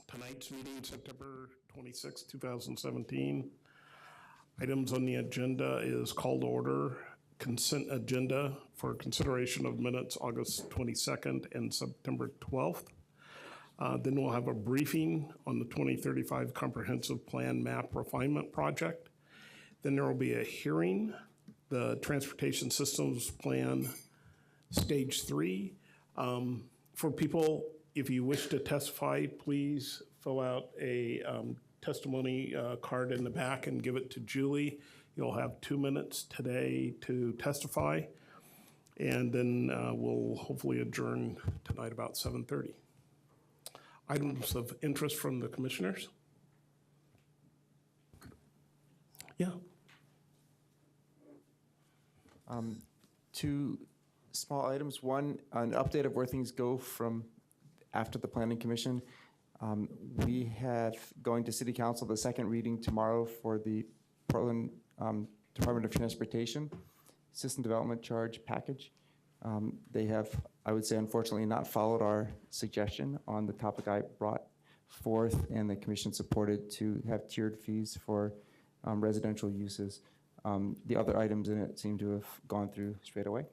Tonight's meeting, September 26, 2017. Items on the agenda is call to order, consent agenda for consideration of minutes August 22nd and September 12th. Then we'll have a briefing on the 2035 Comprehensive Plan Map Refinement Project. Then there will be a hearing, the Transportation Systems Plan Stage 3. For people, if you wish to testify, please fill out a testimony card in the back and give it to Julie. You'll have 2 minutes today to testify, and then we'll hopefully adjourn tonight about 7:30. Items of interest from the commissioners? Yeah. Two small items. One, an update of where things go from after the Planning Commission. We have going to City Council the second reading tomorrow for the Portland Department of Transportation System Development Charge Package. They have, I would say, unfortunately not followed our suggestion on the topic I brought forth, and the Commission supported to have tiered fees for residential uses. The other items in it seem to have gone through straight away.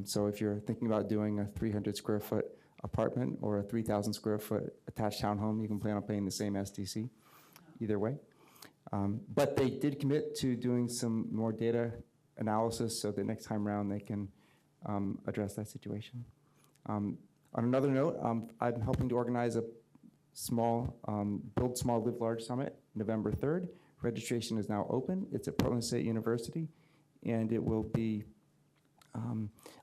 So if you're thinking about doing a 300 square foot apartment or a 3,000 square foot attached townhome, you can plan on paying the same SDC either way. But they did commit to doing some more data analysis so that next time around they can address that situation. On another note, I'm helping to organize a small Build Small, Live Large Summit, November 3rd. Registration is now open. It's at Portland State University, and it will be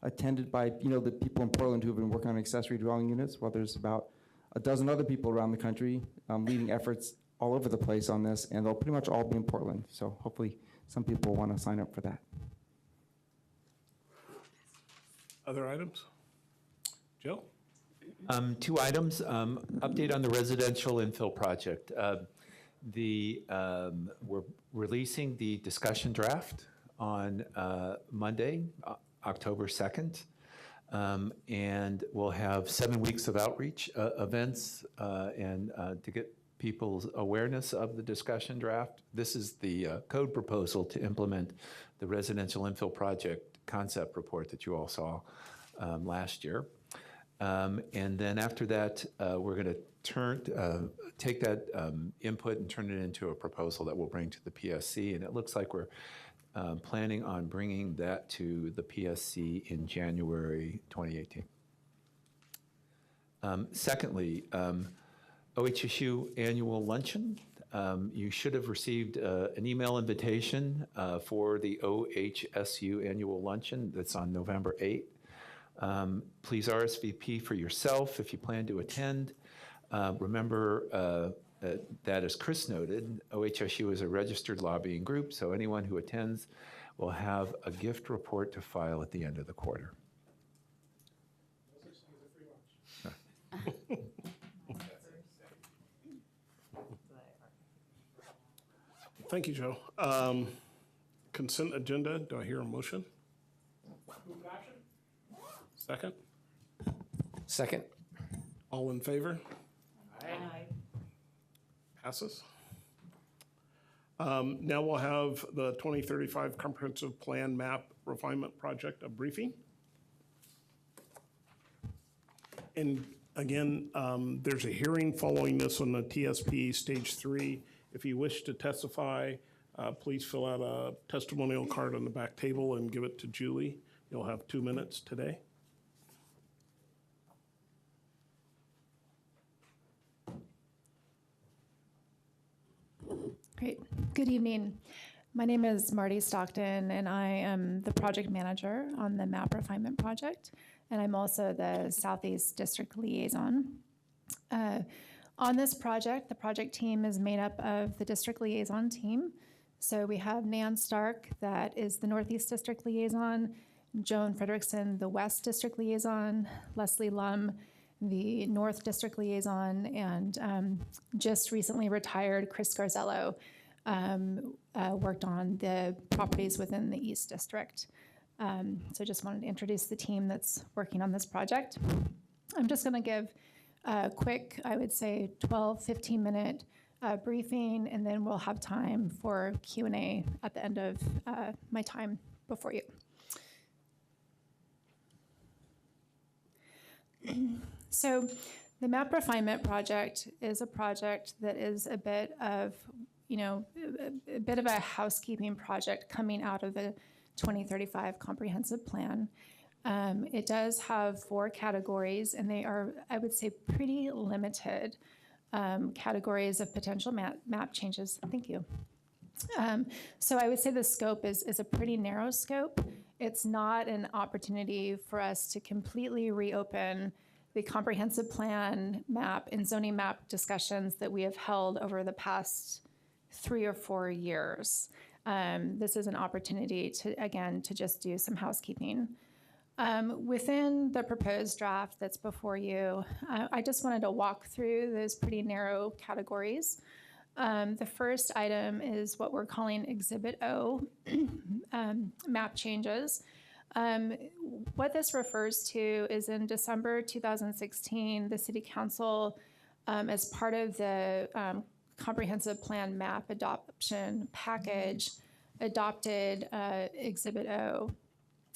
attended by the people in Portland who have been working on accessory dwelling units. Well, there's about a dozen other people around the country leading efforts all over the place on this, and they'll pretty much all be in Portland. So hopefully some people want to sign up for that. Other items? Joe? 2 items. Update on the residential infill project. We're releasing the discussion draft on Monday, October 2nd, and we'll have 7 weeks of outreach events and to get people's awareness of the discussion draft. This is the code proposal to implement the residential infill project concept report that you all saw last year. And then after that, we're going to take that input and turn it into a proposal that we'll bring to the PSC. And it looks like we're planning on bringing that to the PSC in January 2018. Secondly, OHSU annual luncheon. You should have received an email invitation for the OHSU annual luncheon that's on November 8th. Please RSVP for yourself if you plan to attend. Remember that, as Chris noted, OHSU is a registered lobbying group, so anyone who attends will have a gift report to file at the end of the quarter. Thank you, Joe. Consent agenda, do I hear a motion? Second? Second. All in favor? Aye. Passes. Now we'll have the 2035 Comprehensive Plan Map Refinement Project, a briefing. And again, there's a hearing following this on the TSP Stage 3. If you wish to testify, please fill out a testimonial card on the back table and give it to Julie. You'll have 2 minutes today. Great. Good evening. My name is Marty Stockton, and I am the project manager on the Map Refinement Project, and I'm also the Southeast District Liaison. On this project, the project team is made up of the District Liaison team. So we have Nan Stark, that is the Northeast District Liaison, Joan Frederickson, the West District Liaison, Leslie Lum, the North District Liaison, and just recently retired Chris Garzello worked on the properties within the East District. So just wanted to introduce the team that's working on this project. I'm just going to give quick, I would say 12, 15-minute briefing, and then we'll have time for Q&A at the end of my time before you. So the map refinement project is a project that is a bit of, a bit of a housekeeping project coming out of the 2035 comprehensive plan. It does have 4 categories, and they are, I would say, pretty limited categories of potential map changes. Thank you. So I would say the scope is a pretty narrow scope. It's not an opportunity for us to completely reopen the comprehensive plan map and zoning map discussions that we have held over the past 3 or 4 years. This is an opportunity to just do some housekeeping. Within the proposed draft that's before you, I just wanted to walk through those pretty narrow categories. The first item is what we're calling Exhibit O, map changes. What this refers to is in December 2016, the City Council, as part of the comprehensive plan map adoption package, adopted Exhibit O.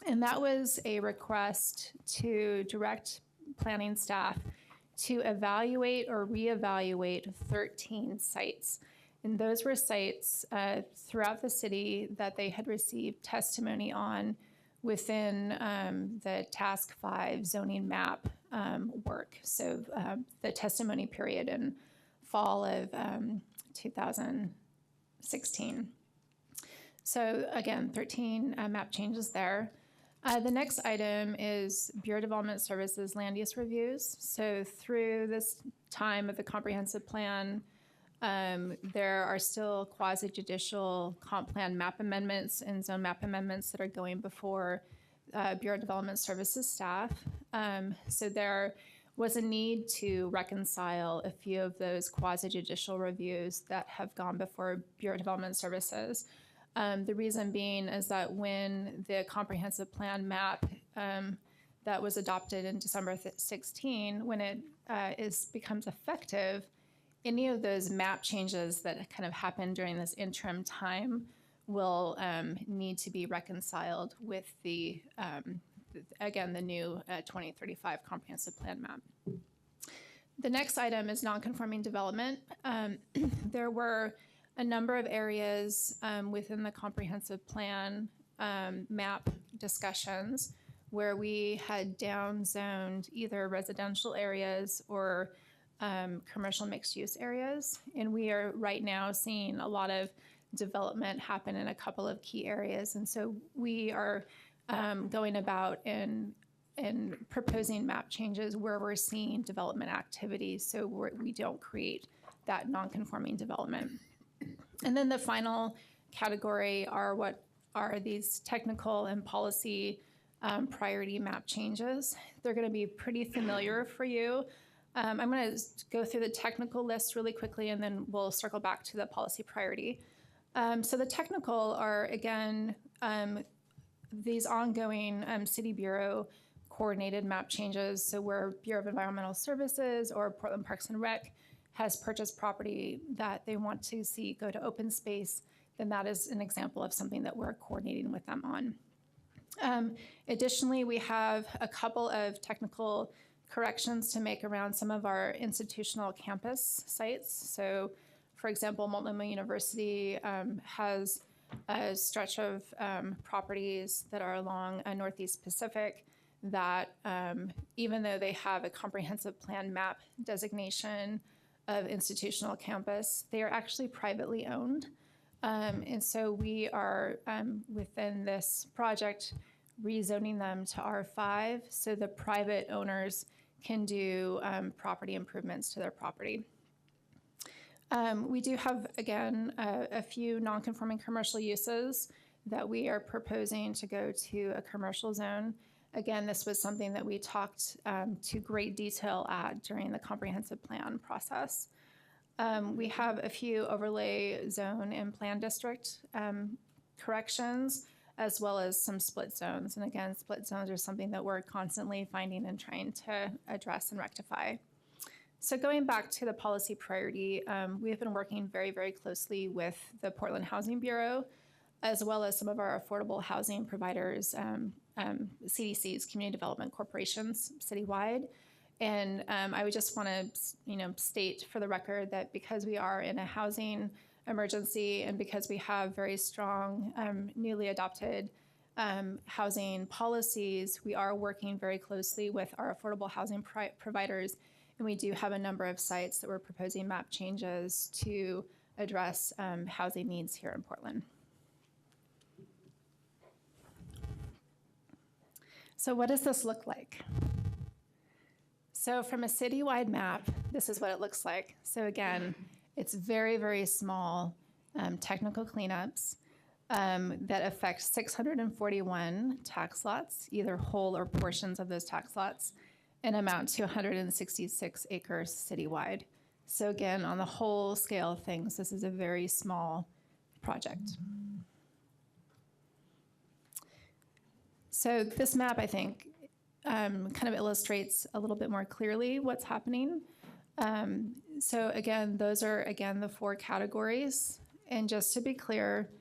And that was a request to direct planning staff to evaluate or reevaluate 13 sites. And those were sites throughout the city that they had received testimony on within the Task 5 zoning map work. So the testimony period in fall of 2016. So again, 13 map changes there. The next item is Bureau of Development Services land use reviews. So through this time of the comprehensive plan, there are still quasi-judicial comp plan map amendments and zone map amendments that are going before Bureau of Development Services staff. So there was a need to reconcile a few of those quasi-judicial reviews that have gone before Bureau of Development Services. The reason being is that when the comprehensive plan map that was adopted in December 16, when it becomes effective, any of those map changes that kind of happened during this interim time will need to be reconciled with the new 2035 comprehensive plan map. The next item is non-conforming development. There were a number of areas within the comprehensive plan map discussions where we had downzoned either residential areas or commercial mixed-use areas. And we are right now seeing a lot of development happen in a couple of key areas. And so we are going about and proposing map changes where we're seeing development activity so we don't create that non-conforming development. And then the final category are what are these technical and policy priority map changes. They're going to be pretty familiar for you. I'm going to go through the technical list really quickly, and then we'll circle back to the policy priority. So the technical are, again, these ongoing City Bureau coordinated map changes. So where Bureau of Environmental Services or Portland Parks and Rec has purchased property that they want to see go to open space, then that is an example of something that we're coordinating with them on. Additionally, we have a couple of technical corrections to make around some of our institutional campus sites. So, for example, Multnomah University has a stretch of properties that are along Northeast Pacific that even though they have a comprehensive plan map designation of institutional campus, they are actually privately owned. And so we are, within this project, rezoning them to R5 so the private owners can do property improvements to their property. We do have, again, a few non-conforming commercial uses that we are proposing to go to a commercial zone. Again, this was something that we talked to great detail at during the comprehensive plan process. We have a few overlay zone and plan district corrections, as well as some split zones. And again, split zones are something that we're constantly finding and trying to address and rectify. So going back to the policy priority, we have been working very, very closely with the Portland Housing Bureau, as well as some of our affordable housing providers, CDCs, Community Development Corporations, citywide. And I would just want to, state for the record that because we are in a housing emergency and because we have very strong newly adopted housing policies, we are working very closely with our affordable housing providers. And we do have a number of sites that we're proposing map changes to address housing needs here in Portland. So what does this look like? So from a citywide map, this is what it looks like. So again, it's very, very small technical cleanups that affect 641 tax lots, either whole or portions of those tax lots, and amount to 166 acres citywide. So again, on the whole scale of things, this is a very small project. So this map, I think, kind of illustrates a little bit more clearly what's happening. So again, those are, again, the 4 categories. And just to be clear,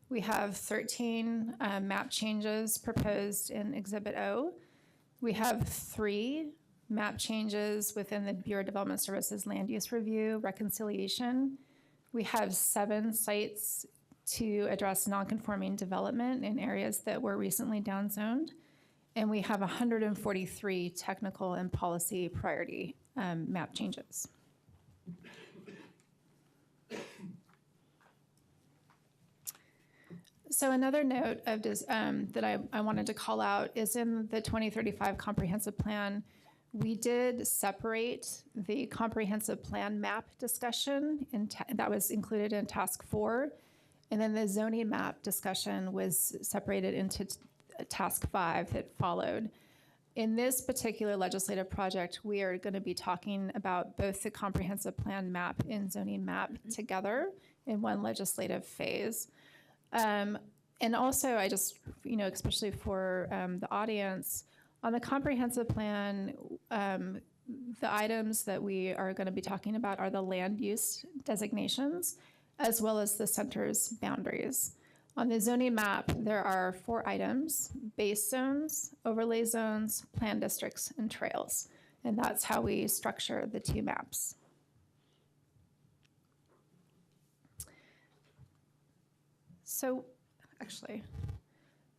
we have 13 map changes proposed in Exhibit O. We have 3 map changes within the Bureau of Development Services Land Use Review reconciliation. We have 7 sites to address nonconforming development in areas that were recently downzoned. And we have 143 technical and policy priority map changes. So another note of this, that I wanted to call out is in the 2035 comprehensive plan, we did separate the comprehensive plan map discussion, that was included in task 4. And then the zoning map discussion was separated into task 5 that followed. In this particular legislative project, we are going to be talking about both the comprehensive plan map and zoning map together in one legislative phase. And also, I just, especially for the audience, on the comprehensive plan, the items that we are going to be talking about are the land use designations, as well as the center's boundaries. On the zoning map, there are 4 items: base zones, overlay zones, plan districts, and trails. And that's how we structure the 2 maps.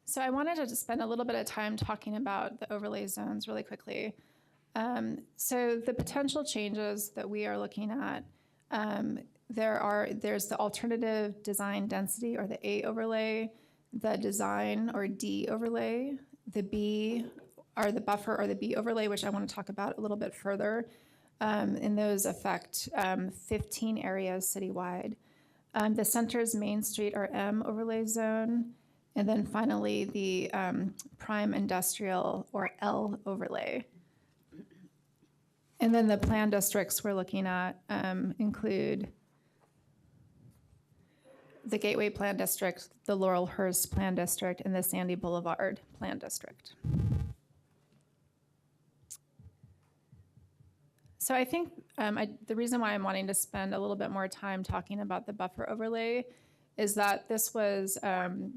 So I wanted to just spend a little bit of time talking about the overlay zones really quickly. So the potential changes that we are looking at, there's the alternative design density, or the A overlay, the design or D overlay, the B, or the buffer or the B overlay, which I want to talk about a little bit further. And those affect 15 areas citywide. The center's Main Street or M overlay zone, and then finally the prime industrial or L overlay. And then the plan districts we're looking at include the Gateway Plan District, the Laurelhurst Plan District, and the Sandy Boulevard Plan District. So I think the reason why I'm wanting to spend a little bit more time talking about the buffer overlay is that this was an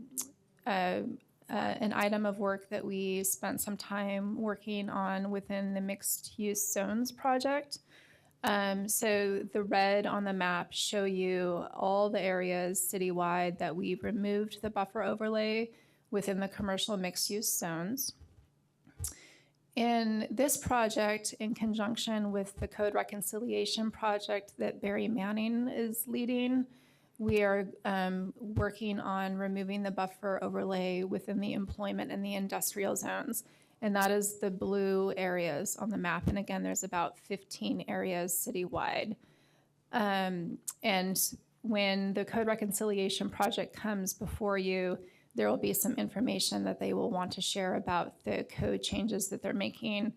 item of work that we spent some time working on within the mixed use zones project. So the red on the map show you all the areas citywide that we removed the buffer overlay within the commercial mixed use zones. In this project, in conjunction with the code reconciliation project that Barry Manning is leading, we are working on removing the buffer overlay within the employment and the industrial zones. And that is the blue areas on the map. And again, there's about 15 areas citywide. And when the code reconciliation project comes before you, there will be some information that they will want to share about the code changes that they're making,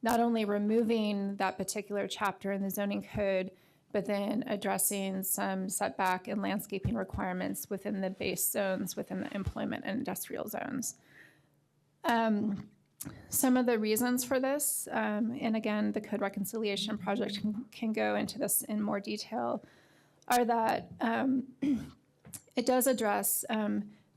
not only removing that particular chapter in the zoning code, but then addressing some setback and landscaping requirements within the base zones, within the employment and industrial zones. Some of the reasons for this, and again, the Code Reconciliation Project can go into this in more detail, are that it does address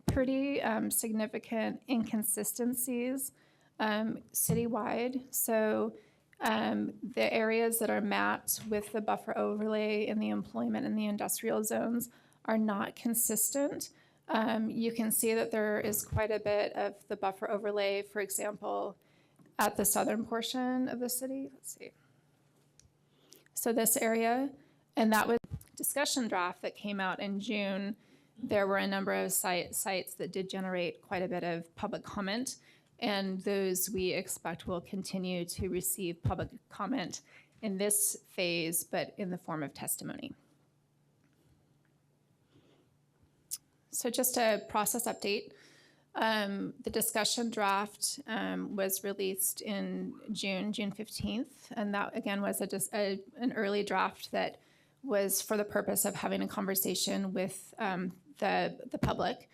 pretty significant inconsistencies citywide. So the areas that are mapped with the buffer overlay in the employment and the industrial zones are not consistent. You can see that there is quite a bit of the buffer overlay, for example, at the southern portion of the city. Let's see. So this area, and that was a discussion draft that came out in June. There were a number of sites that did generate quite a bit of public comment, and those we expect will continue to receive public comment in this phase, but in the form of testimony. So just a process update. The discussion draft was released in June 15th, and that again was an early draft that was for the purpose of having a conversation with the public.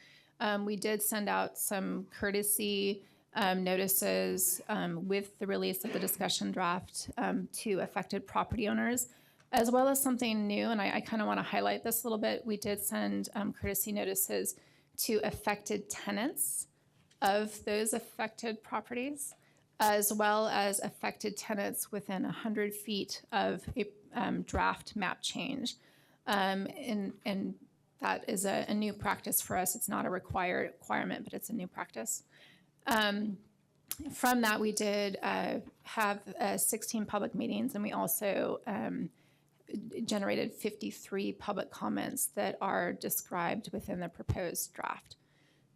We did send out some courtesy notices with the release of the discussion draft to affected property owners, as well as something new, and I kind of want to highlight this a little bit. We did send courtesy notices to affected tenants of those affected properties, as well as affected tenants within 100 feet of a draft map change. And that is a new practice for us. It's not a requirement, but it's a new practice. From that, we did have 16 public meetings, and we also generated 53 public comments that are described within the proposed draft.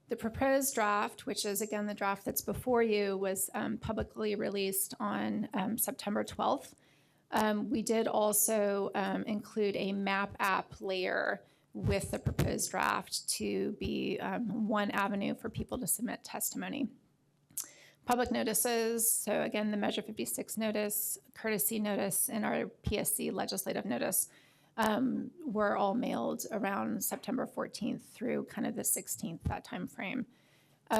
The proposed draft, which is again the draft that's before you, was publicly released on September 12th. We did also include a map app layer with the proposed draft to be one avenue for people to submit testimony. Public notices, so again, the Measure 56 notice, courtesy notice, and our PSC legislative notice were all mailed around September 14th through kind of the 16th, that time frame.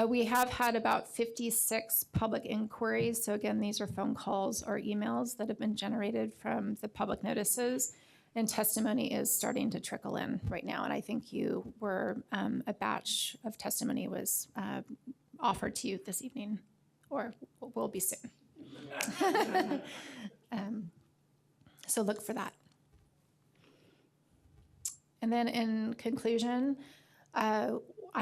We have had about 56 public inquiries. So again, these are phone calls or emails that have been generated from the public notices, and testimony is starting to trickle in right now. And I think you were, a batch of testimony was offered to you this evening, or will be soon. So look for that. And then in conclusion, I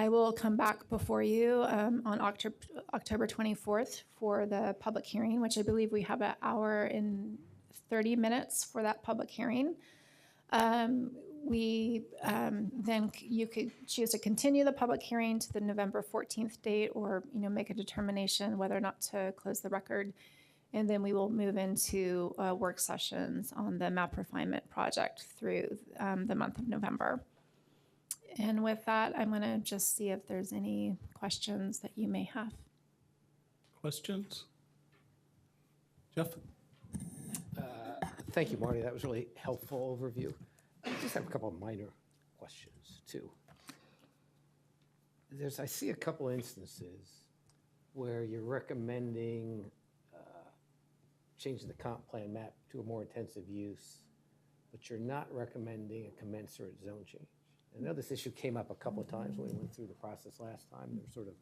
will come back before you on October 24th for the public hearing, which I believe we have 1 hour and 30 minutes for that public hearing. Then you could choose to continue the public hearing to the November 14th date, or make a determination whether or not to close the record. And then we will move into work sessions on the map refinement project through the month of November. And with that, I'm going to just see if there's any questions that you may have. Questions? Jeff? Thank you, Marty. That was a really helpful overview. I just have a couple of minor questions, too. I see a couple instances where you're recommending changing the comp plan map to a more intensive use, but you're not recommending a commensurate zone change. I know this issue came up a couple of times when we went through the process last time. There's sort of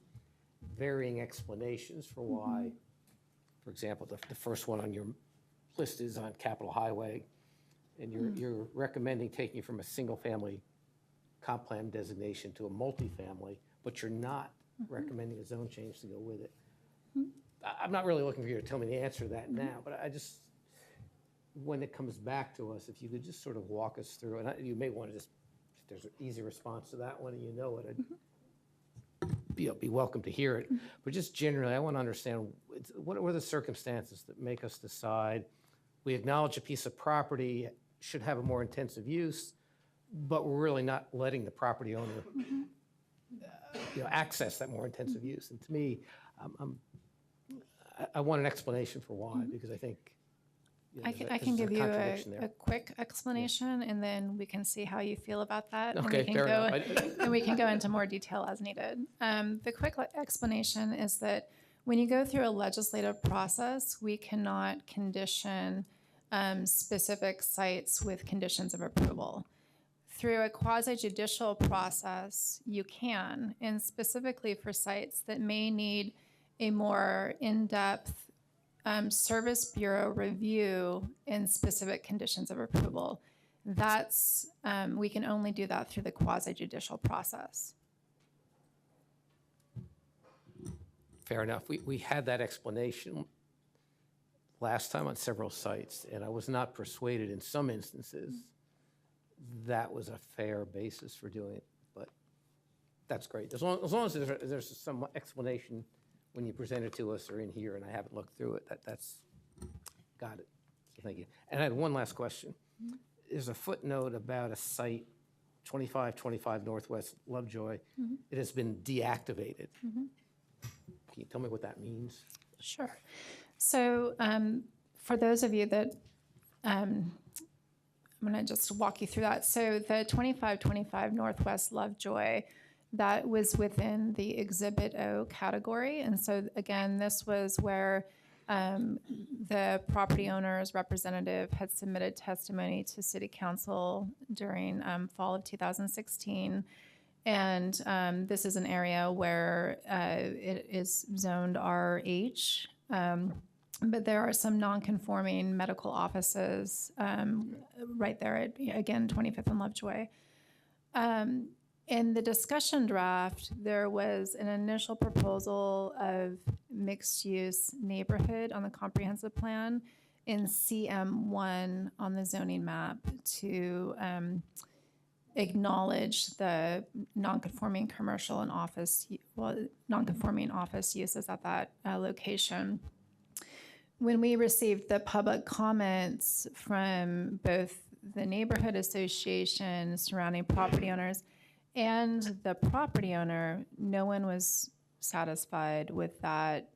varying explanations for why. For example, the first one on your list is on Capitol Highway, and you're recommending taking from a single-family comp plan designation to a multifamily, but you're not recommending a zone change to go with it. I'm not really looking for you to tell me the answer to that now, but I just, when it comes back to us, if you could just sort of walk us through, and you may want to just, if there's an easy response to that one and you know it, I'd be welcome to hear it. But just generally, I want to understand, what are the circumstances that make us decide we acknowledge a piece of property should have a more intensive use, but we're really not letting the property owner access that more intensive use. And to me, I want an explanation for why, because I think I can give you a quick explanation, and then we can see how you feel about that. Okay, fair enough. And we can go into more detail as needed. The quick explanation is that when you go through a legislative process, we cannot condition specific sites with conditions of approval. Through a quasi-judicial process, you can, and specifically for sites that may need a more in-depth Service Bureau review in specific conditions of approval. That's, we can only do that through the quasi-judicial process. Fair enough. We had that explanation last time on several sites, and I was not persuaded in some instances that was a fair basis for doing it, but that's great. As long as there's some explanation when you present it to us or in here, and I haven't looked through it, that's, got it. So thank you. And I had one last question. There's a footnote about a site, 2525 Northwest Lovejoy. It has been deactivated. Can you tell me what that means? Sure. So for those of you that, I'm going to just walk you through that. So the 2525 Northwest Lovejoy, that was within the Exhibit O category. And so again, this was where the property owner's representative had submitted testimony to City Council during fall of 2016. And this is an area where it is zoned RH. But there are some non-conforming medical offices right there at, again, 25th and Lovejoy. In the discussion draft, there was an initial proposal of mixed-use neighborhood on the comprehensive plan in CM1 on the zoning map to acknowledge the non-conforming commercial and office, non-conforming office uses at that location. When we received the public comments from both the neighborhood association, surrounding property owners, and the property owner, no one was satisfied with that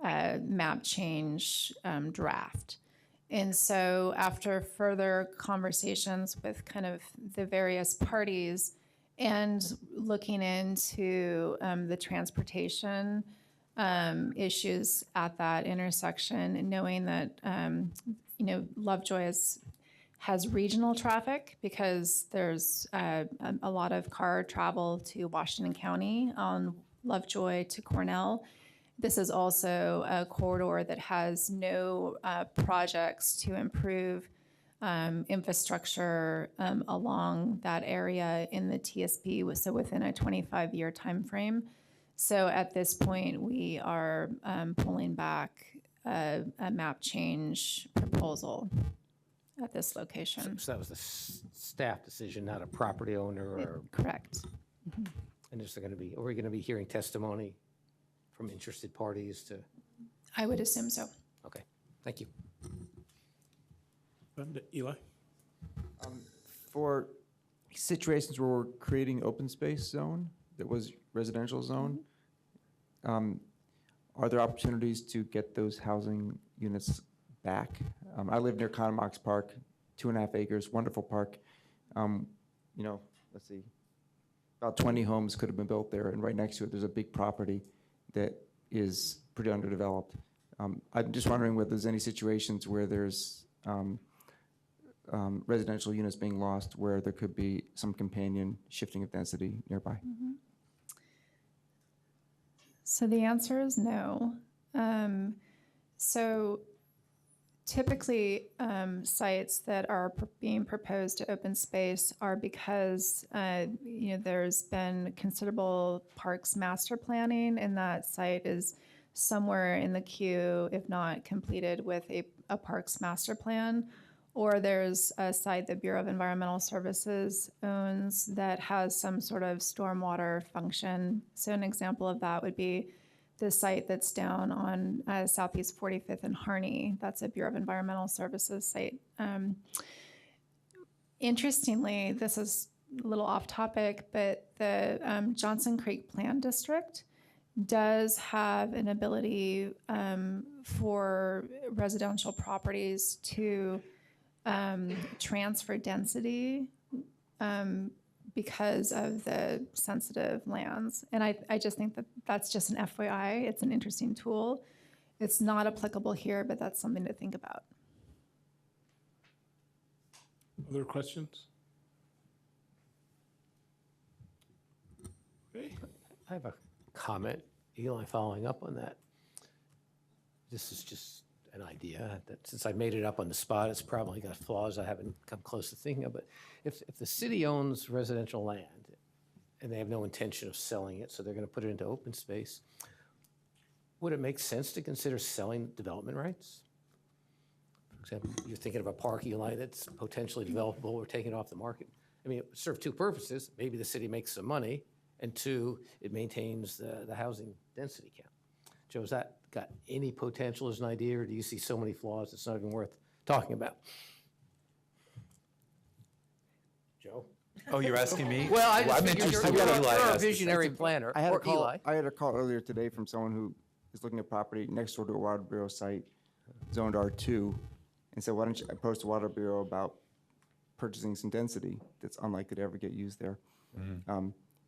map change draft. And so after further conversations with kind of the various parties and looking into the transportation issues at that intersection, and knowing that Lovejoy has regional traffic because there's a lot of car travel to Washington County on Lovejoy to Cornell. This is also a corridor that has no projects to improve infrastructure along that area in the TSP, so within a 25-year time frame. So at this point, we are pulling back a map change proposal at this location. So that was the staff decision, not a property owner or, Correct. and is there going to be, are we going to be hearing testimony from interested parties to, I would assume so. okay, thank you. And Eli? For situations where we're creating open space zone that was residential zone, are there opportunities to get those housing units back? I live near Conomox Park, 2.5 acres, wonderful park. Let's see, about 20 homes could have been built there, and right next to it, there's a big property that is pretty underdeveloped. I'm just wondering whether there's any situations where there's residential units being lost where there could be some companion shifting of density nearby. So the answer is no. So typically, sites that are being proposed to open space are because there's been considerable parks master planning, and that site is somewhere in the queue, if not completed with a parks master plan. Or there's a site that Bureau of Environmental Services owns that has some sort of stormwater function. So an example of that would be the site that's down on Southeast 45th and Harney. That's a Bureau of Environmental Services site. Interestingly, this is a little off topic, but the Johnson Creek Plan District does have an ability for residential properties to transfer density because of the sensitive lands. And I just think that that's just an FYI. It's an interesting tool. It's not applicable here, but that's something to think about. Other questions? Okay. I have a comment, Eli, following up on that. This is just an idea that since I made it up on the spot, it's probably got flaws I haven't come close to thinking of. But if the city owns residential land and they have no intention of selling it, so they're going to put it into open space, would it make sense to consider selling development rights? For example, you're thinking of a park, Eli, that's potentially developable or taken off the market. I mean, it would serve two purposes. Maybe the city makes some money, and two, it maintains the housing density count. Joe, has that got any potential as an idea, or do you see so many flaws it's not even worth talking about? Joe? Oh, you're asking me? Well, I I'm just figured interested you're what Eli a has to say. visionary planner, I had a or call. Eli. I had a call earlier today from someone who is looking at property next door to a Water Bureau site, zoned R2, and said, "Why don't you approach the Water Bureau about purchasing some density that's unlikely to ever get used there?"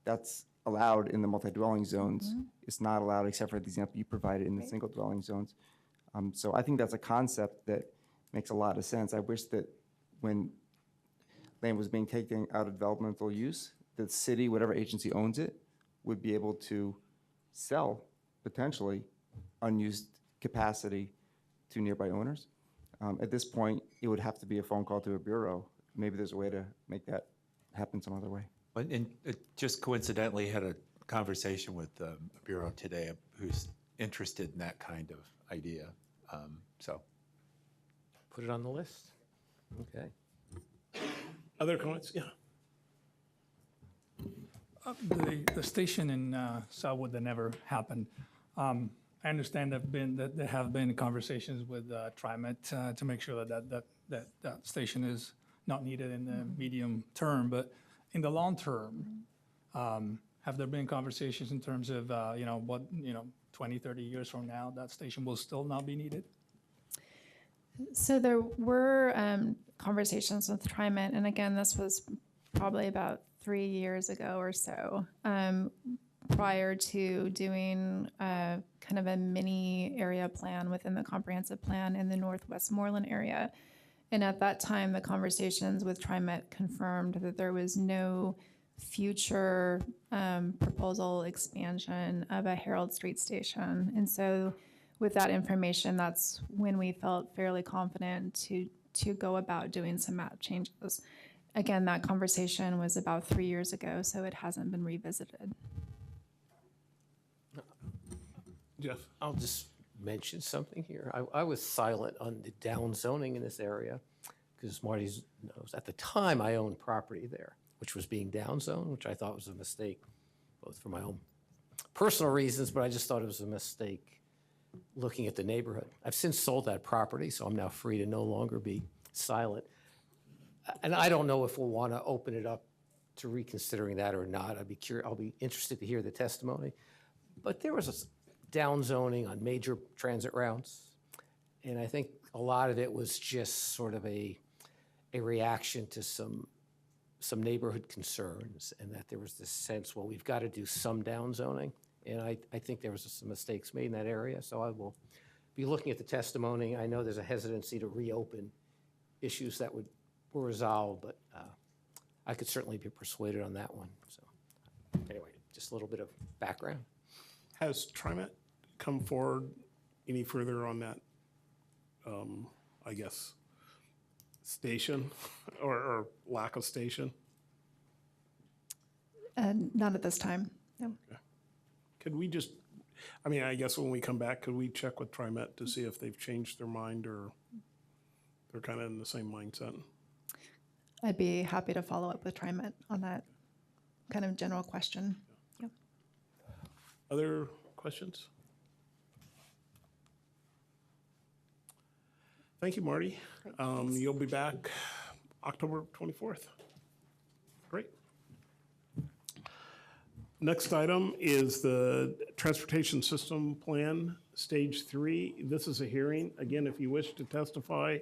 That's allowed in the multi-dwelling zones. It's not allowed except for the example you provided in the single dwelling zones. So I think that's a concept that makes a lot of sense. I wish that when land was being taken out of developmental use, the city, whatever agency owns it, would be able to sell potentially unused capacity to nearby owners. At this point, it would have to be a phone call to a bureau. Maybe there's a way to make that happen some other way. And just coincidentally had a conversation with the Bureau today who's interested in that kind of idea. So Put it on the list. Okay. Other comments? Yeah. The station in Southwood that never happened. I understand that there have been conversations with TriMet to make sure that station is not needed in the medium term. But in the long term, have there been conversations in terms of, 20, 30 years from now, that station will still not be needed? So there were conversations with TriMet, and again, this was probably about 3 years ago or so, prior to doing kind of a mini area plan within the comprehensive plan in the Northwest Moreland area. And at that time, the conversations with TriMet confirmed that there was no future proposal expansion of a Herald Street station. And so with that information, that's when we felt fairly confident to go about doing some map changes. Again, that conversation was about 3 years ago, so it hasn't been revisited. Jeff? I'll just mention something here. I was silent on the down zoning in this area because Marty knows at the time I owned property there, which was being down zoned, which I thought was a mistake, both for my own personal reasons, but I just thought it was a mistake looking at the neighborhood. I've since sold that property, so I'm now free to no longer be silent. And I don't know if we'll want to open it up to reconsidering that or not. I'll be interested to hear the testimony. But there was a down zoning on major transit routes. And I think a lot of it was just sort of a reaction to some neighborhood concerns, and that there was this sense, well, we've got to do some down zoning. And I think there was some mistakes made in that area. So I will be looking at the testimony. I know there's a hesitancy to reopen issues that were resolved, but I could certainly be persuaded on that one. So anyway, just a little bit of background. Has TriMet come forward any further on that, I guess, station or lack of station? Not at this time, no. Could we just, I mean, I guess when we come back, could we check with TriMet to see if they've changed their mind or they're kind of in the same mindset? I'd be happy to follow up with TriMet on that kind of general question. Yep. Other questions? Thank you, Marty. You'll be back October 24th. Great. Next item is the Transportation System Plan, Stage 3. This is a hearing. Again, if you wish to testify,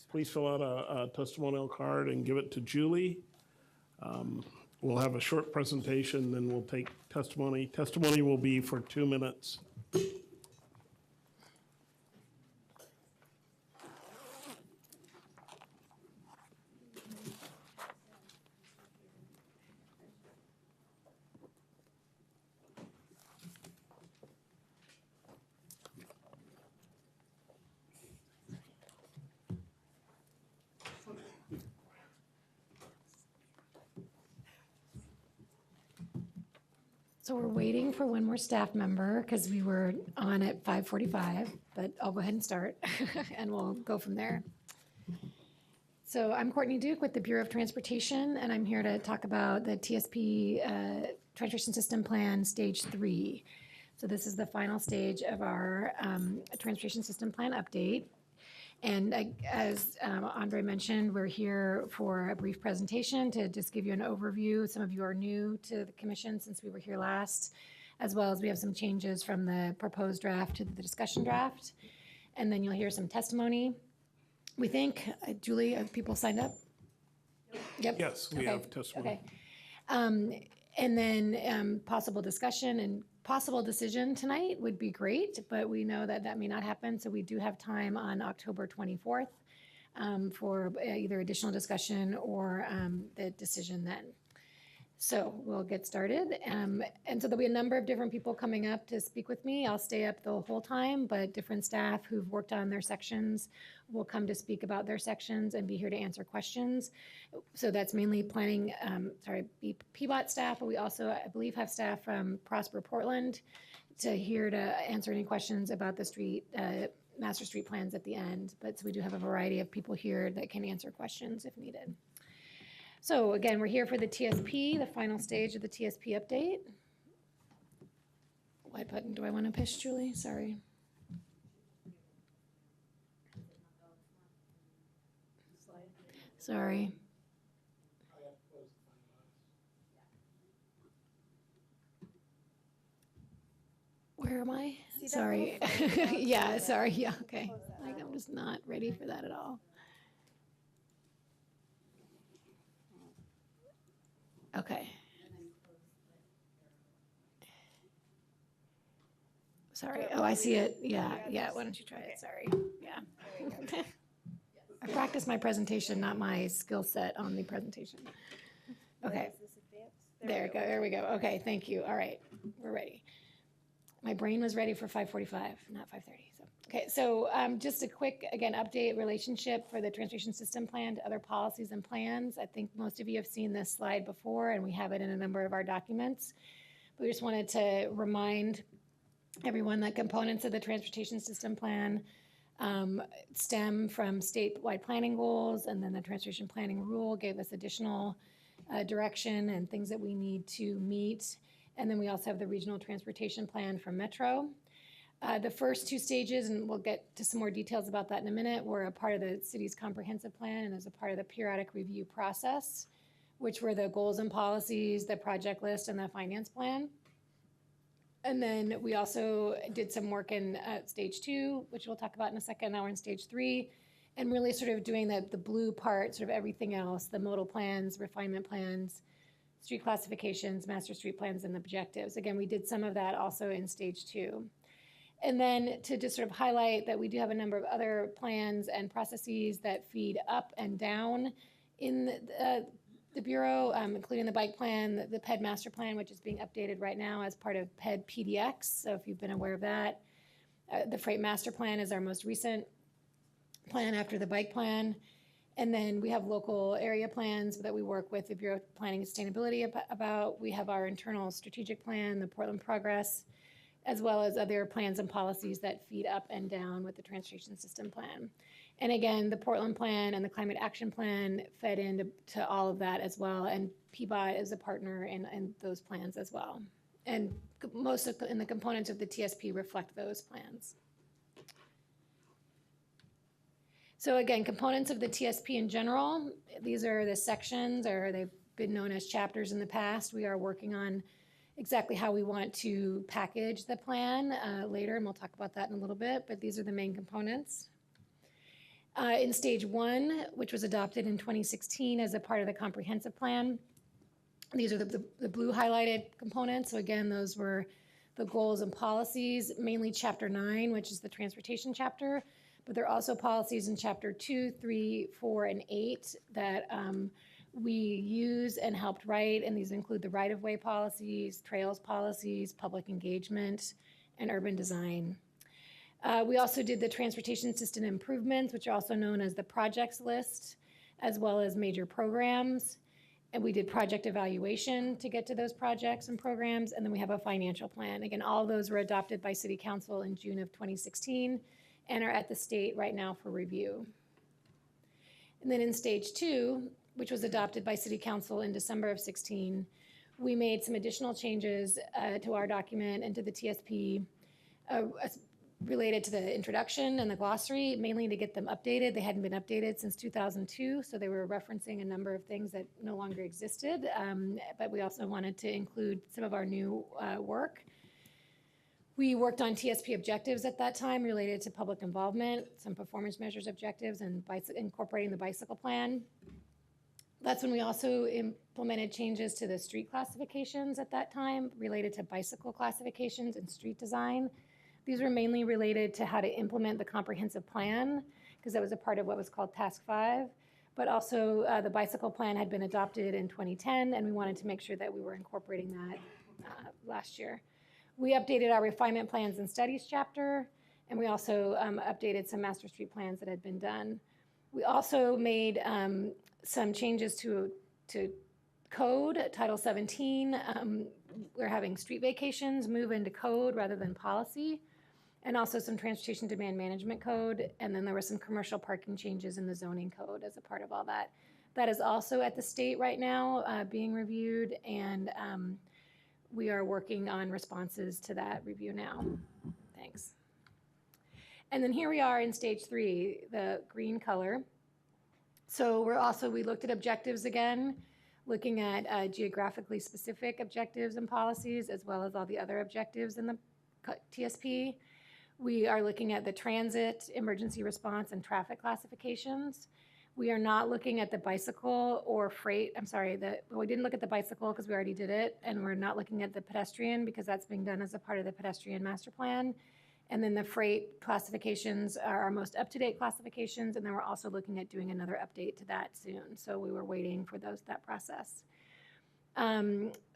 please fill out a testimonial card and give it to Julie. We'll have a short presentation, then we'll take testimony. Testimony will be for 2 minutes. So we're waiting for one more staff member because we were on at 5:45, but I'll go ahead and start and we'll go from there. So I'm Courtney Duke with the Bureau of Transportation, and I'm here to talk about the TSP Transportation System Plan Stage 3. So this is the final stage of our Transportation System Plan update. And as Andre mentioned, we're here for a brief presentation to just give you an overview. Some of you are new to the commission since we were here last, as well as we have some changes from the proposed draft to the discussion draft. And then you'll hear some testimony. We think, Julie, have people signed up? Yep. Yes, we Okay, have testimony. Okay. And then possible discussion and possible decision tonight would be great, but we know that that may not happen. So we do have time on October 24th for either additional discussion or the decision then. So we'll get started. And so there'll be a number of different people coming up to speak with me. I'll stay up the whole time, but different staff who've worked on their sections will come to speak about their sections and be here to answer questions. So that's mainly planning, PBOT staff, but we also, I believe, have staff from Prosper Portland to answer any questions about the street, master street plans at the end. But so we do have a variety of people here that can answer questions if needed. So again, we're here for the TSP, the final stage of the TSP update. What button do I want to push, Julie? Sorry. Sorry. Where am I? Sorry. Yeah, sorry. Yeah, okay. Like, I'm just not ready for that at all. Okay. Sorry. Oh, I see it. Yeah, yeah. Why don't you try it? Sorry. Yeah. I practiced my presentation, not my skill set on the presentation. Okay. There we go. There we go. Okay, thank you. All right, we're ready. My brain was ready for 5:45, not 5:30. So okay. So just a quick again update relationship for the transportation system plan to other policies and plans. I think most of you have seen this slide before, and we have it in a number of our documents. But we just wanted to remind everyone that components of the transportation system plan stem from statewide planning goals, and then the transportation planning rule gave us additional direction and things that we need to meet. And then we also have the regional transportation plan from Metro. The first two stages, and we'll get to some more details about that in a minute, were a part of the city's comprehensive plan and as a part of the periodic review process, which were the goals and policies, the project list, and the finance plan. And then we also did some work in stage 2, which we'll talk about in a second. Now we're in stage 3, and really sort of doing the blue part, sort of everything else, the modal plans, refinement plans, street classifications, master street plans, and objectives. Again, we did some of that also in stage 2. And then to just sort of highlight that we do have a number of other plans and processes that feed up and down in the Bureau, including the bike plan, the PED master plan, which is being updated right now as part of PED PDX. So if you've been aware of that, the freight master plan is our most recent plan after the bike plan. And then we have local area plans that we work with the Bureau of Planning and Sustainability about. We have our internal strategic plan, the Portland Progress, as well as other plans and policies that feed up and down with the transportation system plan. And again, the Portland plan and the climate action plan fed into all of that as well. And PBOT is a partner in those plans as well. And most of the components of the TSP reflect those plans. So again, components of the TSP in general, these are the sections, or they've been known as chapters in the past. We are working on exactly how we want to package the plan later, and we'll talk about that in a little bit, but these are the main components. In stage 1, which was adopted in 2016 as a part of the comprehensive plan, These are the blue highlighted components. So again, those were the goals and policies, mainly Chapter 9, which is the transportation chapter. But there are also policies in Chapter 2, 3, 4, and 8 that we use and helped write. And these include the right-of-way policies, trails policies, public engagement, and urban design. We also did the transportation system improvements, which are also known as the projects list, as well as major programs. And we did project evaluation to get to those projects and programs. And then we have a financial plan. Again, all of those were adopted by City Council in June of 2016 and are at the state right now for review. And then in stage 2, which was adopted by City Council in December of 16, we made some additional changes to our document and to the TSP related to the introduction and the glossary, mainly to get them updated. They hadn't been updated since 2002, so they were referencing a number of things that no longer existed, but we also wanted to include some of our new work. We worked on TSP objectives at that time related to public involvement, some performance measures objectives, and incorporating the bicycle plan. That's when we also implemented changes to the street classifications at that time related to bicycle classifications and street design. These were mainly related to how to implement the comprehensive plan, because that was a part of what was called Task 5. But also the bicycle plan had been adopted in 2010, and we wanted to make sure that we were incorporating that last year. We updated our refinement plans and studies chapter, and we also updated some master street plans that had been done. We also made some changes to code, Title 17. We're having street vacations move into code rather than policy, and also some transportation demand management code. And then there were some commercial parking changes in the zoning code as a part of all that. That is also at the state right now being reviewed, and we are working on responses to that review now. Thanks. And then here we are in stage 3, the green color. So we looked at objectives again, looking at geographically specific objectives and policies, as well as all the other objectives in the TSP. We are looking at the transit, emergency response, and traffic classifications. We are not looking at the bicycle or freight. We didn't look at the bicycle because we already did it, and we're not looking at the pedestrian because that's being done as a part of the pedestrian master plan. And then the freight classifications are our most up-to-date classifications, and then we're also looking at doing another update to that soon. So we were waiting for that process.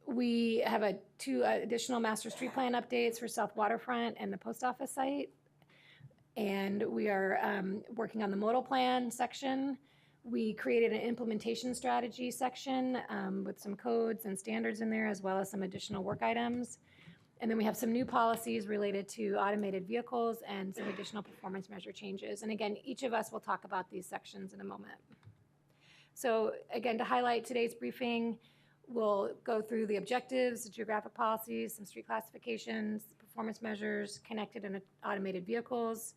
We have 2 additional master street plan updates for South Waterfront and the post office site. And we are working on the modal plan section. We created an implementation strategy section with some codes and standards in there, as well as some additional work items. And then we have some new policies related to automated vehicles and some additional performance measure changes. And again, each of us will talk about these sections in a moment. So again, to highlight today's briefing, we'll go through the objectives, the geographic policies, some street classifications, performance measures, connected and automated vehicles,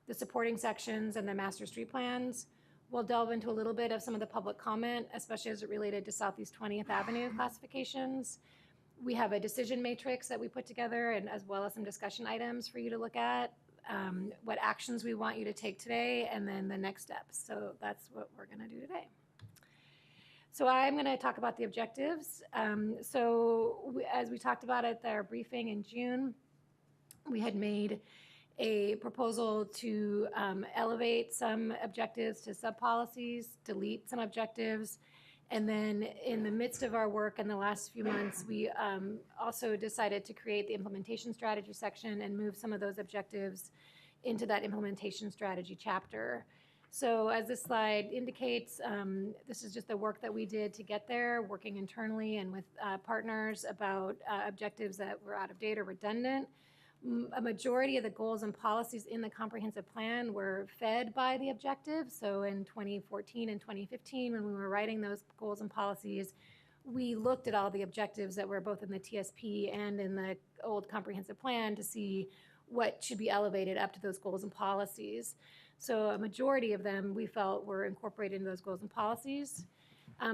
the supporting sections, and the master street plans. We'll delve into a little bit of some of the public comment, especially as it related to Southeast 20th Avenue classifications. We have a decision matrix that we put together, and as well as some discussion items for you to look at, what actions we want you to take today, and then the next steps. So that's what we're going to do today. So I'm going to talk about the objectives. As we talked about at our briefing in June, we had made a proposal to elevate some objectives to sub-policies, delete some objectives, and then in the midst of our work in the last few months, we also decided to create the implementation strategy section and move some of those objectives into that implementation strategy chapter. So as this slide indicates, this is just the work that we did to get there, working internally and with partners about objectives that were out of date or redundant. A majority of the goals and policies in the comprehensive plan were fed by the objectives. So in 2014 and 2015, when we were writing those goals and policies, we looked at all the objectives that were both in the TSP and in the old comprehensive plan to see what should be elevated up to those goals and policies. So a majority of them we felt were incorporated into those goals and policies.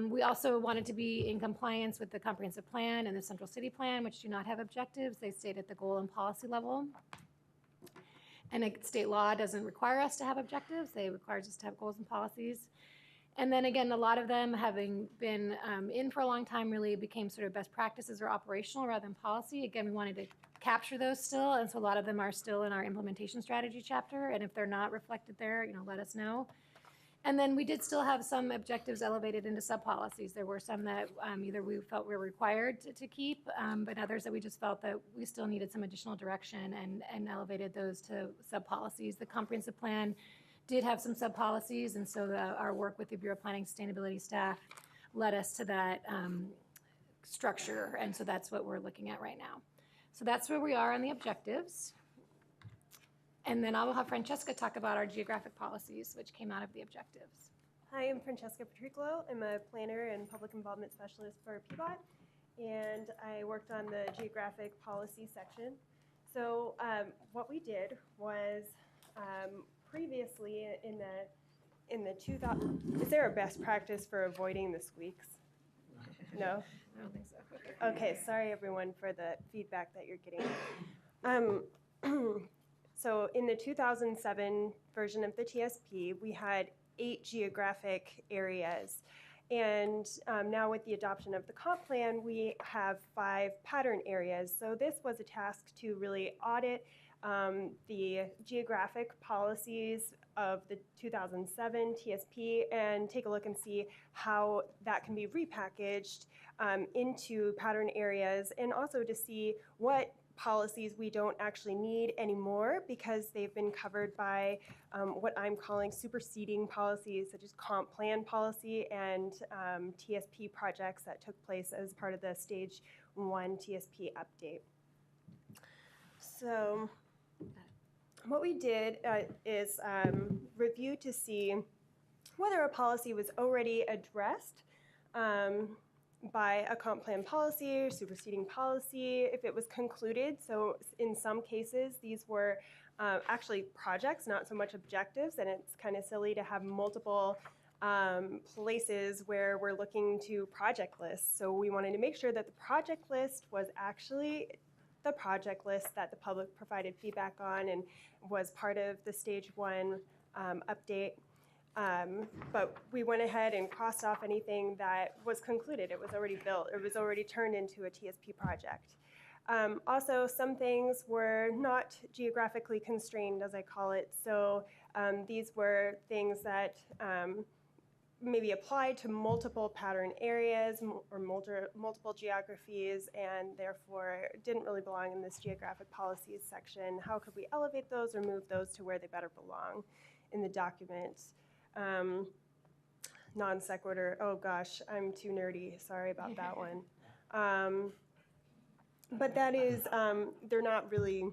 We also wanted to be in compliance with the comprehensive plan and the central city plan, which do not have objectives. They stayed at the goal and policy level. And state law doesn't require us to have objectives. They require us to have goals and policies. And then again, a lot of them having been in for a long time really became sort of best practices or operational rather than policy. Again, we wanted to capture those still, and so a lot of them are still in our implementation strategy chapter. And if they're not reflected there, let us know. And then we did still have some objectives elevated into sub-policies. There were some that either we felt were required to keep, but others that we just felt that we still needed some additional direction and elevated those to sub-policies. The comprehensive plan did have some sub-policies, and so our work with the Bureau of Planning Sustainability staff led us to that structure, and so that's what we're looking at right now. So that's where we are on the objectives. And then I will have Francesca talk about our geographic policies, which came out of the objectives. Hi, I'm Francesca Patricolo. I'm a planner and public involvement specialist for PBOT, and I worked on the geographic policy section. So what we did was previously in the 2000, is there a best practice for avoiding the squeaks? No? I don't think so. Okay, sorry everyone for the feedback that you're getting. So in the 2007 version of the TSP, we had 8 geographic areas. And now with the adoption of the comp plan, we have 5 pattern areas. So this was a task to really audit the geographic policies of the 2007 TSP and take a look and see how that can be repackaged into pattern areas, and also to see what policies we don't actually need anymore because they've been covered by what I'm calling superseding policies, such as comp plan policy and TSP projects that took place as part of the stage 1 TSP update. So what we did is review to see whether a policy was already addressed by a comp plan policy or superseding policy, if it was concluded. So in some cases, these were actually projects, not so much objectives, and it's kind of silly to have multiple places where we're looking to project lists. So we wanted to make sure that the project list was actually the project list that the public provided feedback on and was part of the stage 1 update. But we went ahead and crossed off anything that was concluded. It was already built. It was already turned into a TSP project. Also, some things were not geographically constrained, as I call it. So these were things that maybe applied to multiple pattern areas or multiple geographies, and therefore didn't really belong in this geographic policies section. How could we elevate those or move those to where they better belong in the document? Non sequitur, oh gosh, I'm too nerdy, sorry about that one. But that is, they're not really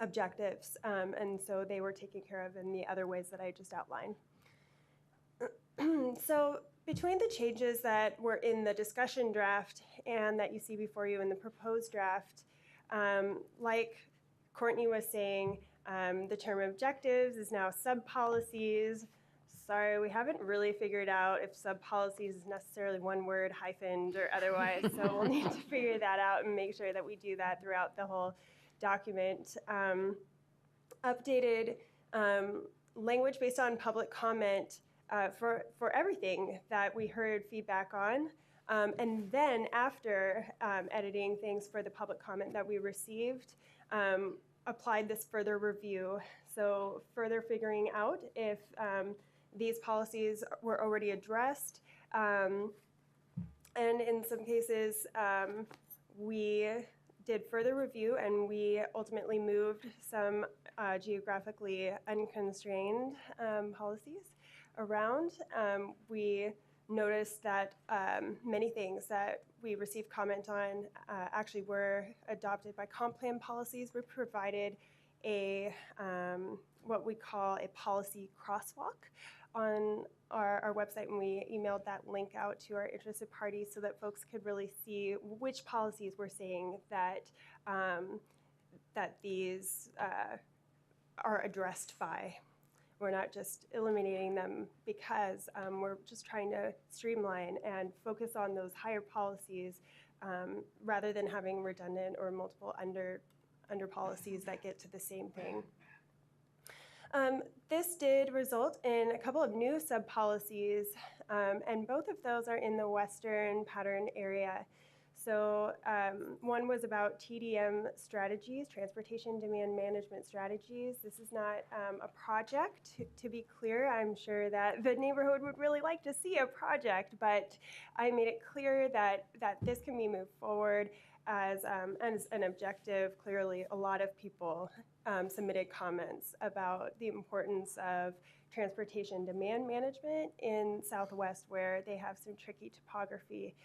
objectives, and so they were taken care of in the other ways that I just outlined. So between the changes that were in the discussion draft and that you see before you in the proposed draft, like Courtney was saying, the term objectives is now sub-policies. Sorry, we haven't really figured out if sub-policies is necessarily one word, hyphened or otherwise, so we'll need to figure that out and make sure that we do that throughout the whole document. Updated language based on public comment for everything that we heard feedback on. And then after editing things for the public comment that we received, applied this further review. So further figuring out if these policies were already addressed. And in some cases, we did further review and we ultimately moved some geographically unconstrained policies around. We noticed that many things that we received comment on actually were adopted by comp plan policies. We provided a what we call a policy crosswalk on our website, and we emailed that link out to our interested parties so that folks could really see which policies we're saying that that these are addressed by. We're not just eliminating them because we're just trying to streamline and focus on those higher policies rather than having redundant or multiple under policies that get to the same thing. This did result in a couple of new sub-policies, and both of those are in the Western Pattern area. So one was about TDM strategies, transportation demand management strategies. This is not a project, to be clear. I'm sure that the neighborhood would really like to see a project, but I made it clear that this can be moved forward as an objective. Clearly, a lot of people submitted comments about the importance of transportation demand management in Southwest, where they have some tricky topography.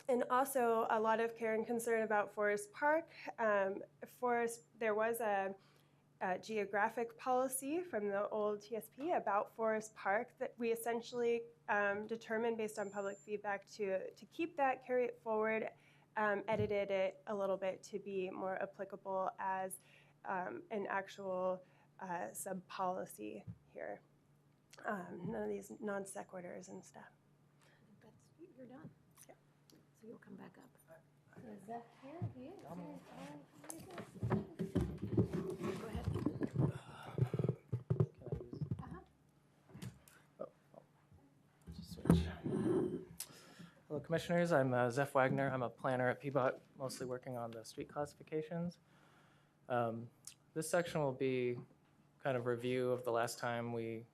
And also a lot of care and concern about Forest Park. There was a geographic policy from the old TSP about Forest Park that we essentially determined based on public feedback to keep that, carry it forward, edited it a little bit to be more applicable as an actual sub-policy here. None of these non sequiturs and stuff. You're done. So you'll come back up. Is that here? He is. Go ahead. Hello, Commissioners. I'm Zeph Wagner. I'm a planner at PBOT, mostly working on the street classifications. This section will be kind of review of the last time we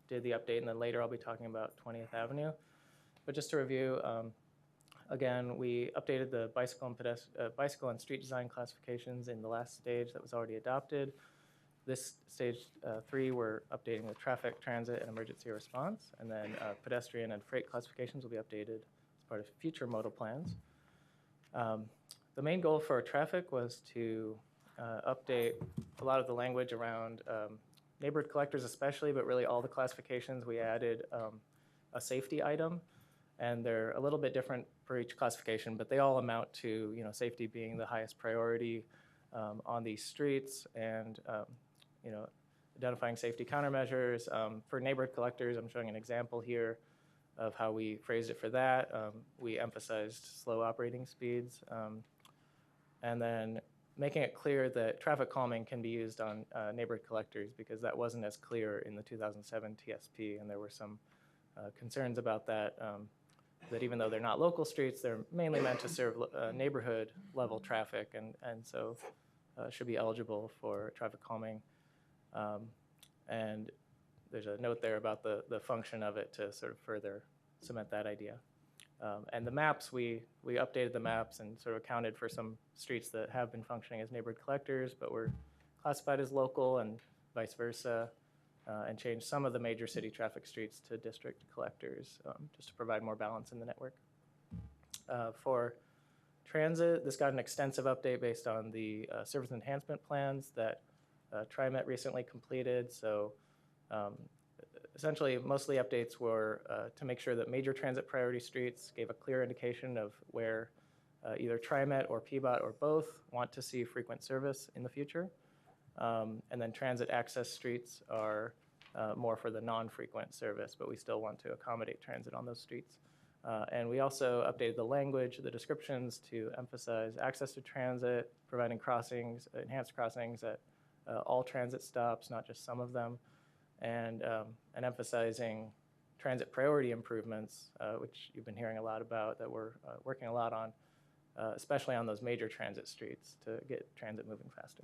did the update, and then later I'll be talking about 20th Avenue. But just to review, again, we updated the bicycle and street design classifications in the last stage that was already adopted. This stage 3, we're updating the traffic, transit, and emergency response, and then pedestrian and freight classifications will be updated as part of future modal plans. The main goal for traffic was to update a lot of the language around neighborhood collectors especially, but really all the classifications. We added a safety item, and they're a little bit different for each classification, but they all amount to safety being the highest priority on these streets, and identifying safety countermeasures. For neighborhood collectors, I'm showing an example here of how we phrased it for that. We emphasized slow operating speeds, and then making it clear that traffic calming can be used on neighborhood collectors, because that wasn't as clear in the 2007 TSP, and there were some concerns about that, that even though they're not local streets, they're mainly meant to serve neighborhood level traffic, and so should be eligible for traffic calming. And there's a note there about the function of it to sort of further cement that idea. And the maps, we updated the maps and sort of accounted for some streets that have been functioning as neighborhood collectors, but were classified as local and vice versa, and changed some of the major city traffic streets to district collectors, just to provide more balance in the network. For transit, this got an extensive update based on the service enhancement plans that TriMet recently completed. So essentially, mostly updates were to make sure that major transit priority streets gave a clear indication of where either TriMet or PBOT or both want to see frequent service in the future. And then transit access streets are more for the non-frequent service, but we still want to accommodate transit on those streets. And we also updated the language, the descriptions, to emphasize access to transit, providing crossings, enhanced crossings at all transit stops, not just some of them, and emphasizing transit priority improvements, which you've been hearing a lot about, that we're working a lot on, especially on those major transit streets to get transit moving faster.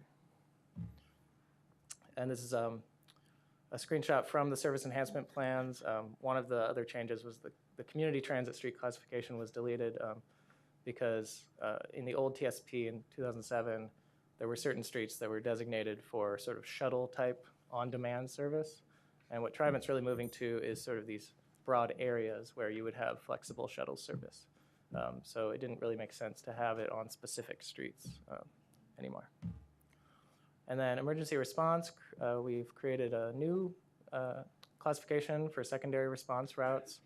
And this is a screenshot from the service enhancement plans. One of the other changes was the community transit street classification was deleted because in the old TSP in 2007, there were certain streets that were designated for sort of shuttle type on-demand service. And what TriMet's really moving to is sort of these broad areas where you would have flexible shuttle service. So it didn't really make sense to have it on specific streets anymore. And then emergency response, we've created a new classification for secondary response routes.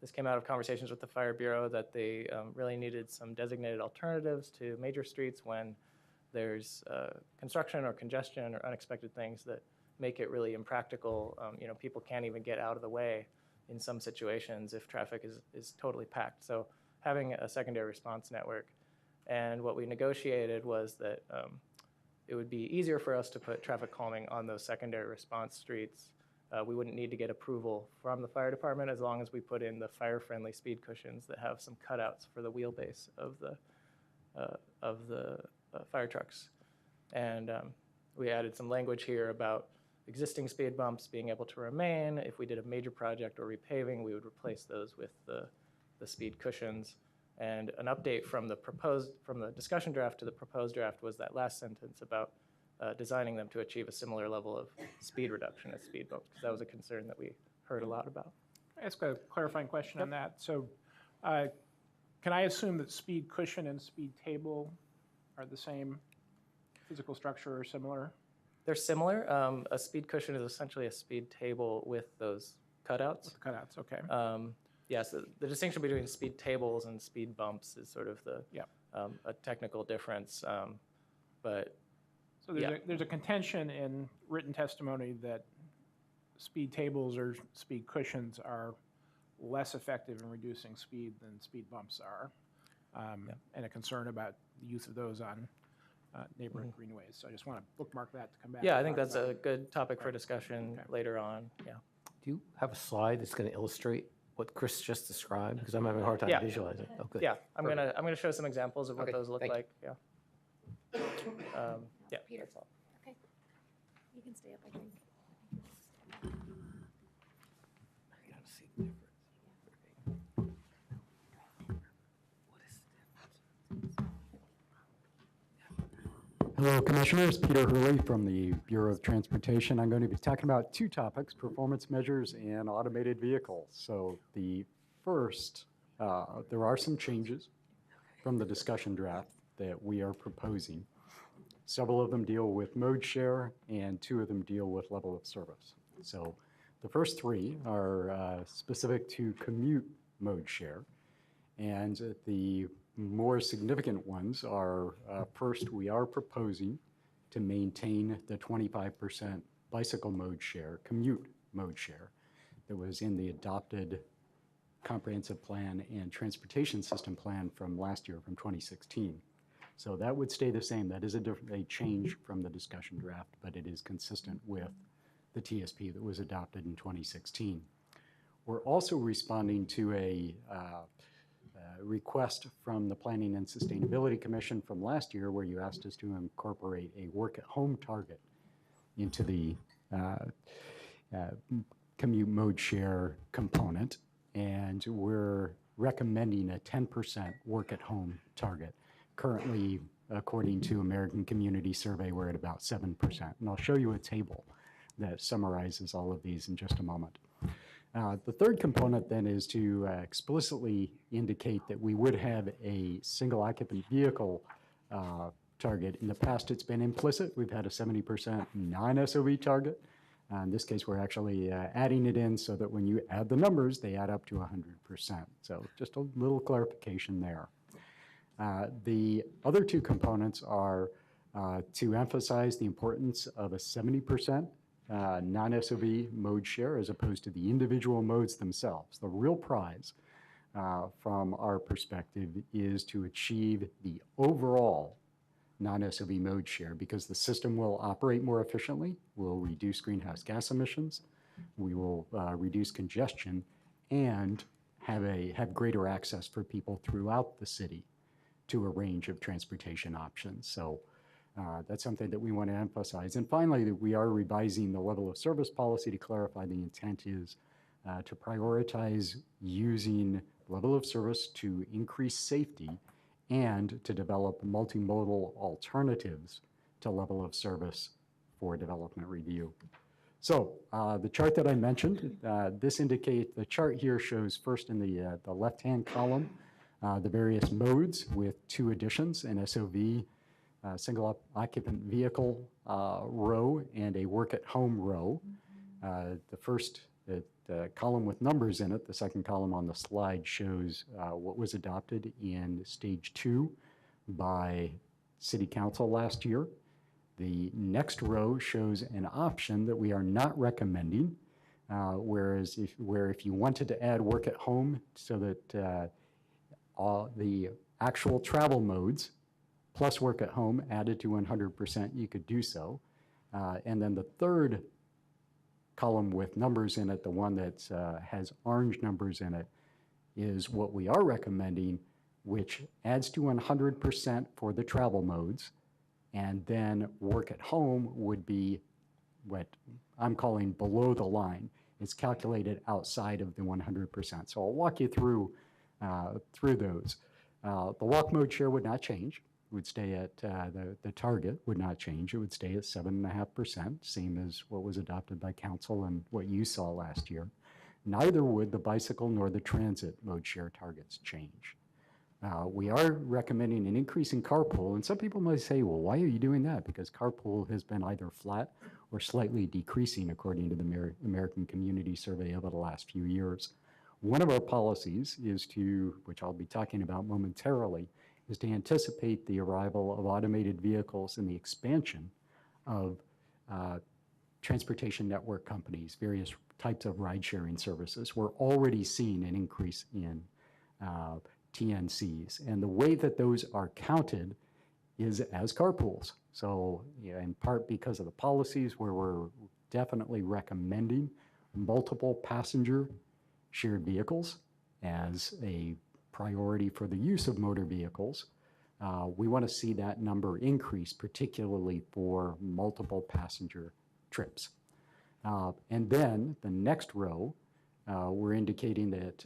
This came out of conversations with the Fire Bureau that they really needed some designated alternatives to major streets when there's construction or congestion or unexpected things that make it really impractical. People can't even get out of the way in some situations if traffic is totally packed. So having a secondary response network. And what we negotiated was that it would be easier for us to put traffic calming on those secondary response streets. We wouldn't need to get approval from the fire department as long as we put in the fire-friendly speed cushions that have some cutouts for the wheelbase of the fire trucks. And we added some language here about existing speed bumps being able to remain. If we did a major project or repaving, we would replace those with the speed cushions. And an update from the discussion draft to the proposed draft was that last sentence about designing them to achieve a similar level of speed reduction as speed bumps, because that was a concern that we heard a lot about. Can I ask a clarifying question on that? So can I assume that speed cushion and speed table are the same physical structure or similar? They're similar. A speed cushion is essentially a speed table with those cutouts. With the cutouts, okay. Yes, the distinction between speed tables and speed bumps is sort of Yeah. A technical difference, but So Yeah. there's a contention in written testimony that speed tables or speed cushions are less effective in reducing speed than speed bumps are, and a concern about the use of those on neighborhood greenways. So I just want to bookmark that to come back. yeah, I and think talk that's about a it. good topic for discussion Okay. later on, yeah. Do you have a slide that's going to illustrate what Chris just described? Because I'm having a hard time Yeah. visualizing. Oh, good. Yeah, I'm gonna show some examples of what Okay, those look thank you. like, yeah. Yeah, Peter. that's all. Okay. You can stay up, I think. I gotta see the difference. Hello, Commissioners. Peter Hurley from the Bureau of Transportation. I'm going to be talking about two topics, performance measures and automated vehicles. So the first, there are some changes from the discussion draft that we are proposing. Several of them deal with mode share and two of them deal with level of service. So the first three are specific to commute mode share. And the more significant ones are, first, we are proposing to maintain the 25% bicycle mode share, commute mode share, that was in the adopted comprehensive plan and transportation system plan from last year, from 2016. So that would stay the same. That is a change from the discussion draft, but it is consistent with the TSP that was adopted in 2016. We're also responding to a request from the Planning and Sustainability Commission from last year, where you asked us to incorporate a work-at-home target into the commute mode share component, and we're recommending a 10% work-at-home target. Currently, according to American Community Survey, we're at about 7%, and I'll show you a table that summarizes all of these in just a moment. The third component then is to explicitly indicate that we would have a single occupant vehicle target. In the past, it's been implicit. We've had a 70% non-SOV target. In this case, we're actually adding it in so that when you add the numbers, they add up to 100%. So just a little clarification there. The other two components are to emphasize the importance of a 70% non-SOV mode share as opposed to the individual modes themselves. The real prize from our perspective is to achieve the overall non-SOV mode share, because the system will operate more efficiently, will reduce greenhouse gas emissions, we will reduce congestion, and have greater access for people throughout the city to a range of transportation options. So that's something that we want to emphasize. And finally, we are revising the level of service policy to clarify the intent is to prioritize using level of service to increase safety and to develop multimodal alternatives to level of service for development review. So the chart that I mentioned, the chart here shows first in the left-hand column the various modes with two additions, an SOV, single occupant vehicle row, and a work-at-home row. The first column with numbers in it, the second column on the slide, shows what was adopted in stage 2 by City Council last year. The next row shows an option that we are not recommending, whereas if you wanted to add work at home so that all the actual travel modes plus work at home added to 100%, you could do so. And then the third column with numbers in it, the one that has orange numbers in it, is what we are recommending, which adds to 100% for the travel modes. And then work at home would be what I'm calling below the line. It's calculated outside of the 100%. So I'll walk you through those. The walk mode share would not change. It would stay at, the target would not change. It would stay at 7.5%, same as what was adopted by council and what you saw last year. Neither would the bicycle nor the transit mode share targets change. We are recommending an increase in carpool, and some people might say, well, why are you doing that? Because carpool has been either flat or slightly decreasing according to the American Community Survey over the last few years. One of our policies is to, which I'll be talking about momentarily, is to anticipate the arrival of automated vehicles and the expansion of transportation network companies, various types of ride-sharing services. We're already seeing an increase in TNCs, and the way that those are counted is as carpools. So in part because of the policies where we're definitely recommending multiple passenger shared vehicles as a priority for the use of motor vehicles, we want to see that number increase, particularly for multiple passenger trips. And then the next row, we're indicating that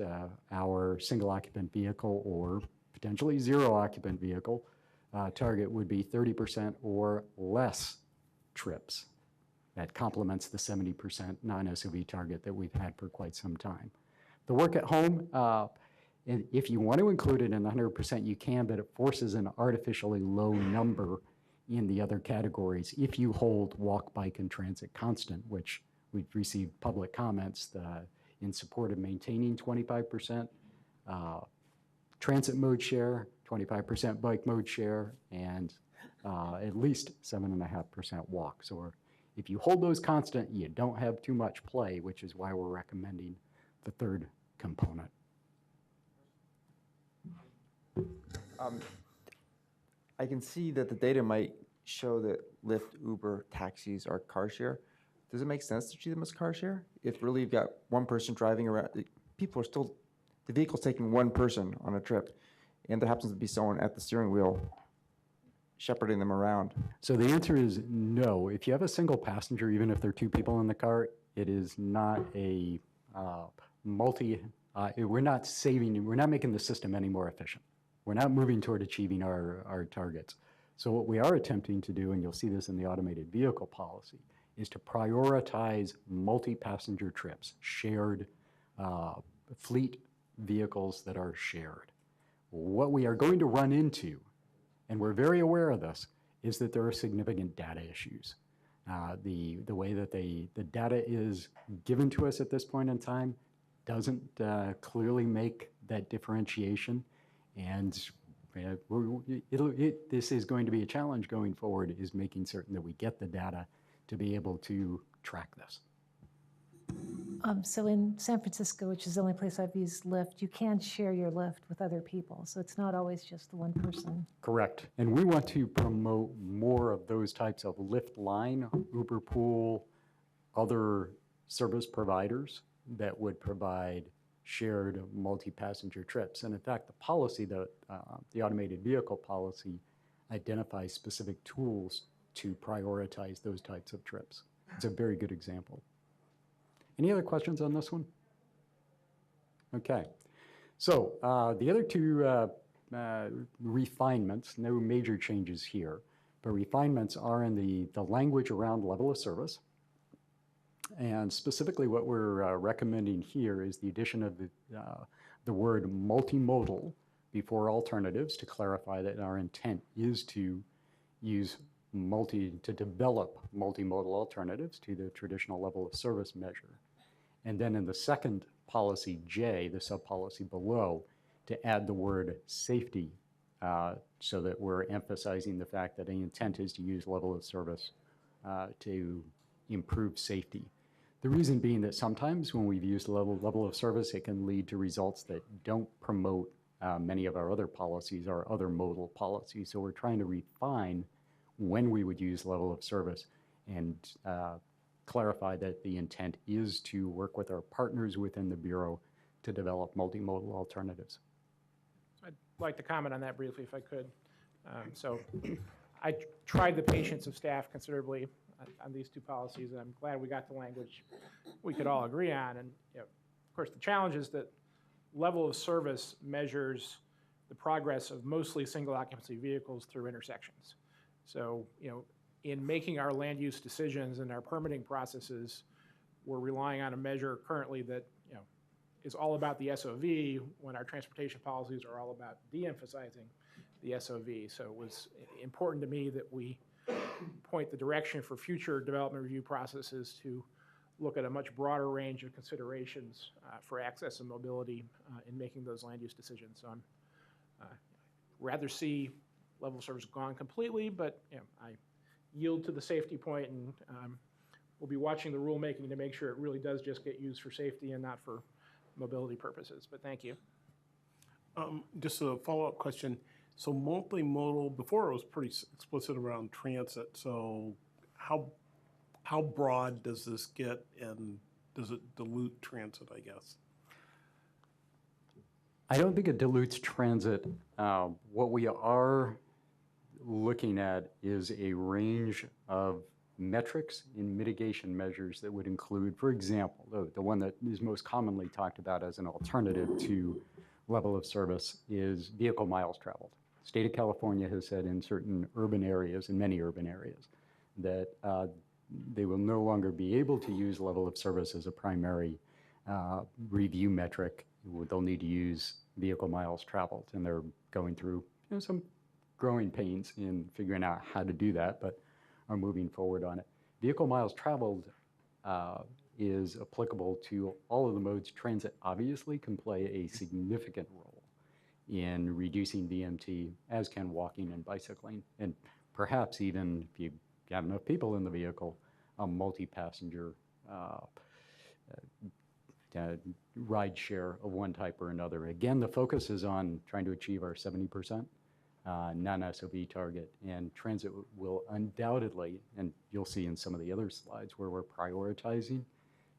our single occupant vehicle or potentially zero occupant vehicle target would be 30% or less trips. That complements the 70% non-SUV target that we've had for quite some time. The work at home, and if you want to include it in the 100%, you can, but it forces an artificially low number in the other categories if you hold walk, bike, and transit constant, which we've received public comments in support of maintaining 25% transit mode share, 25% bike mode share, and at least 7.5% walk. So if you hold those constant, you don't have too much play, which is why we're recommending the third component. I can see that the data might show that Lyft, Uber, taxis are car share. Does it make sense to treat them as car share? If really you've got one person driving around, people are still, the vehicle's taking one person on a trip, and there happens to be someone at the steering wheel shepherding them around. So the answer is no. If you have a single passenger, even if there are two people in the car, it is not a we're not making the system any more efficient. We're not moving toward achieving our targets. So what we are attempting to do, and you'll see this in the automated vehicle policy, is to prioritize multi-passenger trips, shared fleet vehicles that are shared. What we are going to run into, and we're very aware of this, is that there are significant data issues. The way that the data is given to us at this point in time doesn't clearly make that differentiation. And this is going to be a challenge going forward, is making certain that we get the data to be able to track this. So in San Francisco, which is the only place I've used Lyft, you can share your Lyft with other people. So it's not always just the one person. Correct. And we want to promote more of those types of Lyft Line, Uber Pool, other service providers that would provide shared multi-passenger trips. And in fact, the policy, the automated vehicle policy, identifies specific tools to prioritize those types of trips. It's a very good example. Any other questions on this one? Okay. So the other two refinements, no major changes here, but refinements are in the language around level of service. And specifically what we're recommending here is the addition of the word multimodal before alternatives to clarify that our intent is to use to develop multimodal alternatives to the traditional level of service measure. And then in the second policy J, the sub-policy below, to add the word safety so that we're emphasizing the fact that the intent is to use level of service to improve safety. The reason being that sometimes when we've used level of service, it can lead to results that don't promote many of our other policies are other modal policies. So we're trying to refine when we would use level of service and clarify that the intent is to work with our partners within the Bureau to develop multimodal alternatives. I'd like to comment on that briefly if I could. So I tried the patience of staff considerably on these two policies, and I'm glad we got the language we could all agree on. And of course, the challenge is that level of service measures the progress of mostly single occupancy vehicles through intersections. So, in making our land use decisions and our permitting processes, we're relying on a measure currently that, is all about the SOV when our transportation policies are all about de-emphasizing the SOV. So it was important to me that we point the direction for future development review processes to look at a much broader range of considerations for access and mobility in making those land use decisions. So I'm rather see level of service gone completely, but I yield to the safety point, and we'll be watching the rulemaking to make sure it really does just get used for safety and not for mobility purposes. But thank you. Just a follow-up question. So multimodal, before it was pretty explicit around transit. So how broad does this get, and does it dilute transit, I guess? I don't think it dilutes transit. What we are looking at is a range of metrics and mitigation measures that would include, for example, the one that is most commonly talked about as an alternative to level of service is vehicle miles traveled. The state of California has said in certain urban areas, in many urban areas, that they will no longer be able to use level of service as a primary review metric. They'll need to use vehicle miles traveled, and they're going through some growing pains in figuring out how to do that, but are moving forward on it. Vehicle miles traveled is applicable to all of the modes. Transit obviously can play a significant role in reducing VMT, as can walking and bicycling, and perhaps even if you have enough people in the vehicle, a multi-passenger ride share of one type or another. Again, the focus is on trying to achieve our 70% non-SOV target, and transit will undoubtedly, and you'll see in some of the other slides where we're prioritizing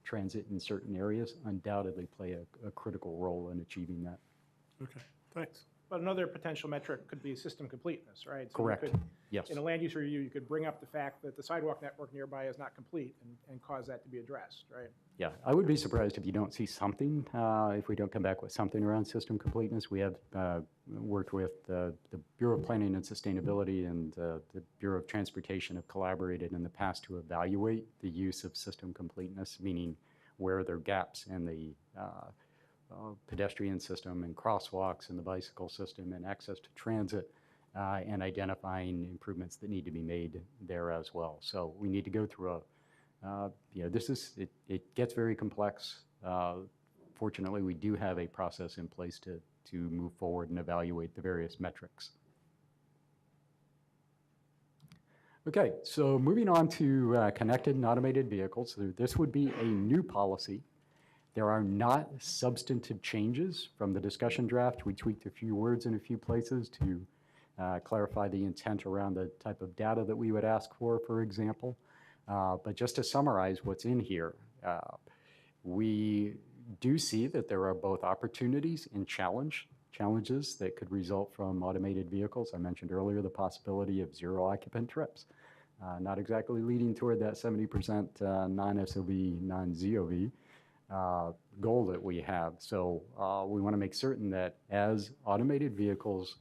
transit in certain areas, undoubtedly play a critical role in achieving that. Okay, thanks. But another potential metric could be system completeness, right? So Correct. you could, Yes. in a land use review, you could bring up the fact that the sidewalk network nearby is not complete and cause that to be addressed, right? Yeah, I would be surprised if you don't see something, if we don't come back with something around system completeness. We have worked with the Bureau of Planning and Sustainability and the Bureau of Transportation have collaborated in the past to evaluate the use of system completeness, meaning where are there gaps in the pedestrian system and crosswalks and the bicycle system and access to transit, and identifying improvements that need to be made there as well. So we need to go through it gets very complex. Fortunately, we do have a process in place to move forward and evaluate the various metrics. Okay, so moving on to connected and automated vehicles. So this would be a new policy. There are not substantive changes from the discussion draft. We tweaked a few words in a few places to clarify the intent around the type of data that we would ask for example. But just to summarize what's in here, we do see that there are both opportunities and challenges that could result from automated vehicles. I mentioned earlier the possibility of zero occupant trips, not exactly leading toward that 70% non-SOV, non-ZOV goal that we have. So we want to make certain that as automated vehicles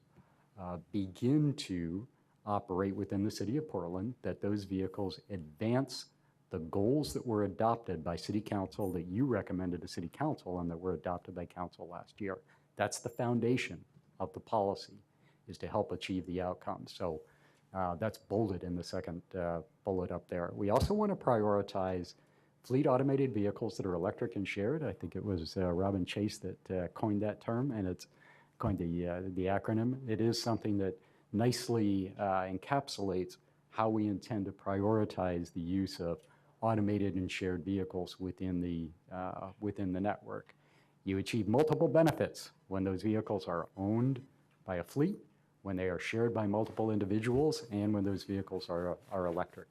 begin to operate within the city of Portland, that those vehicles advance the goals that were adopted by City Council, that you recommended to City Council and that were adopted by Council last year. That's the foundation of the policy, is to help achieve the outcomes. So that's bolded in the second bullet up there. We also want to prioritize fleet automated vehicles that are electric and shared. I think it was Robin Chase that coined that term, and it's coined the acronym. It is something that nicely encapsulates how we intend to prioritize the use of automated and shared vehicles within the network. You achieve multiple benefits when those vehicles are owned by a fleet, when they are shared by multiple individuals, and when those vehicles are electric.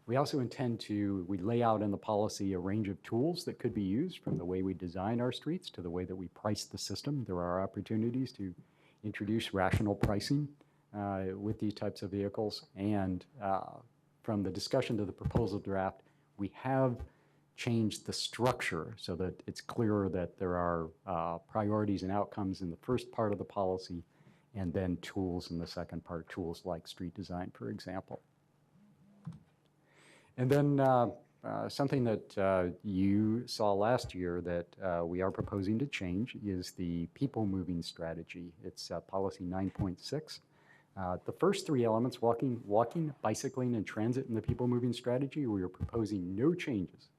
We also we lay out in the policy a range of tools that could be used, from the way we design our streets to the way that we price the system. There are opportunities to introduce rational pricing with these types of vehicles. And from the discussion to the proposal draft, we have changed the structure so that it's clearer that there are priorities and outcomes in the first part of the policy, and then tools in the second part, tools like street design, for example. And then something that you saw last year that we are proposing to change is the people moving strategy. It's policy 9.6. The first three elements, walking, bicycling, and transit in the people moving strategy, we are proposing no changes.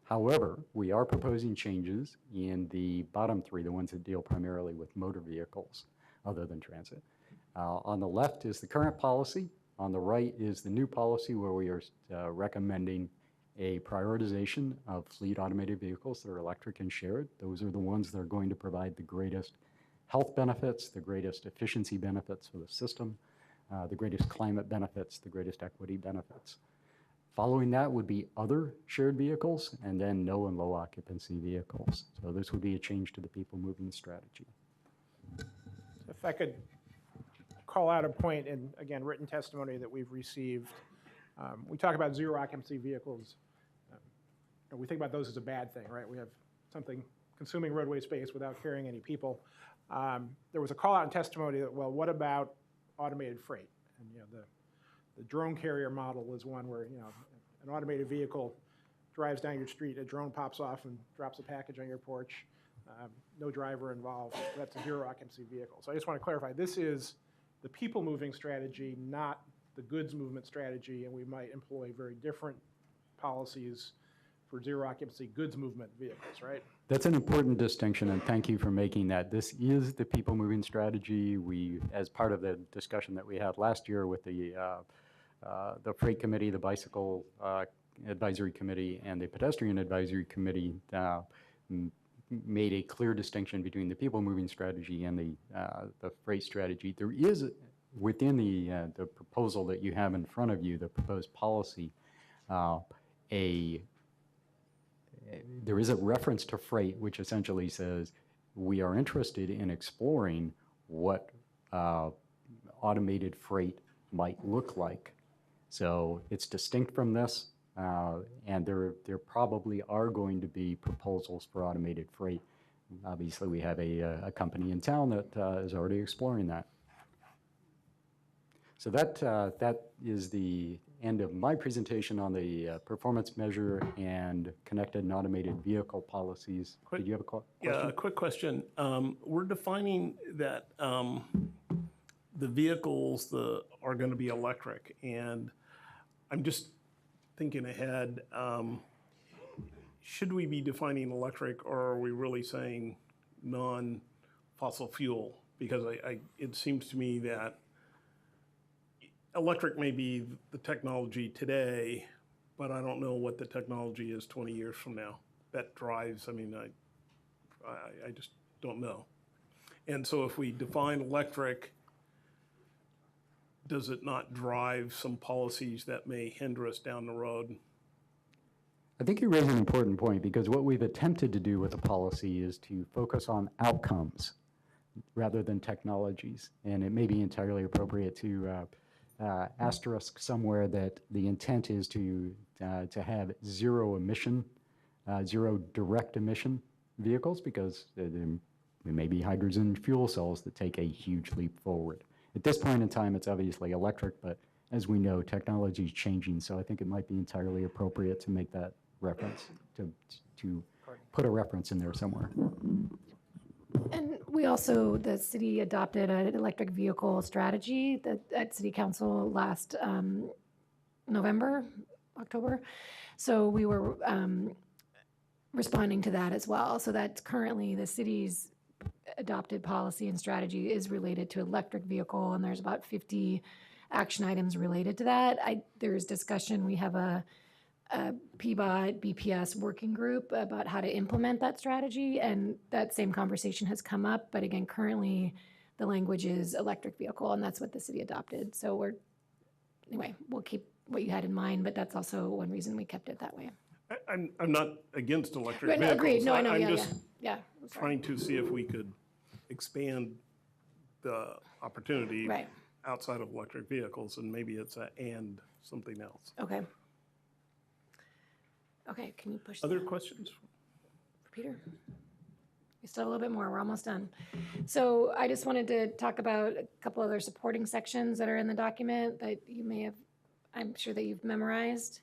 However, we are proposing changes in the bottom three, the ones that deal primarily with motor vehicles other than transit. On the left is the current policy. On the right is the new policy, where we are recommending a prioritization of fleet automated vehicles that are electric and shared. Those are the ones that are going to provide the greatest health benefits, the greatest efficiency benefits for the system, the greatest climate benefits, the greatest equity benefits. Following that would be other shared vehicles, and then no and low occupancy vehicles. So this would be a change to the people moving strategy. If I could call out a point in, again, written testimony that we've received. We talk about zero occupancy vehicles. And we think about those as a bad thing, right? We have something consuming roadway space without carrying any people. There was a call out in testimony that, well, what about automated freight? And the drone carrier model is one where an automated vehicle drives down your street, a drone pops off and drops a package on your porch. No driver involved. That's a zero occupancy vehicle. So I just want to clarify, this is the people moving strategy, not the goods movement strategy, and we might employ very different policies for zero occupancy goods movement vehicles, right? That's an important distinction, and thank you for making that. This is the people moving strategy. We, as part of the discussion that we had last year with the Freight Committee, the Bicycle Advisory Committee, and the Pedestrian Advisory Committee, made a clear distinction between the people moving strategy and the freight strategy. There is, within the proposal that you have in front of you, the proposed policy, there is a reference to freight, which essentially says we are interested in exploring what automated freight might look like. So it's distinct from this. And there probably are going to be proposals for automated freight. Obviously, we have a company in town that is already exploring that. So that is the end of my presentation on the performance measure and connected and automated vehicle policies. Did you have a question? Yeah, a quick question. We're defining that the vehicles are going to be electric, and I'm just thinking ahead, should we be defining electric, or are we really saying non-fossil fuel? Because it seems to me that electric may be the technology today, but I don't know what the technology is 20 years from now. That drives, I just don't know. And so if we define electric, does it not drive some policies that may hinder us down the road? I think you raise an important point, because what we've attempted to do with the policy is to focus on outcomes rather than technologies. And it may be entirely appropriate to asterisk somewhere that the intent is to have zero emission, zero direct emission vehicles, because there may be hydrogen fuel cells that take a huge leap forward. At this point in time, it's obviously electric, but as we know, technology is changing, so I think it might be entirely appropriate to make that reference, to put a reference in there somewhere. And we also, the city adopted an electric vehicle strategy at City Council last October. So we were responding to that as well. So that's currently the city's adopted policy and strategy is related to electric vehicle, and there's about 50 action items related to that. There's discussion. We have a PBOT, BPS working group about how to implement that strategy. And that same conversation has come up. But again, currently the language is electric vehicle, and that's what the city adopted. So anyway, we'll keep what you had in mind, but that's also one reason we kept it that way. I'm not against electric Right, no, vehicles. agreed. No, I know, I'm yeah, yeah, just yeah. I'm sorry. trying to see if we could expand the opportunity Right. outside of electric vehicles, and maybe it's and something else. Okay. Okay, can you push Other that questions? for Peter? We still have a little bit more, we're almost done. So I just wanted to talk about a couple other supporting sections that are in the document that you may have, I'm sure that you've memorized.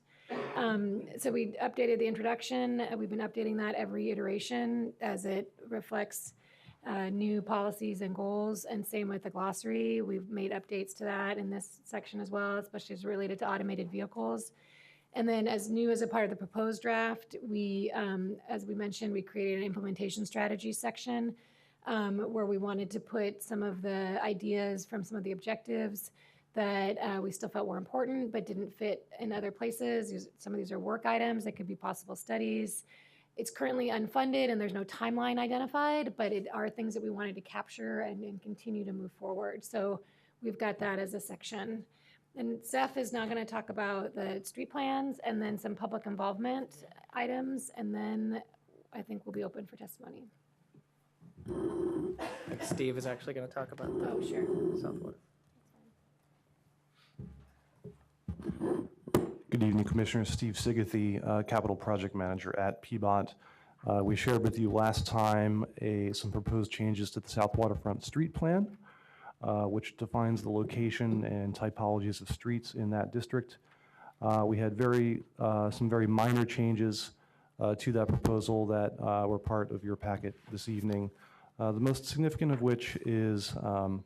So we updated the introduction. We've been updating that every iteration as it reflects new policies and goals, and same with the glossary. We've made updates to that in this section as well, especially as related to automated vehicles. And then as new as a part of the proposed draft, we, as we mentioned, we created an implementation strategy section where we wanted to put some of the ideas from some of the objectives that we still felt were important but didn't fit in other places. Some of these are work items that could be possible studies. It's currently unfunded and there's no timeline identified, but it are things that we wanted to capture and continue to move forward. So we've got that as a section. And Zeph is now going to talk about the street plans and then some public involvement items, and then I think we'll be open for testimony. Steve is actually going to talk about the Oh, sure. South Water. Good evening, Commissioner. Steve Sigathy, Capital Project Manager at PBOT. We shared with you last time some proposed changes to the South Waterfront Street Plan, which defines the location and typologies of streets in that district. We had some very minor changes to that proposal that were part of your packet this evening. The most significant of which is, do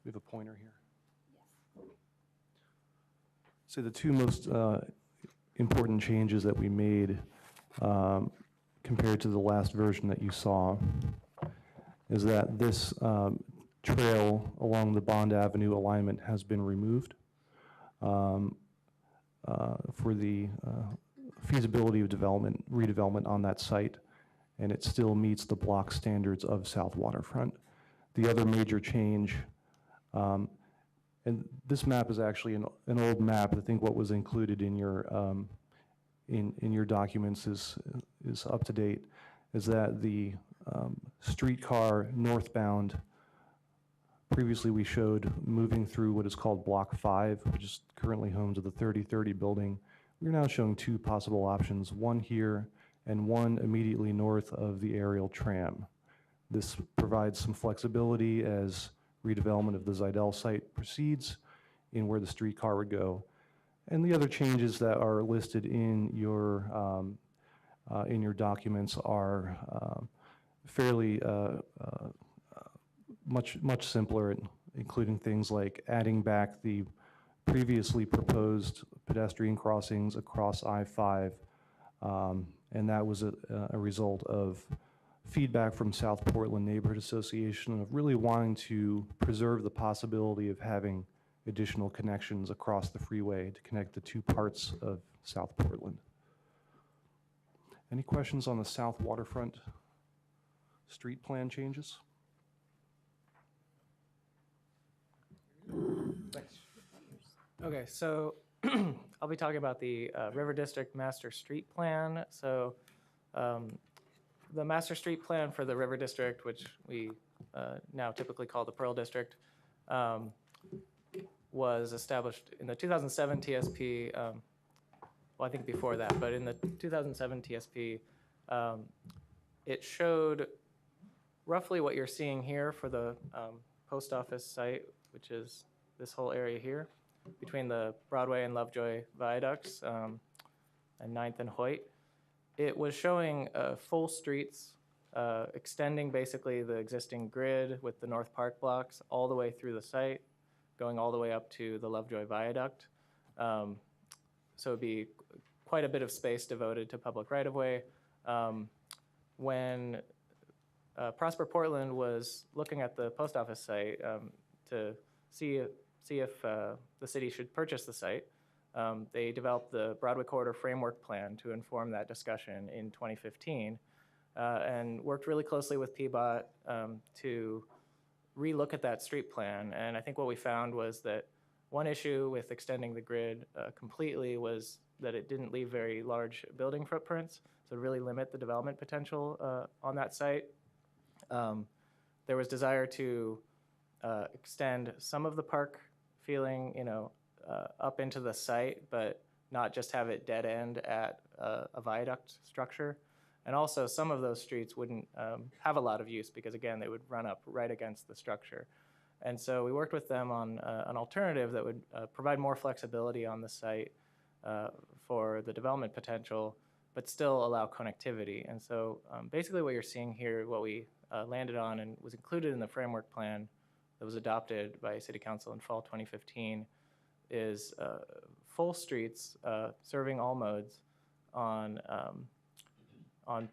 we have a pointer here? So the two most important changes that we made compared to the last version that you saw is that this trail along the Bond Avenue alignment has been removed for the feasibility of redevelopment on that site, and it still meets the block standards of South Waterfront. The other major change, and this map is actually an old map. I think what was included in your documents is up to date, is that the streetcar northbound, previously we showed moving through what is called Block 5, which is currently home to the 3030 building. We're now showing two possible options, one here and one immediately north of the aerial tram. This provides some flexibility as redevelopment of the Zidell site proceeds in where the streetcar would go. And the other changes that are listed in your documents are fairly much simpler, including things like adding back the previously proposed pedestrian crossings across I-5, and that was a result of feedback from South Portland Neighborhood Association of really wanting to preserve the possibility of having additional connections across the freeway to connect the two parts of South Portland. Any questions on the South Waterfront street plan changes? Okay, so I'll be talking about the River District Master Street Plan. So the Master Street Plan for the River District, which we now typically call the Pearl District, was established in the 2007 TSP. Well, I think before that, but in the 2007 TSP, it showed roughly what you're seeing here for the post office site, which is this whole area here between the Broadway and Lovejoy viaducts and 9th and Hoyt. It was showing full streets extending basically the existing grid with the North Park blocks all the way through the site, going all the way up to the Lovejoy Viaduct. So it'd be quite a bit of space devoted to public right-of-way. When Prosper Portland was looking at the post office site to see if the city should purchase the site, They developed the Broadway Corridor Framework Plan to inform that discussion in 2015 and worked really closely with PBOT to relook at that street plan. And I think what we found was that one issue with extending the grid completely was that it didn't leave very large building footprints, so to really limit the development potential on that site. There was desire to extend some of the park feeling, up into the site, but not just have it dead end at a viaduct structure. And also, some of those streets wouldn't have a lot of use because, again, they would run up right against the structure. And so we worked with them on an alternative that would provide more flexibility on the site for the development potential, but still allow connectivity. And so basically what you're seeing here, what we landed on and was included in the framework plan that was adopted by City Council in fall 2015 is full streets serving all modes on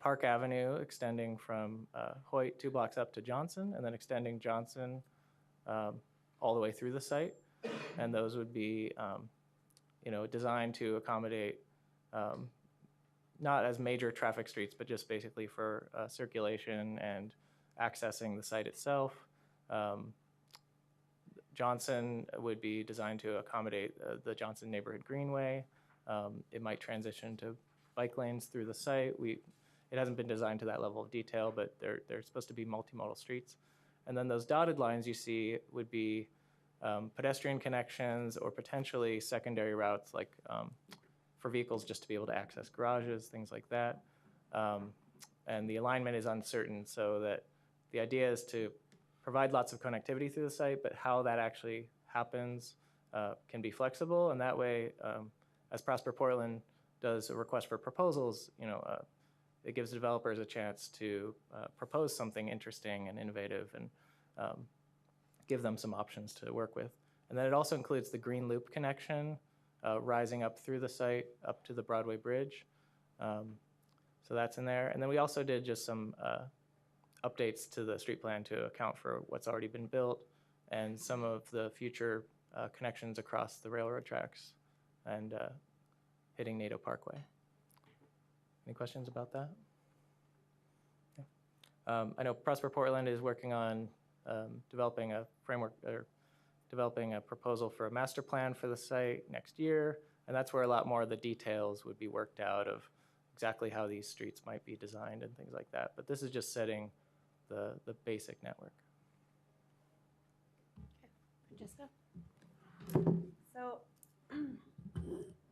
Park Avenue, extending from Hoyt 2 blocks up to Johnson, and then extending Johnson all the way through the site. And those would be, designed to accommodate not as major traffic streets, but just basically for circulation and accessing the site itself. Johnson would be designed to accommodate the Johnson Neighborhood Greenway. It might transition to bike lanes through the site. It hasn't been designed to that level of detail, but they're supposed to be multimodal streets. And then those dotted lines you see would be pedestrian connections or potentially secondary routes, like for vehicles just to be able to access garages, things like that. And the alignment is uncertain, so that the idea is to provide lots of connectivity through the site, but how that actually happens can be flexible. And that way, as Prosper Portland does a request for proposals, it gives developers a chance to propose something interesting and innovative and give them some options to work with. And then it also includes the Green Loop connection rising up through the site up to the Broadway Bridge. So that's in there. And then we also did just some updates to the street plan to account for what's already been built and some of the future connections across the railroad tracks and hitting Nadeau Parkway. Any questions about that? Yeah. I know Prosper Portland is working on developing a framework or developing a proposal for a master plan for the site next year, and that's where a lot more of the details would be worked out of exactly how these streets might be designed and things like that. But this is just setting the basic network. Jessica? So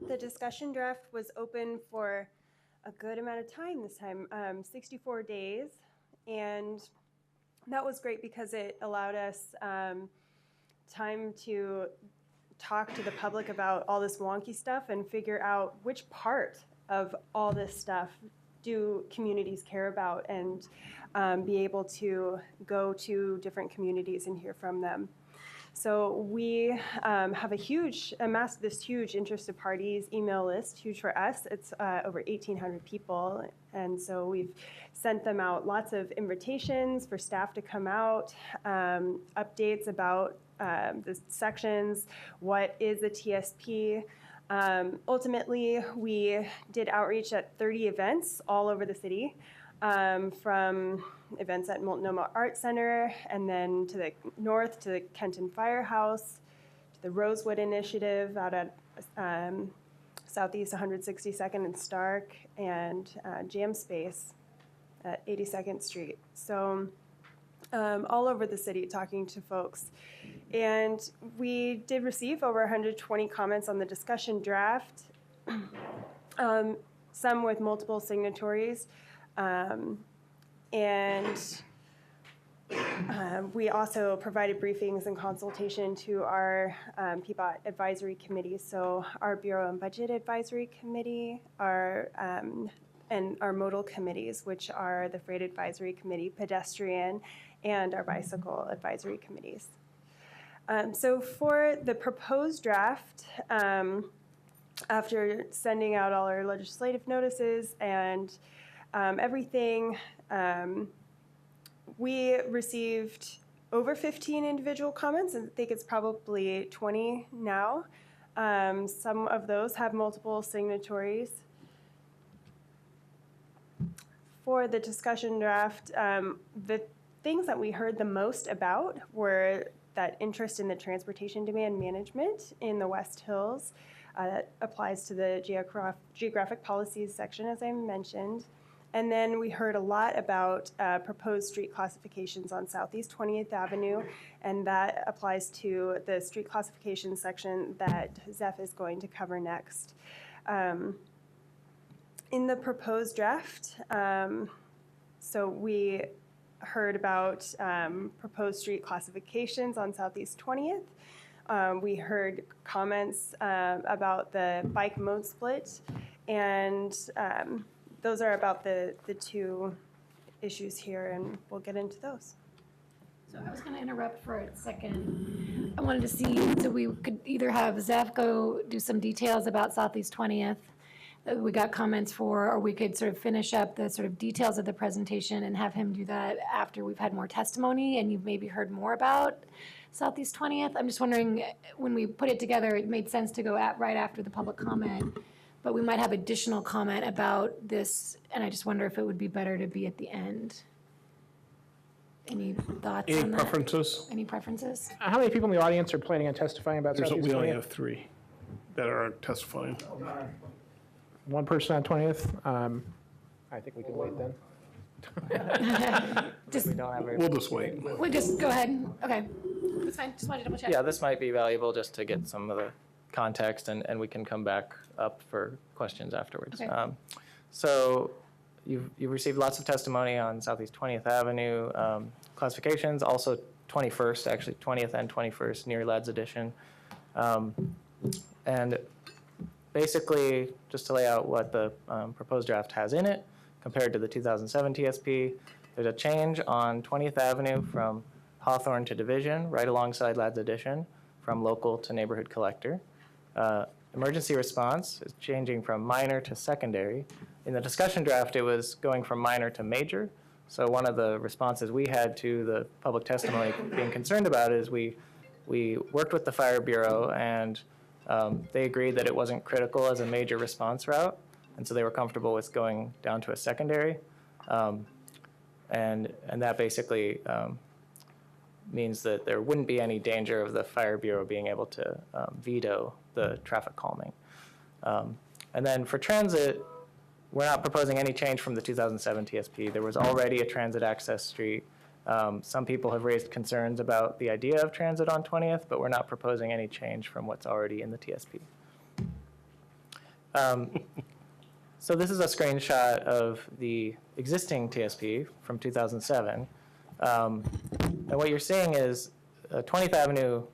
the discussion draft was open for a good amount of time this time, 64 days. And that was great because it allowed us time to talk to the public about all this wonky stuff and figure out which part of all this stuff do communities care about, and be able to go to different communities and hear from them. So we have this huge interested parties email list, huge for us. It's over 1,800 people. And so we've sent them out lots of invitations for staff to come out, updates about the sections, what is a TSP. Ultimately, we did outreach at 30 events all over the city. From events at Multnomah Art Center, and then to the north to the Kenton Firehouse, to the Rosewood Initiative out at Southeast 162nd and Stark, and Jam Space at 82nd Street. So all over the city talking to folks. And we did receive over 120 comments on the discussion draft, some with multiple signatories. We also provided briefings and consultation to our PBOT advisory committee. So our Bureau and Budget Advisory Committee, and our modal committees, which are the Freight Advisory Committee, Pedestrian, and our Bicycle Advisory Committees. So for the proposed draft, after sending out all our legislative notices and everything, we received over 15 individual comments, and I think it's probably 20 now. Some of those have multiple signatories. For the discussion draft, the things that we heard the most about were that interest in the transportation demand management in the West Hills. That applies to the geographic policies section, as I mentioned. And then we heard a lot about proposed street classifications on Southeast 20th Avenue, and that applies to the street classification section that Zeph is going to cover next. In the proposed draft, so we heard about proposed street classifications on Southeast 20th. We heard comments about the bike mode split, and those are about the two issues here, and we'll get into those. So I was going to interrupt for a second. I wanted to see, so we could either have Zeph go do some details about Southeast 20th that we got comments for, or we could sort of finish up the sort of details of the presentation and have him do that after we've had more testimony and you've maybe heard more about Southeast 20th. I'm just wondering, when we put it together, it made sense to go right after the public comment, but we might have additional comment about this, and I just wonder if it would be better to be at the end. Any thoughts Any on that? preferences? Any preferences? How many people in the audience are planning on testifying about Southeast We only 20th? have 3 that are testifying. One person on 20th? I think we can wait then. We'll just wait. We'll just go ahead. Okay, that's fine. Just wanted to double check. Yeah, this might be valuable just to get some of the context, and we can come back up for questions afterwards. Okay. So you've received lots of testimony on Southeast 20th Avenue classifications, also 21st, actually 20th and 21st near Ladd's Addition. And basically, just to lay out what the proposed draft has in it compared to the 2007 TSP, there's a change on 20th Avenue from Hawthorne to Division, right alongside Ladd's Addition, from local to neighborhood collector. Emergency response is changing from minor to secondary. In the discussion draft, it was going from minor to major. So one of the responses we had to the public testimony being concerned about is we worked with the Fire Bureau, and they agreed that it wasn't critical as a major response route, and so they were comfortable with going down to a secondary. And that basically means that there wouldn't be any danger of the Fire Bureau being able to veto the traffic calming. And then for transit, we're not proposing any change from the 2007 TSP. There was already a transit access street. Some people have raised concerns about the idea of transit on 20th, but we're not proposing any change from what's already in the TSP. So this is a screenshot of the existing TSP from 2007. And what you're seeing is 20th Avenue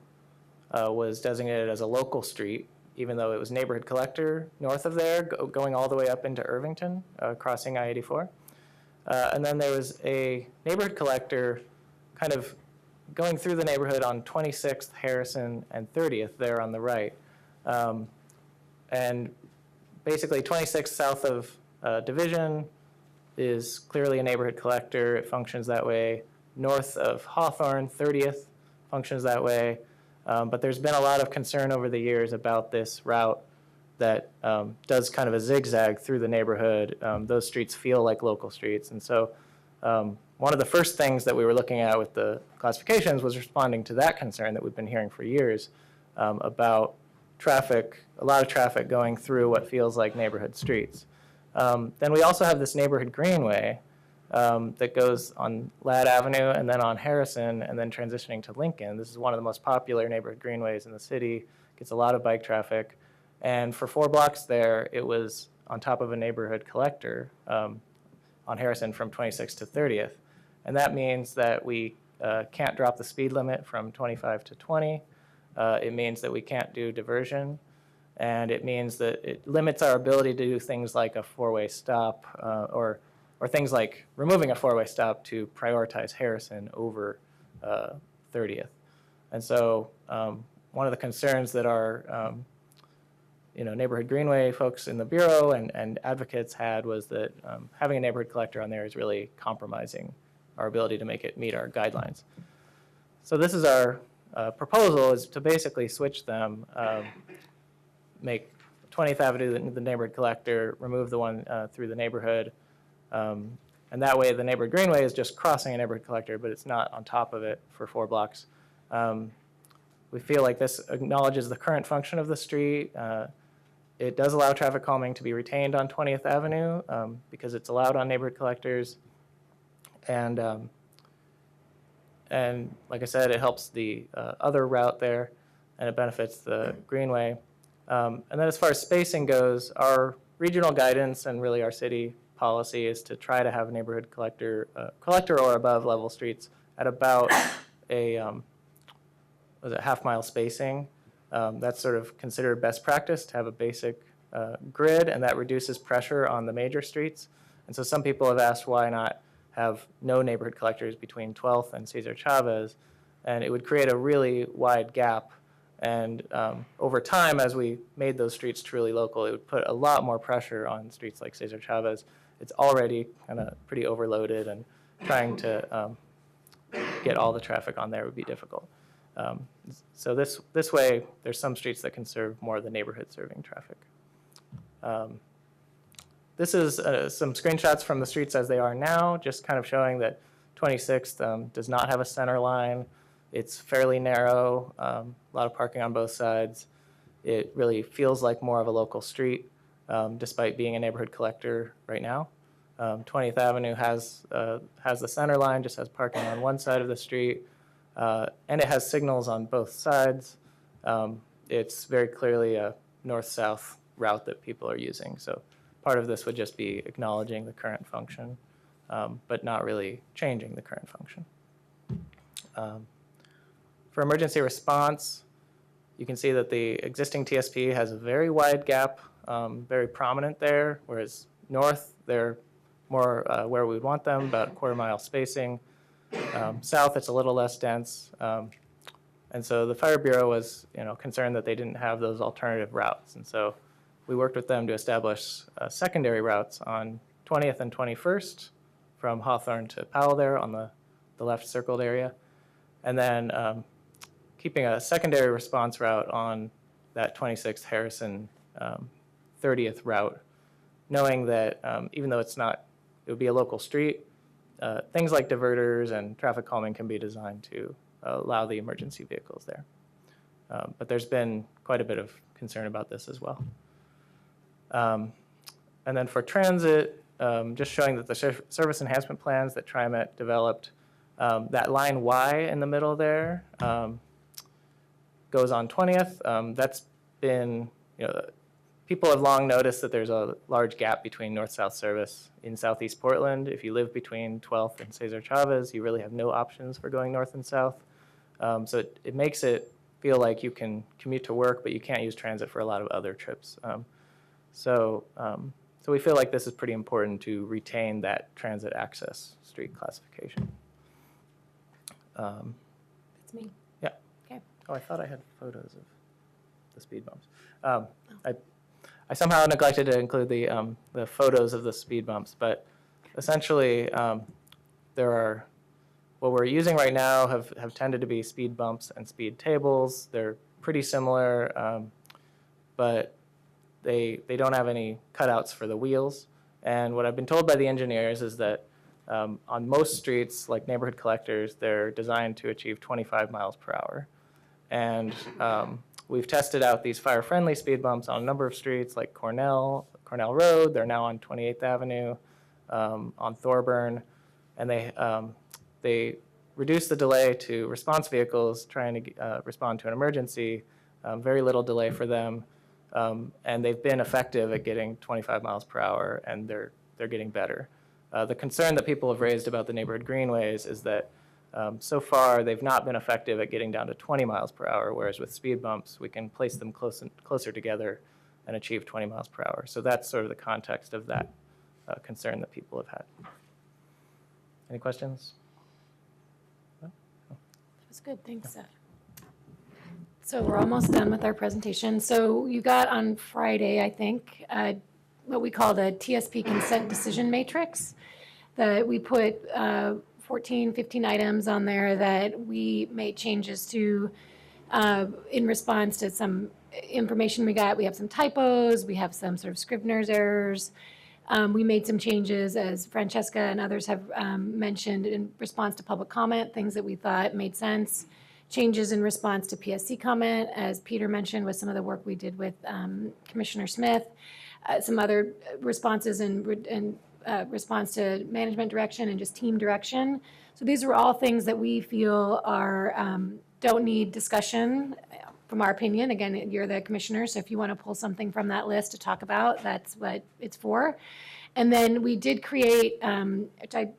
was designated as a local street, even though it was neighborhood collector north of there, going all the way up into Irvington, crossing I-84. And then there was a neighborhood collector kind of going through the neighborhood on 26th, Harrison, and 30th there on the right. And basically 26th south of Division is clearly a neighborhood collector. It functions that way. North of Hawthorne, 30th functions that way. But there's been a lot of concern over the years about this route that does kind of a zigzag through the neighborhood. Those streets feel like local streets. And so one of the first things that we were looking at with the classifications was responding to that concern that we've been hearing for years about traffic, a lot of traffic going through what feels like neighborhood streets. Then we also have this neighborhood greenway that goes on Ladd Avenue and then on Harrison and then transitioning to Lincoln. This is one of the most popular neighborhood greenways in the city, gets a lot of bike traffic. And for 4 blocks there, it was on top of a neighborhood collector on Harrison from 26th to 30th. And that means that we can't drop the speed limit from 25 to 20. It means that we can't do diversion. And it means that it limits our ability to do things like a 4-way stop or things like removing a 4-way stop to prioritize Harrison over 30th. And so one of the concerns that our neighborhood greenway folks in the Bureau and advocates had was that having a neighborhood collector on there is really compromising our ability to make it meet our guidelines. So this is our proposal, is to basically switch them. make 20th Avenue the neighborhood collector, remove the one through the neighborhood. And that way the neighborhood greenway is just crossing a neighborhood collector, but it's not on top of it for 4 blocks. We feel like this acknowledges the current function of the street. It does allow traffic calming to be retained on 20th Avenue because it's allowed on neighborhood collectors. And like I said, it helps the other route there, and it benefits the greenway. And then as far as spacing goes, our regional guidance and really our city policy is to try to have neighborhood collector or above level streets at about a half-mile spacing. That's sort of considered best practice to have a basic grid, and that reduces pressure on the major streets. And so some people have asked why not have no neighborhood collectors between 12th and Cesar Chavez, and it would create a really wide gap. And over time, as we made those streets truly local, it would put a lot more pressure on streets like Cesar Chavez. It's already kind of pretty overloaded, and trying to get all the traffic on there would be difficult. So this way, there's some streets that can serve more of the neighborhood serving traffic. This is some screenshots from the streets as they are now, just kind of showing that 26th does not have a center line. It's fairly narrow, a lot of parking on both sides. It really feels like more of a local street, despite being a neighborhood collector right now. 20th Avenue has the center line, just has parking on one side of the street, and it has signals on both sides. It's very clearly a north-south route that people are using. So part of this would just be acknowledging the current function, but not really changing the current function. For emergency response, you can see that the existing TSP has a very wide gap, very prominent there, whereas north, they're more where we would want them, about a quarter-mile spacing. South, it's a little less dense. And so the Fire Bureau was concerned that they didn't have those alternative routes. And so we worked with them to establish secondary routes on 20th and 21st from Hawthorne to Powell there on the left circled area. And then keeping a secondary response route on that 26th Harrison 30th route, knowing that even though it would be a local street, things like diverters and traffic calming can be designed to allow the emergency vehicles there. But there's been quite a bit of concern about this as well. And then for transit, just showing that the service enhancement plans that TriMet developed, that line Y in the middle there goes on 20th. That's been, people have long noticed that there's a large gap between north-south service in Southeast Portland. If you live between 12th and Cesar Chavez, you really have no options for going north and south. So it makes it feel like you can commute to work, but you can't use transit for a lot of other trips. So we feel like this is pretty important to retain that transit access street classification. That's me. Yeah. Okay. Oh, I thought I had photos of the speed bumps. I somehow neglected to include the photos of the speed bumps, but essentially what we're using right now have tended to be speed bumps and speed tables. They're pretty similar, but they don't have any cutouts for the wheels. And what I've been told by the engineers is that on most streets, like neighborhood collectors, they're designed to achieve 25 miles per hour. And we've tested out these fire-friendly speed bumps on a number of streets like Cornell Road. They're now on 28th Avenue, on Thorburn. And they reduce the delay to response vehicles trying to respond to an emergency, very little delay for them. And they've been effective at getting 25 miles per hour, and they're getting better. The concern that people have raised about the neighborhood greenways is that so far they've not been effective at getting down to 20 miles per hour, whereas with speed bumps, we can place them closer together and achieve 20 miles per hour. So that's sort of the context of that concern that people have had. Any questions? No? That was good. Thanks, Seth. So we're almost done with our presentation. So you got on Friday, I think, what we called a TSP consent decision matrix that we put 14, 15 items on there that we made changes to in response to some information we got. We have some typos, we have some sort of Scrivener's errors. We made some changes, as Francesca and others have mentioned, in response to public comment, things that we thought made sense. Changes in response to PSC comment, as Peter mentioned, with some of the work we did with Commissioner Smith. Some other responses in response to management direction and just team direction. So these are all things that we feel are don't need discussion, from our opinion. Again, you're the commissioner, so if you want to pull something from that list to talk about, that's what it's for. And then we did create, which I'm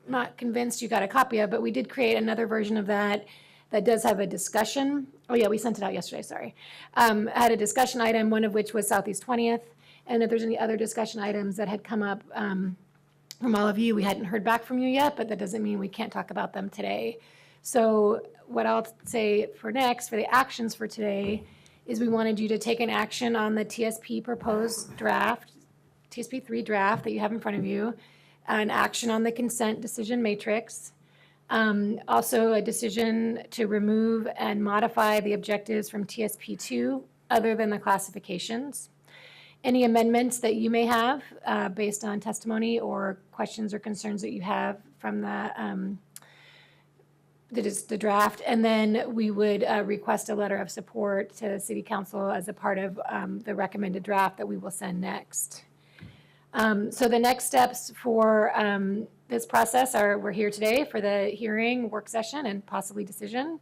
not convinced you got a copy of, but we did create another version of that that does have a discussion. Oh yeah, we sent it out yesterday, sorry. Had a discussion item, one of which was Southeast 20th. And if there's any other discussion items that had come up from all of you, we hadn't heard back from you yet, but that doesn't mean we can't talk about them today. So what I'll say for next, for the actions for today, is we wanted you to take an action on the TSP proposed draft, TSP 3 draft that you have in front of you, an action on the consent decision matrix, also a decision to remove and modify the objectives from TSP 2 other than the classifications. Any amendments that you may have based on testimony or questions or concerns that you have from the draft, and then we would request a letter of support to City Council as a part of the recommended draft that we will send next. So the next steps for this process are, we're here today for the hearing, work session, and possibly decision.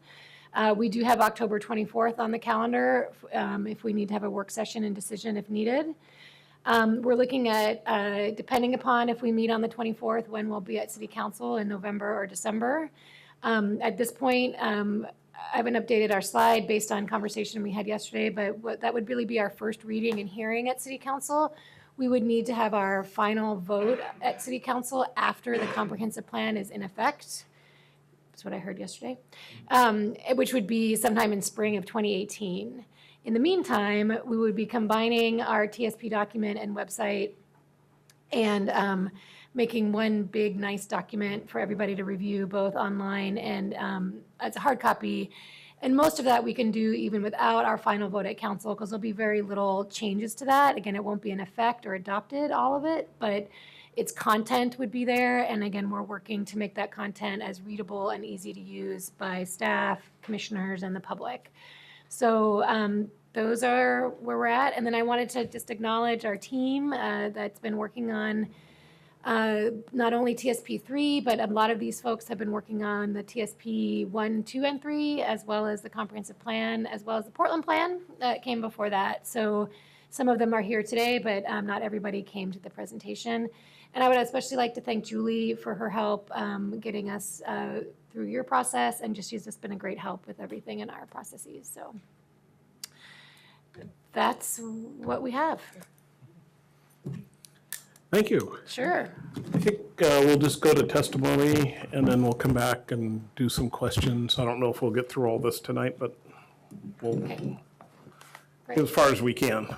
We do have October 24th on the calendar if we need to have a work session and decision if needed. We're looking at, depending upon if we meet on the 24th, when we'll be at City Council in November or December. At this point, I haven't updated our slide based on conversation we had yesterday, but that would really be our first reading and hearing at City Council. We would need to have our final vote at City Council after the comprehensive plan is in effect. That's what I heard yesterday, which would be sometime in spring of 2018. In the meantime, we would be combining our TSP document and website and making one big, nice document for everybody to review, both online and as a hard copy. And most of that we can do even without our final vote at council, because there'll be very little changes to that. Again, it won't be in effect or adopted, all of it, but its content would be there. And again, we're working to make that content as readable and easy to use by staff, commissioners, and the public. So those are where we're at. And then I wanted to just acknowledge our team that's been working on not only TSP 3, but a lot of these folks have been working on the TSP 1, 2, and 3, as well as the comprehensive plan, as well as the Portland plan that came before that. So some of them are here today, but not everybody came to the presentation. And I would especially like to thank Julie for her help getting us through your process, and just she's just been a great help with everything in our processes. So that's what we have. Thank you. Sure. I think we'll just go to testimony and then we'll come back and do some questions. I don't know if we'll get through all this tonight, but we'll get as far as we can.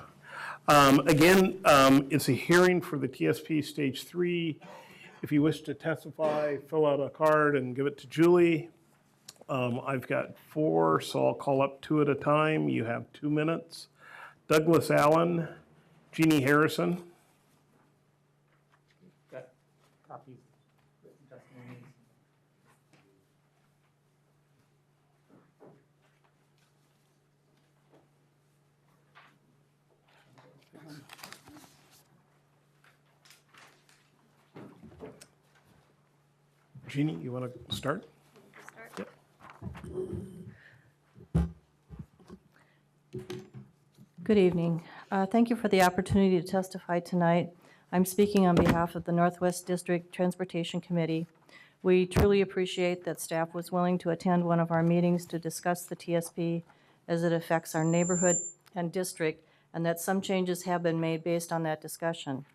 Again, it's a hearing for the TSP Stage 3. If you wish to testify, fill out a card and give it to Julie. I've got 4, so I'll call up 2 at a time. You have 2 minutes. Douglas Allen, Jeannie Harrison. Jeannie, you want to start? Yep. Good evening. Thank you for the opportunity to testify tonight. I'm speaking on behalf of the Northwest District Transportation Committee. We truly appreciate that staff was willing to attend one of our meetings to discuss the TSP as it affects our neighborhood and district, and that some changes have been made based on that discussion.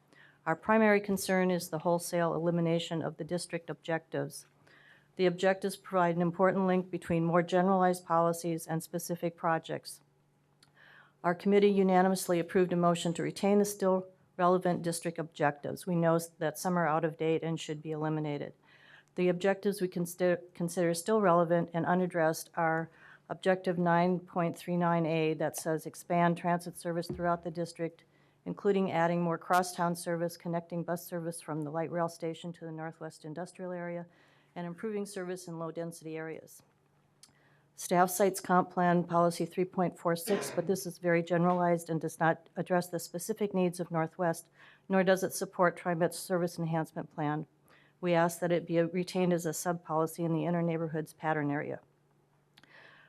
Our primary concern is the wholesale elimination of the district objectives. The objectives provide an important link between more generalized policies and specific projects. Our committee unanimously approved a motion to retain the still relevant district objectives. We know that some are out of date and should be eliminated. The objectives we consider still relevant and unaddressed are Objective 9.39A that says expand transit service throughout the district, including adding more crosstown service, connecting bus service from the light rail station to the Northwest Industrial Area, and improving service in low-density areas. Staff cites Comp Plan Policy 3.46, but this is very generalized and does not address the specific needs of Northwest, nor does it support TriMet's Service Enhancement Plan. We ask that it be retained as a sub-policy in the inter-neighborhoods pattern area.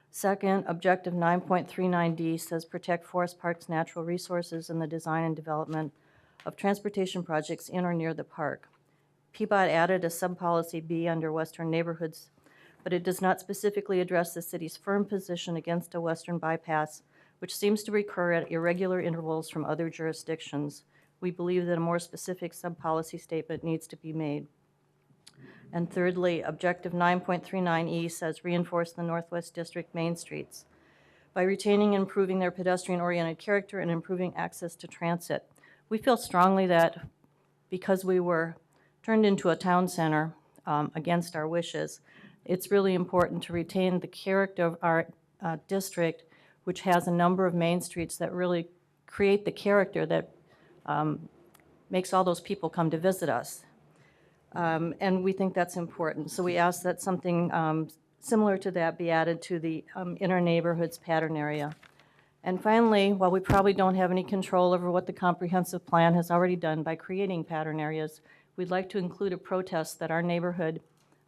Second, Objective 9.39D says protect forest parks' natural resources in the design and development of transportation projects in or near the park. PBOT added a sub-policy B under Western neighborhoods, but it does not specifically address the city's firm position against a western bypass, which seems to recur at irregular intervals from other jurisdictions. We believe that a more specific sub-policy statement needs to be made. And thirdly, Objective 9.39E says reinforce the Northwest District main streets by retaining and improving their pedestrian-oriented character and improving access to transit. We feel strongly that because we were turned into a town center against our wishes, it's really important to retain the character of our district, which has a number of main streets that really create the character that makes all those people come to visit us. And we think that's important. So we ask that something similar to that be added to the inter-neighborhoods pattern area. And finally, while we probably don't have any control over what the comprehensive plan has already done by creating pattern areas, we'd like to include a protest that our neighborhood,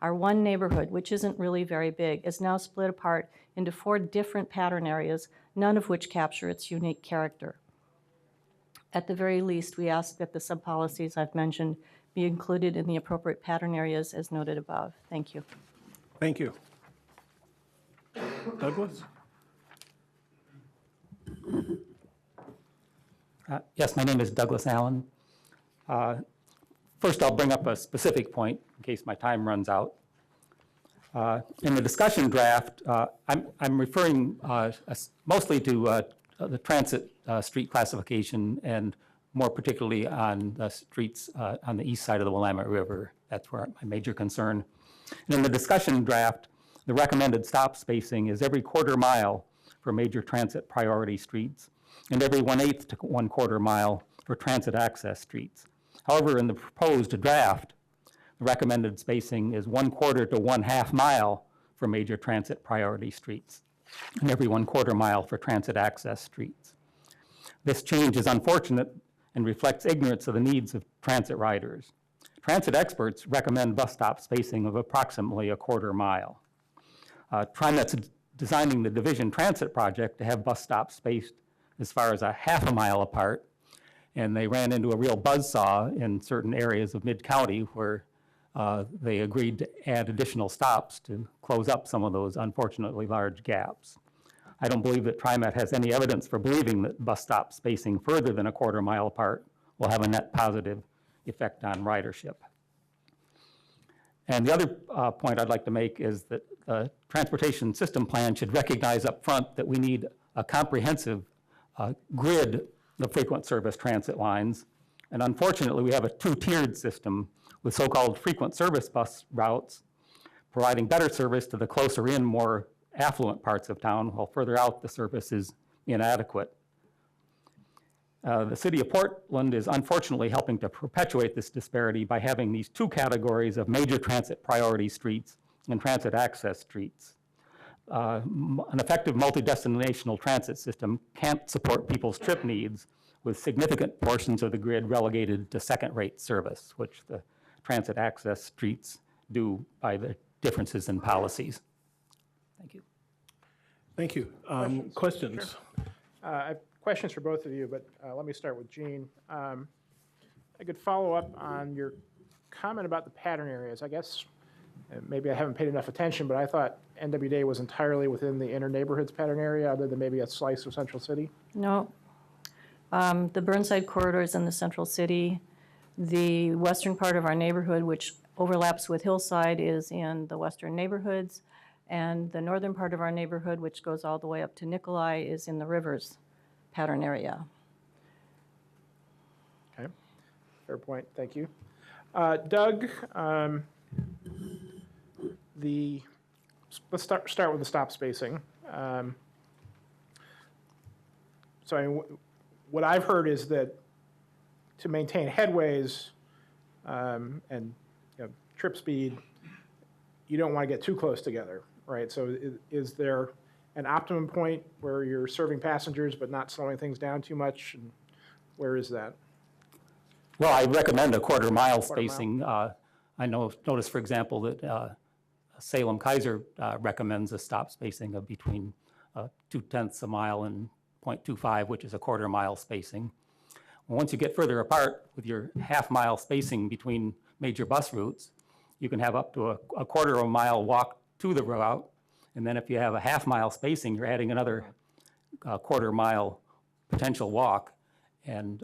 our one neighborhood, which isn't really very big, is now split apart into 4 different pattern areas, none of which capture its unique character. At the very least, we ask that the sub-policies I've mentioned be included in the appropriate pattern areas as noted above. Thank you. Thank you. Douglas? Yes, my name is Douglas Allen. First, I'll bring up a specific point in case my time runs out. In the discussion draft, I'm referring mostly to the transit street classification and more particularly on the streets on the east side of the Willamette River. That's where my major concern. And in the discussion draft, the recommended stop spacing is every quarter mile for major transit priority streets and every 1/8 to 1/4 mile for transit access streets. However, in the proposed draft, the recommended spacing is 1/4 to 1/2 mile for major transit priority streets and every 1/4 mile for transit access streets. This change is unfortunate and reflects ignorance of the needs of transit riders. Transit experts recommend bus stop spacing of approximately 1/4 mile. TriMet's designing the Division Transit project to have bus stops spaced as far as 1/2 mile apart, and they ran into a real buzzsaw in certain areas of Mid-County where they agreed to add additional stops to close up some of those unfortunately large gaps. I don't believe that TriMet has any evidence for believing that bus stop spacing further than 1/4 mile apart will have a net positive effect on ridership. And the other point I'd like to make is that the transportation system plan should recognize up front that we need a comprehensive grid of frequent service transit lines. And unfortunately, we have a 2-tiered system with so-called frequent service bus routes providing better service to the closer in, more affluent parts of town, while further out the service is inadequate. The city of Portland is unfortunately helping to perpetuate this disparity by having these 2 categories of major transit priority streets and transit access streets. An effective multi-destinational transit system can't support people's trip needs with significant portions of the grid relegated to second-rate service, which the transit access streets do by the differences in policies. Thank you. Thank you. Questions? Sure. I have questions for both of you, but let me start with Gene. I could follow up on your comment about the pattern areas. I guess maybe I haven't paid enough attention, but I thought NWDA was entirely within the inter-neighborhoods pattern area, other than maybe a slice of Central City? No. The Burnside corridor is in the Central City. The western part of our neighborhood, which overlaps with Hillside, is in the western neighborhoods. And the northern part of our neighborhood, which goes all the way up to Nikolai, is in the Rivers pattern area. Okay, fair point, thank you. Doug, let's start with the stop spacing. So I mean, what I've heard is that to maintain headways and trip speed, you don't want to get too close together, right? So is there an optimum point where you're serving passengers but not slowing things down too much? And where is that? Well, I recommend a quarter-mile Quarter mile. spacing. I noticed, for example, that Salem Kaiser recommends a stop spacing of between 0.2 mile and 0.25, which is a quarter-mile spacing. Once you get further apart with your half-mile spacing between major bus routes, you can have up to a quarter of a mile walk to the route. And then if you have a half-mile spacing, you're adding another quarter-mile potential walk. And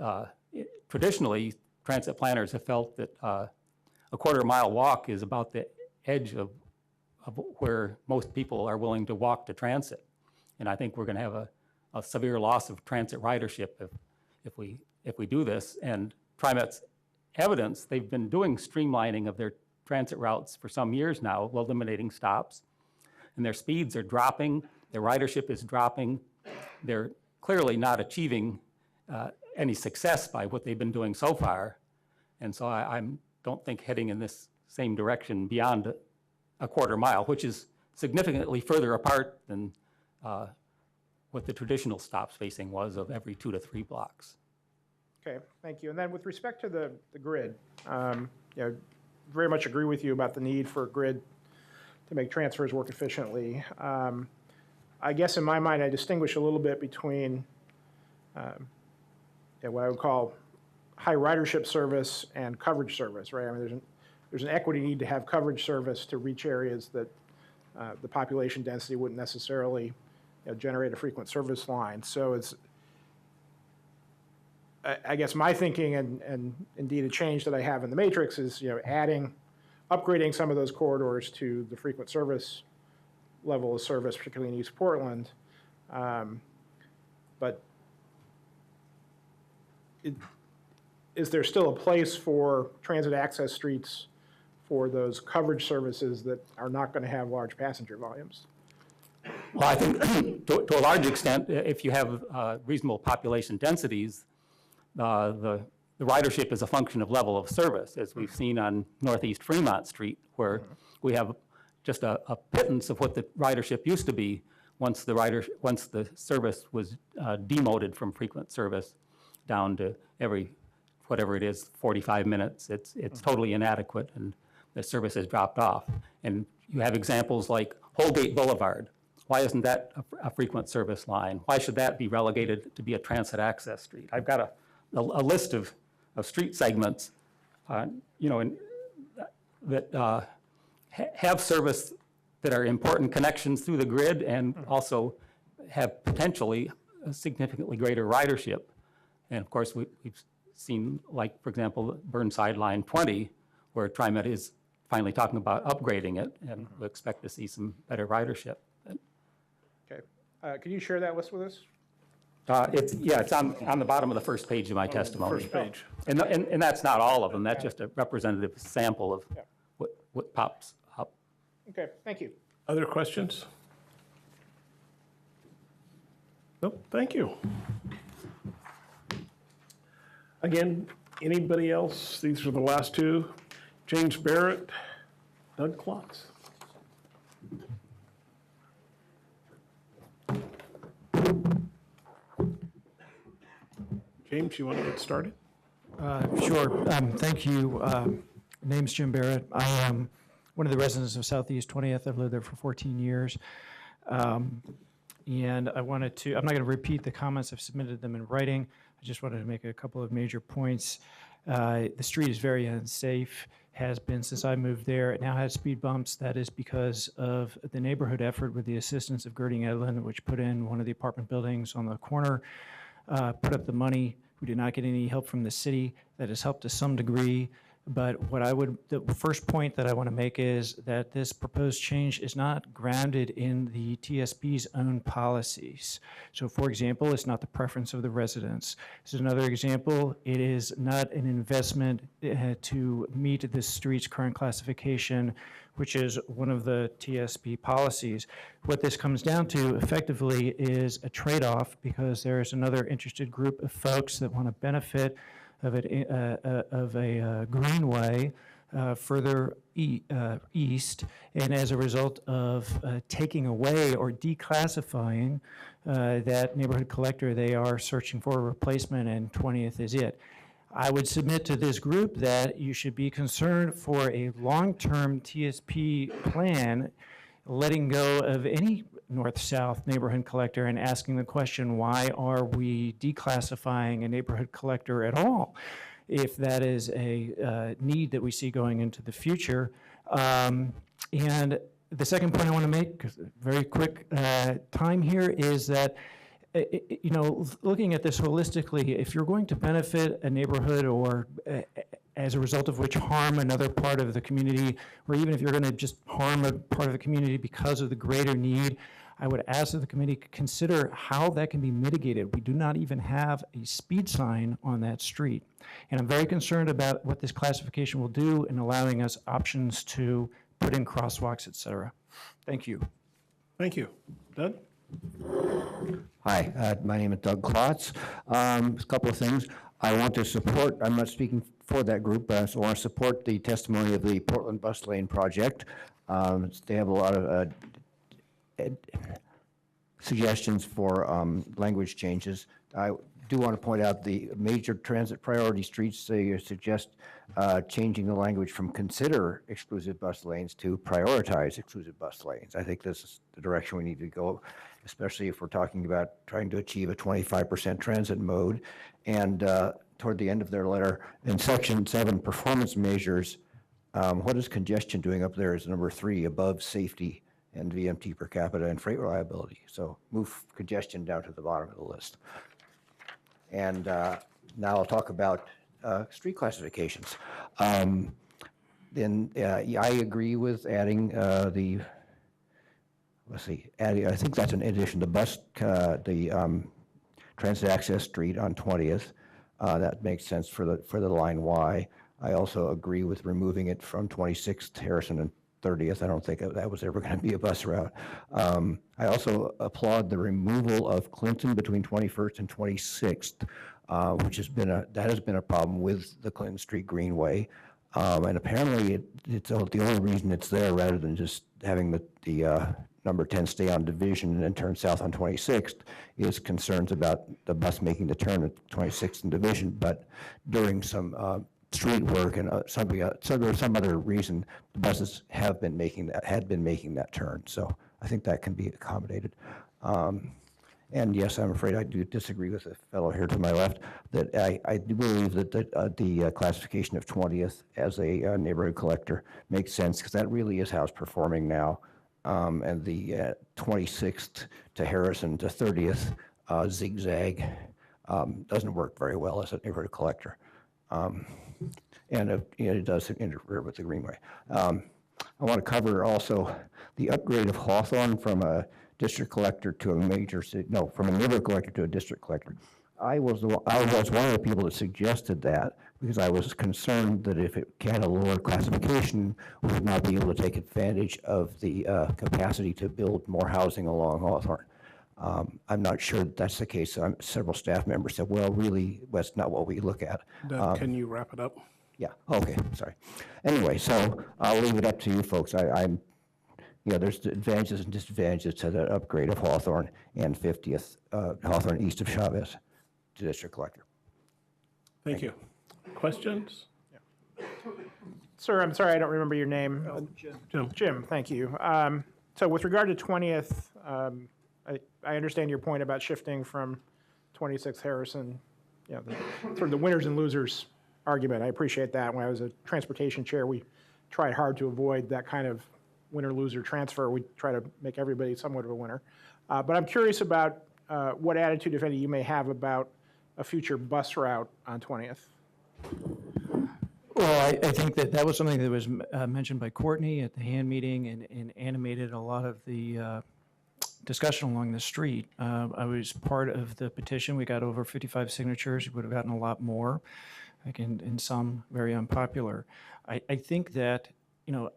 traditionally, transit planners have felt that a quarter-mile walk is about the edge of where most people are willing to walk to transit. And I think we're going to have a severe loss of transit ridership if we do this. And TriMet's evidence, they've been doing streamlining of their transit routes for some years now, eliminating stops. And their speeds are dropping, their ridership is dropping. They're clearly not achieving any success by what they've been doing so far. And so I don't think heading in this same direction beyond a quarter mile, which is significantly further apart than what the traditional stop spacing was of every 2 to 3 blocks. Okay, thank you. And then with respect to the grid, very much agree with you about the need for a grid to make transfers work efficiently. I guess in my mind, I distinguish a little bit between what I would call high ridership service and coverage service, right? I mean, there's an equity need to have coverage service to reach areas that the population density wouldn't necessarily generate a frequent service line. So it's, I guess my thinking, and indeed a change that I have in the matrix, is upgrading some of those corridors to the frequent service level of service, particularly in East Portland. But is there still a place for transit access streets for those coverage services that are not going to have large passenger volumes? Well, I think to a large extent, if you have reasonable population densities, the ridership is a function of level of service, as we've seen on Northeast Fremont Street, where we have just a pittance of what the ridership used to be once the service was demoted from frequent service down to every, whatever it is, 45 minutes. It's totally inadequate, and the service has dropped off. And you have examples like Holgate Boulevard. Why isn't that a frequent service line? Why should that be relegated to be a transit access street? I've got a list of street segments, that have service that are important connections through the grid and also have potentially a significantly greater ridership. And of course, we've seen, like, for example, Burnside Line 20, where TriMet is finally talking about upgrading it, and we expect to see some better ridership. Okay. Can you share that list with us? It's on the bottom of the first page of my testimony. First page. And that's not all of them. That's just a representative sample of what pops up. Okay, thank you. Other questions? Nope, thank you. Again, anybody else? These are the last two. James Barrett, Doug Klotz. James, you want to get started? Sure. Thank you. Name's Jim Barrett. I am one of the residents of Southeast 20th. I've lived there for 14 years. And I'm not going to repeat the comments. I've submitted them in writing. I just wanted to make a couple of major points. The street is very unsafe, has been since I moved there. It now has speed bumps. That is because of the neighborhood effort with the assistance of Girding Edlin, which put in one of the apartment buildings on the corner, put up the money. We did not get any help from the city. That has helped to some degree. But the first point that I want to make is that this proposed change is not grounded in the TSP's own policies. So for example, it's not the preference of the residents. This is another example. It is not an investment to meet the street's current classification, which is one of the TSP policies. What this comes down to effectively is a trade-off, because there is another interested group of folks that want to benefit of a greenway further east, and as a result of taking away or declassifying that neighborhood collector, they are searching for a replacement, and 20th is it. I would submit to this group that you should be concerned for a long-term TSP plan, letting go of any north-south neighborhood collector and asking the question, why are we declassifying a neighborhood collector at all, if that is a need that we see going into the future. And the second point I want to make, very quick time here, is that looking at this holistically, if you're going to benefit a neighborhood or as a result of which harm another part of the community, or even if you're going to just harm a part of the community because of the greater need, I would ask that the committee consider how that can be mitigated. We do not even have a speed sign on that street. And I'm very concerned about what this classification will do in allowing us options to put in crosswalks, et cetera. Thank you. Thank you. Doug? Hi, my name is Doug Klotz. A couple of things. I want to support, I'm not speaking for that group, but I want to support the testimony of the Portland Bus Lane project. They have a lot of suggestions for language changes. I do want to point out the major transit priority streets, they suggest changing the language from consider exclusive bus lanes to prioritize exclusive bus lanes. I think this is the direction we need to go, especially if we're talking about trying to achieve a 25% transit mode. And toward the end of their letter, in section 7, performance measures, what is congestion doing up there is number 3, above safety and VMT per capita and freight reliability. So move congestion down to the bottom of the list. And now I'll talk about street classifications. Then I agree with adding adding, I think that's in addition to transit access street on 20th. That makes sense for the line Y. I also agree with removing it from 26th, Harrison, and 30th. I don't think that was ever going to be a bus route. I also applaud the removal of Clinton between 21st and 26th, which has been a problem with the Clinton Street Greenway. And apparently it's the only reason it's there, rather than just having the number 10 stay on Division and then turn south on 26th, is concerns about the bus making the turn at 26th and Division. But during some street work and some other reason, the buses had been making that turn. So I think that can be accommodated. And yes, I'm afraid I do disagree with the fellow here to my left, that I do believe that the classification of 20th as a neighborhood collector makes sense, because that really is how it's performing now. And the 26th to Harrison to 30th zigzag doesn't work very well as a neighborhood collector. And it does interfere with the Greenway. I want to cover also the upgrade of Hawthorne from a district collector to a from a neighborhood collector to a district collector. I was one of the people that suggested that, because I was concerned that if it had a lower classification, we would not be able to take advantage of the capacity to build more housing along Hawthorne. I'm not sure that that's the case. Several staff members said, well, really, that's not what we look at. Doug, can you wrap it up? Yeah, okay, sorry. Anyway, so I'll leave it up to you folks. There's advantages and disadvantages to the upgrade of Hawthorne and 50th, Hawthorne east of Chavez to district collector. Thank you. Questions? Sir, I'm sorry, I don't remember your name. Jim. Jim, thank you. So with regard to 20th, I understand your point about shifting from 26th Harrison, sort of the winners and losers argument. I appreciate that. When I was a transportation chair, we tried hard to avoid that kind of winner-loser transfer. We try to make everybody somewhat of a winner. But I'm curious about what attitude, if any, you may have about a future bus route on 20th. Well, I think that that was something that was mentioned by Courtney at the hand meeting and animated a lot of the discussion along the street. I was part of the petition. We got over 55 signatures. We would have gotten a lot more, like in some very unpopular. I think that, you know,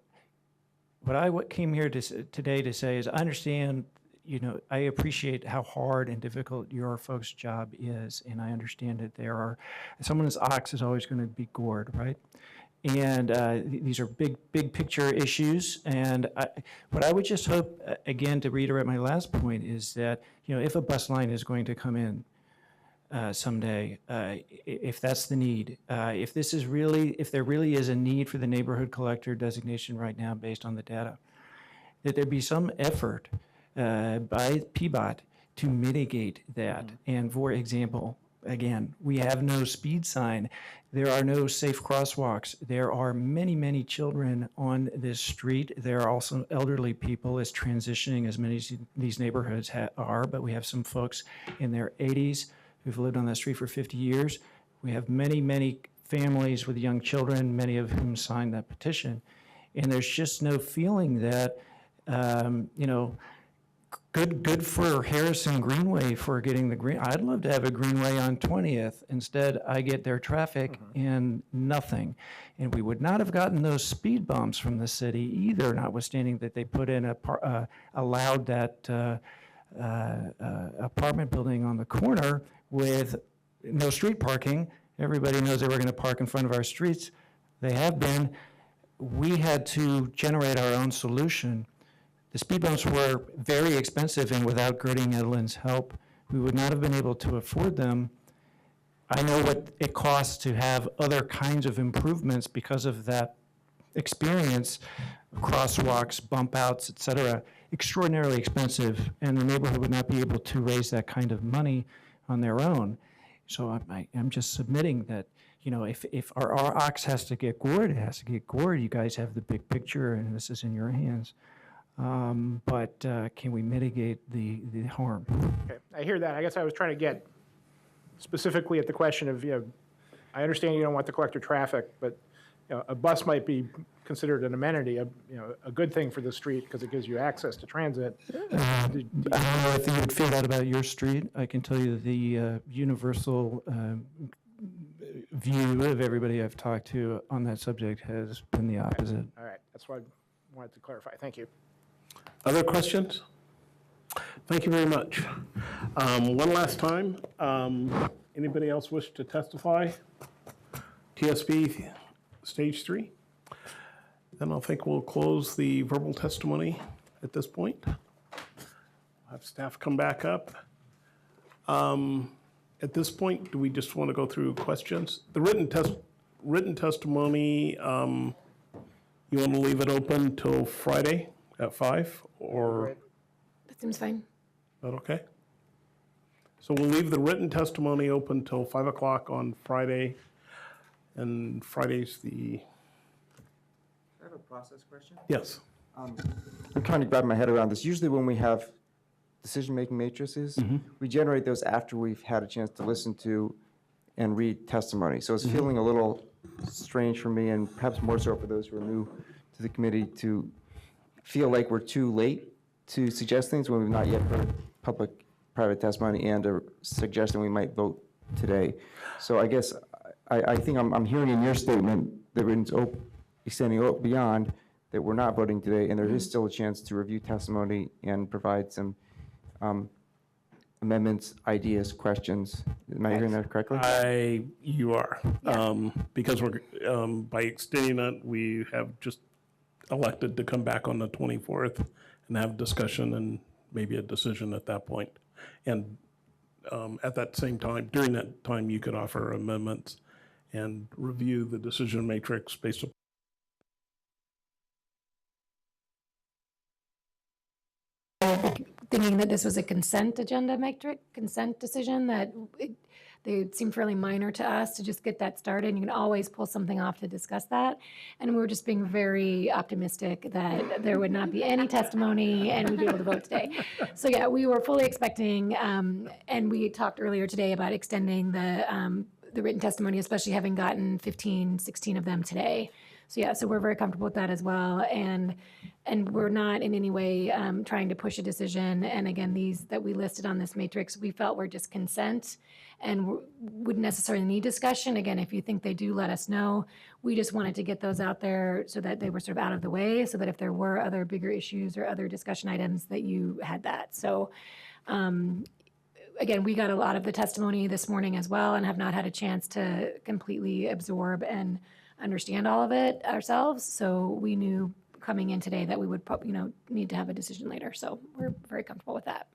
what came here today to say is I understand, you know, I appreciate how hard and difficult your folks' job is, and I understand that someone's ox is always going to be gored, right? And these are big picture issues. And what I would just hope, again, to reiterate my last point, is that, you know, if a bus line is going to come in someday, if that's the need, if there really is a need for the neighborhood collector designation right now based on the data, that there be some effort by PBOT to mitigate that. And for example, again, we have no speed sign. There are no safe crosswalks. There are many children on this street. There are also elderly people as transitioning as many of these neighborhoods are, but we have some folks in their 80s who've lived on that street for 50 years. We have many families with young children, many of whom signed that petition. And there's just no feeling that, you know, good for Harrison Greenway for getting the green. I'd love to have a greenway on 20th. Instead, I get their traffic and nothing. And we would not have gotten those speed bumps from the city either, notwithstanding that they put in allowed that apartment building on the corner with no street parking. Everybody knows they were going to park in front of our streets. They have been. We had to generate our own solution. The speed bumps were very expensive, and without Gertie Edlin's help, we would not have been able to afford them. I know what it costs to have other kinds of improvements because of that experience, crosswalks, bump outs, et cetera, extraordinarily expensive, and the neighborhood would not be able to raise that kind of money on their own. So I'm just submitting that, you know, if our ox has to get gored, it has to get gored. You guys have the big picture, and this is in your hands. But can we mitigate the harm? Okay, I hear that. I guess I was trying to get specifically at the question of, you know, I understand you don't want to collect traffic, but, you know, a bus might be considered an amenity, a good thing for the street because it gives you access to transit. I don't know if you would feel that about your street. I can tell you the universal view of everybody I've talked to on that subject has been the opposite. All right, that's what I wanted to clarify. Thank you. Other questions? Thank you very much. One last time, anybody else wish to testify? TSB Stage 3? Then I think we'll close the verbal testimony at this point. Have staff come back up. At this point, do we just want to go through questions? The written testimony, you want to leave it open till Friday at 5, or? That seems fine. Is that okay? So we'll leave the written testimony open till 5 o'clock on Friday, and Friday's the, I have a process question. yes. I'm trying to grab my head around this. Usually when we have decision-making matrices, we generate those after we've had a chance to listen to and read testimony. So it's feeling a little strange for me, and perhaps more so for those who are new to the committee, to feel like we're too late to suggest things when we've not yet heard public-private testimony and a suggestion we might vote today. So I guess I think I'm hearing in your statement that it's extending beyond that we're not voting today, and there is still a chance to review testimony and provide some amendments, ideas, questions. Am I hearing that correctly? You are. Because we're, by extending it, we have just elected to come back on the 24th and have discussion and maybe a decision at that point. And at that same time, during that time, you could offer amendments and review the decision matrix based upon Thinking that this was a consent agenda metric, consent decision, that they seem fairly minor to us to just get that started. You can always pull something off to discuss that. And we were just being very optimistic that there would not be any testimony and we'd be able to vote today. So yeah, we were fully expecting, and we talked earlier today about extending the the written testimony, especially having gotten 15, 16 of them today. So yeah, so we're very comfortable with that as well. And we're not in any way trying to push a decision. And again, these that we listed on this matrix, we felt were just consent and wouldn't necessarily need discussion. Again, if you think they do, let us know. We just wanted to get those out there so that they were sort of out of the way, so that if there were other bigger issues or other discussion items, that you had that. So again, we got a lot of the testimony this morning as well and have not had a chance to completely absorb and understand all of it ourselves. So we knew coming in today that we would need to have a decision later. So we're very comfortable with that.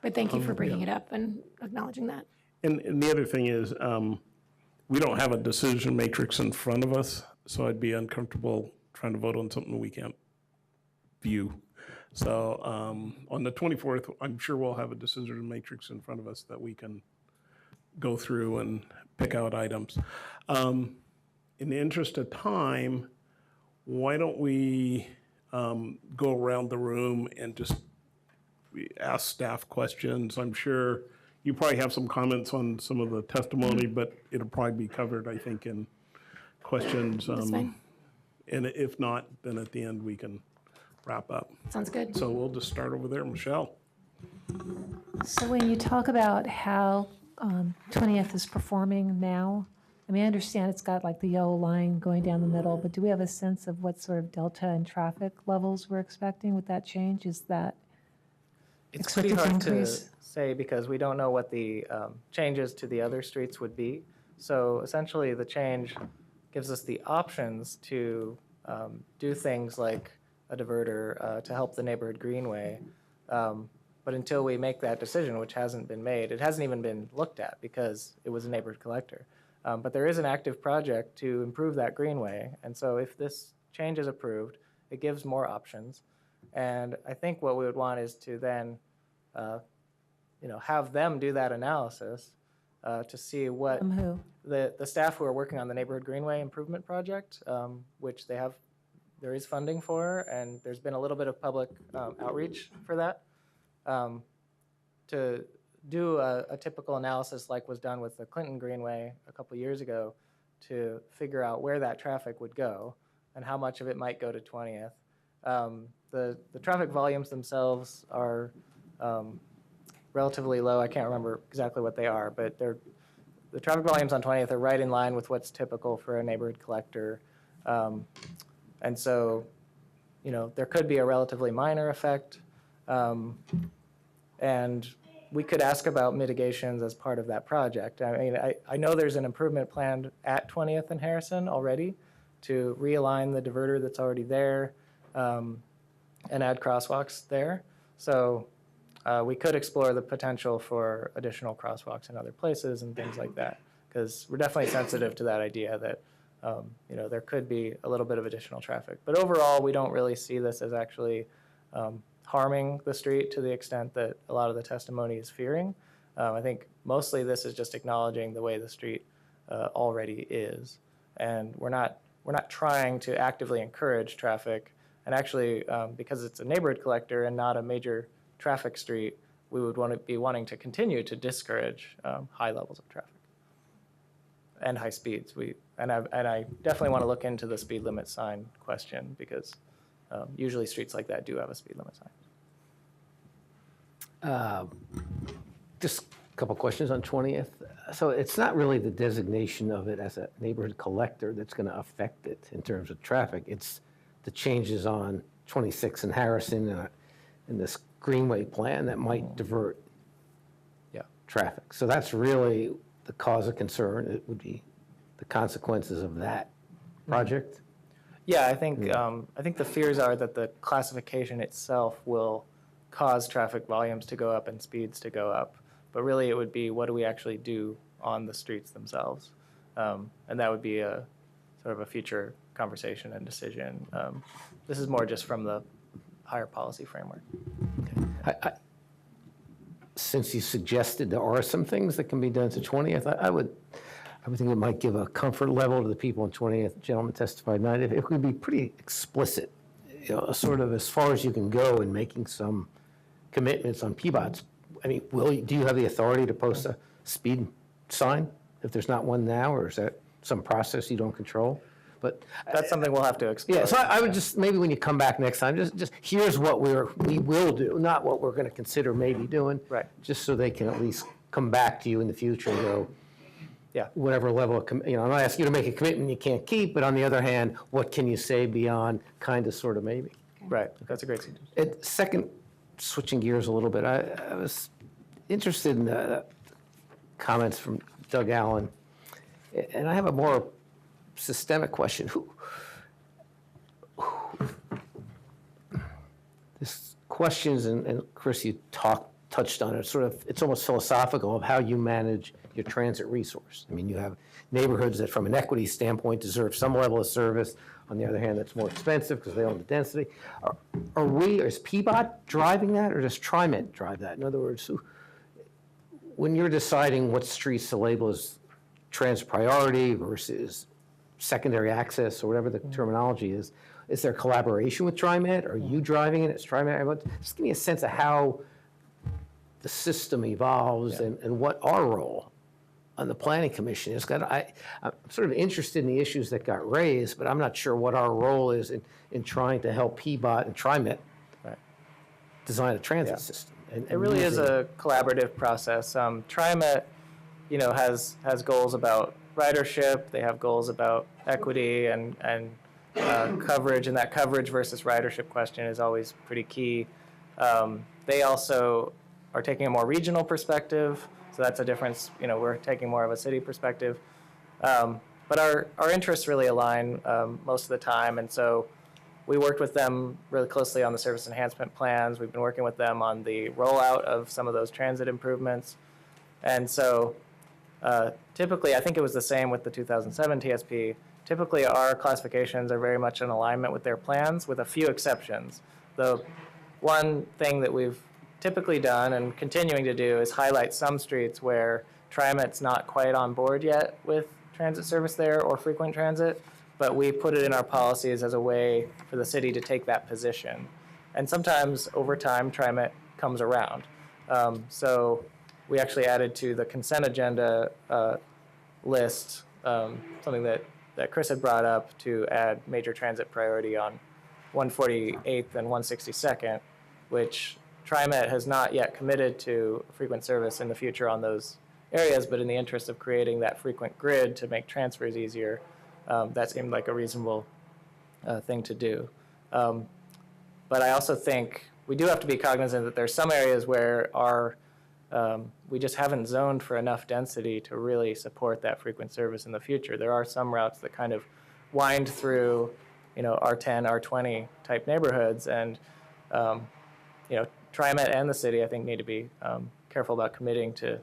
But thank you for bringing it up and acknowledging that. And the other thing is, we don't have a decision matrix in front of us, so I'd be uncomfortable trying to vote on something we can't view. So on the 24th, I'm sure we'll have a decision matrix in front of us that we can go through and pick out items. In the interest of time, why don't we go around the room and just ask staff questions? I'm sure you probably have some comments on some of the testimony, but it'll probably be covered, I think, in questions. That's fine. And if not, then at the end we can wrap up. Sounds good. So we'll just start over there. Michelle. So when you talk about how 20th is performing now, I mean, I understand it's got like the yellow line going down the middle, but do we have a sense of what sort of delta in traffic levels we're expecting with that change? Is that It's pretty expected to hard to increase? say because we don't know what the changes to the other streets would be. So essentially, the change gives us the options to do things like a diverter to help the neighborhood greenway. But until we make that decision, which hasn't been made, it hasn't even been looked at because it was a neighborhood collector. But there is an active project to improve that greenway. And so if this change is approved, it gives more options. And I think what we would want is to then have them do that analysis to see what Who? the staff who are working on the neighborhood greenway improvement project, which there is funding for, and there's been a little bit of public outreach for that, to do a typical analysis like was done with the Clinton Greenway a couple years ago to figure out where that traffic would go and how much of it might go to 20th. The traffic volumes themselves are relatively low. I can't remember exactly what they are, but the traffic volumes on 20th are right in line with what's typical for a neighborhood collector. And so, there could be a relatively minor effect. And we could ask about mitigations as part of that project. I mean, I know there's an improvement planned at 20th and Harrison already to realign the diverter that's already there and add crosswalks there. So we could explore the potential for additional crosswalks in other places and things like that, because we're definitely sensitive to that idea that there could be a little bit of additional traffic. But overall, we don't really see this as actually harming the street to the extent that a lot of the testimony is fearing. I think mostly this is just acknowledging the way the street already is. And we're not trying to actively encourage traffic. And actually, because it's a neighborhood collector and not a major traffic street, we would be wanting to continue to discourage high levels of traffic and high speeds. And I definitely want to look into the speed limit sign question, because usually streets like that do have a speed limit sign. Just a couple questions on 20th. So it's not really the designation of it as a neighborhood collector that's going to affect it in terms of traffic. It's the changes on 26 and Harrison in this Greenway plan that might divert traffic. So that's really the cause of concern. It would be the consequences of that project. Yeah, I think the fears are that the classification itself will cause traffic volumes to go up and speeds to go up. But really, it would be what do we actually do on the streets themselves, and that would be a sort of a future conversation and decision. This is more just from the higher policy framework. Since you suggested there are some things that can be done to 20th, I would think it might give a comfort level to the people in 20th. Gentleman testified tonight. If it could be pretty explicit, sort of as far as you can go in making some commitments on PBOTs. I mean, do you have the authority to post a speed sign if there's not one now, or is that some process you don't control? But That's something we'll have to explore. yeah, so I would just, maybe when you come back next time, just here's what we will do, not what we're going to consider maybe doing. Right. Just so they can at least come back to you in the future and go, Yeah. whatever level of, I'm not asking you to make a commitment you can't keep, but on the other hand, what can you say beyond kind of, sort of, maybe? Right, that's a great suggestion. Second, switching gears a little bit, I was interested in the comments from Doug Allen, and I have a more systemic question. This questions, and Chris, you touched on it, sort of, it's almost philosophical of how you manage your transit resource. I mean, you have neighborhoods that from an equity standpoint deserve some level of service. On the other hand, that's more expensive because they own the density. Is PBOT driving that, or does TriMet drive that? In other words, when you're deciding what streets to label as transit priority versus secondary access, or whatever the terminology is there collaboration with TriMet? Are you driving it as TriMet? Just give me a sense of how the system evolves and what our role on the Planning Commission is. I'm sort of interested in the issues that got raised, but I'm not sure what our role is in trying to help PBOT and TriMet design a transit system. It really is a collaborative process. TriMet, has goals about ridership. They have goals about equity and coverage, and that coverage versus ridership question is always pretty key. They also are taking a more regional perspective, so that's a difference. We're taking more of a city perspective. But our interests really align most of the time, and so we worked with them really closely on the service enhancement plans. We've been working with them on the rollout of some of those transit improvements. And so typically, I think it was the same with the 2007 TSP, typically our classifications are very much in alignment with their plans, with a few exceptions. The one thing that we've typically done and continuing to do is highlight some streets where TriMet's not quite on board yet with transit service there or frequent transit, but we put it in our policies as a way for the city to take that position. And sometimes over time, TriMet comes around. So we actually added to the consent agenda list something that Chris had brought up to add major transit priority on 148th and 162nd, which TriMet has not yet committed to frequent service in the future on those areas, but in the interest of creating that frequent grid to make transfers easier, that seemed like a reasonable thing to do. But I also think we do have to be cognizant that there's some areas where we just haven't zoned for enough density to really support that frequent service in the future. There are some routes that kind of wind through, R10, R20 type neighborhoods, and TriMet and the city, I think, need to be careful about committing to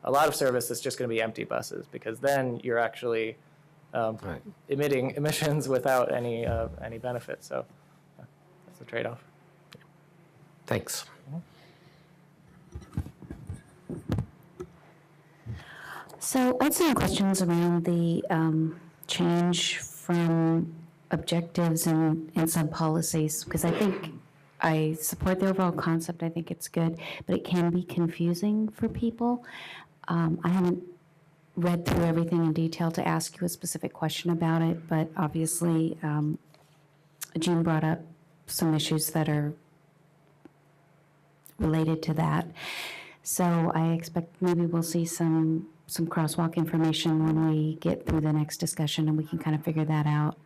a lot of service that's just going to be empty buses, because then you're actually emitting emissions without any benefit. So that's the trade-off. Thanks. So I had some questions around the change from objectives and sub-policies, because I think I support the overall concept. I think it's good, but it can be confusing for people. I haven't read through everything in detail to ask you a specific question about it, but obviously Jean brought up some issues that are related to that. So I expect maybe we'll see some crosswalk information when we get through the next discussion, and we can kind of figure that out.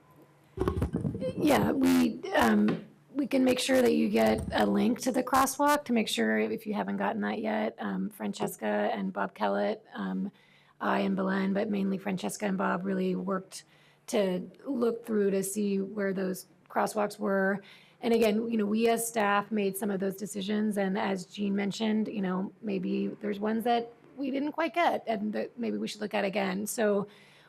Yeah, we can make sure that you get a link to the crosswalk to make sure, if you haven't gotten that yet. Francesca and Bob Kellett, I and Belen, but mainly Francesca and Bob really worked to look through to see where those crosswalks were. And again, we as staff made some of those decisions, and as Jean mentioned, maybe there's ones that we didn't quite get and that maybe we should look at again. So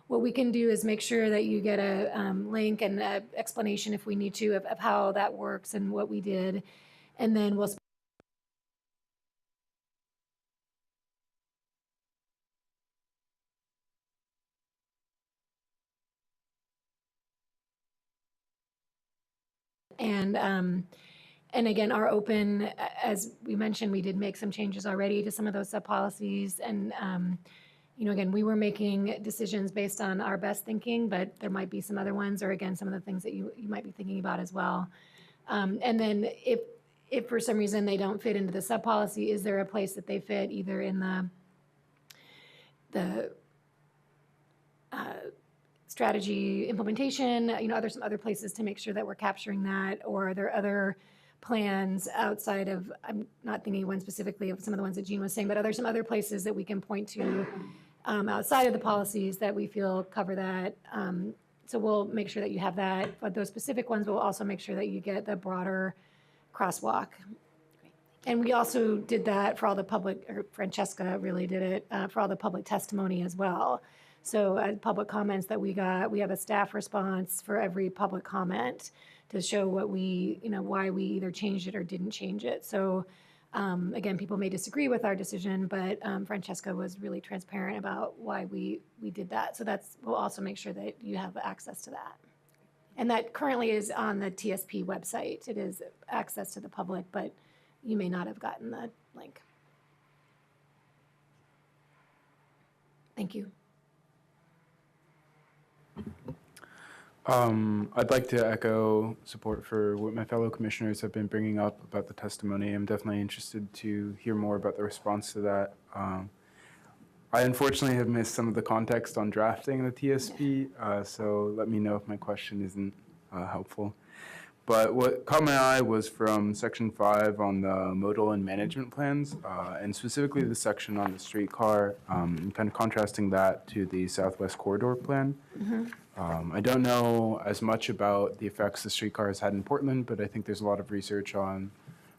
what we can do is make sure that you get a link and an explanation, if we need to, of how that works and what we did. And then we'll and again, are open, as we mentioned, we did make some changes already to some of those sub-policies, and again, we were making decisions based on our best thinking, but there might be some other ones, or again, some of the things that you might be thinking about as well. And then if for some reason they don't fit into the sub-policy, is there a place that they fit either in the strategy implementation, are there some other places to make sure that we're capturing that, or are there other plans outside of, I'm not thinking one specifically of some of the ones that Jean was saying, but are there some other places that we can point to outside of the policies that we feel cover that? So we'll make sure that you have that, but those specific ones, we'll also make sure that you get the broader crosswalk. And we also did that for all the public, or Francesca really did it, for all the public testimony as well. So public comments that we got, we have a staff response for every public comment to show what why we either changed it or didn't change it. So again, people may disagree with our decision, but Francesca was really transparent about why we did that. So we'll also make sure that you have access to that. And that currently is on the TSP website. It is access to the public, but you may not have gotten the link. Thank you. I'd like to echo support for what my fellow commissioners have been bringing up about the testimony. I'm definitely interested to hear more about the response to that. I unfortunately have missed some of the context on drafting the TSP, so let me know if my question isn't helpful. But what caught my eye was from section 5 on the modal and management plans, and specifically the section on the streetcar, and kind of contrasting that to the Southwest Corridor plan. I don't know as much about the effects the streetcar has had in Portland, but I think there's a lot of research on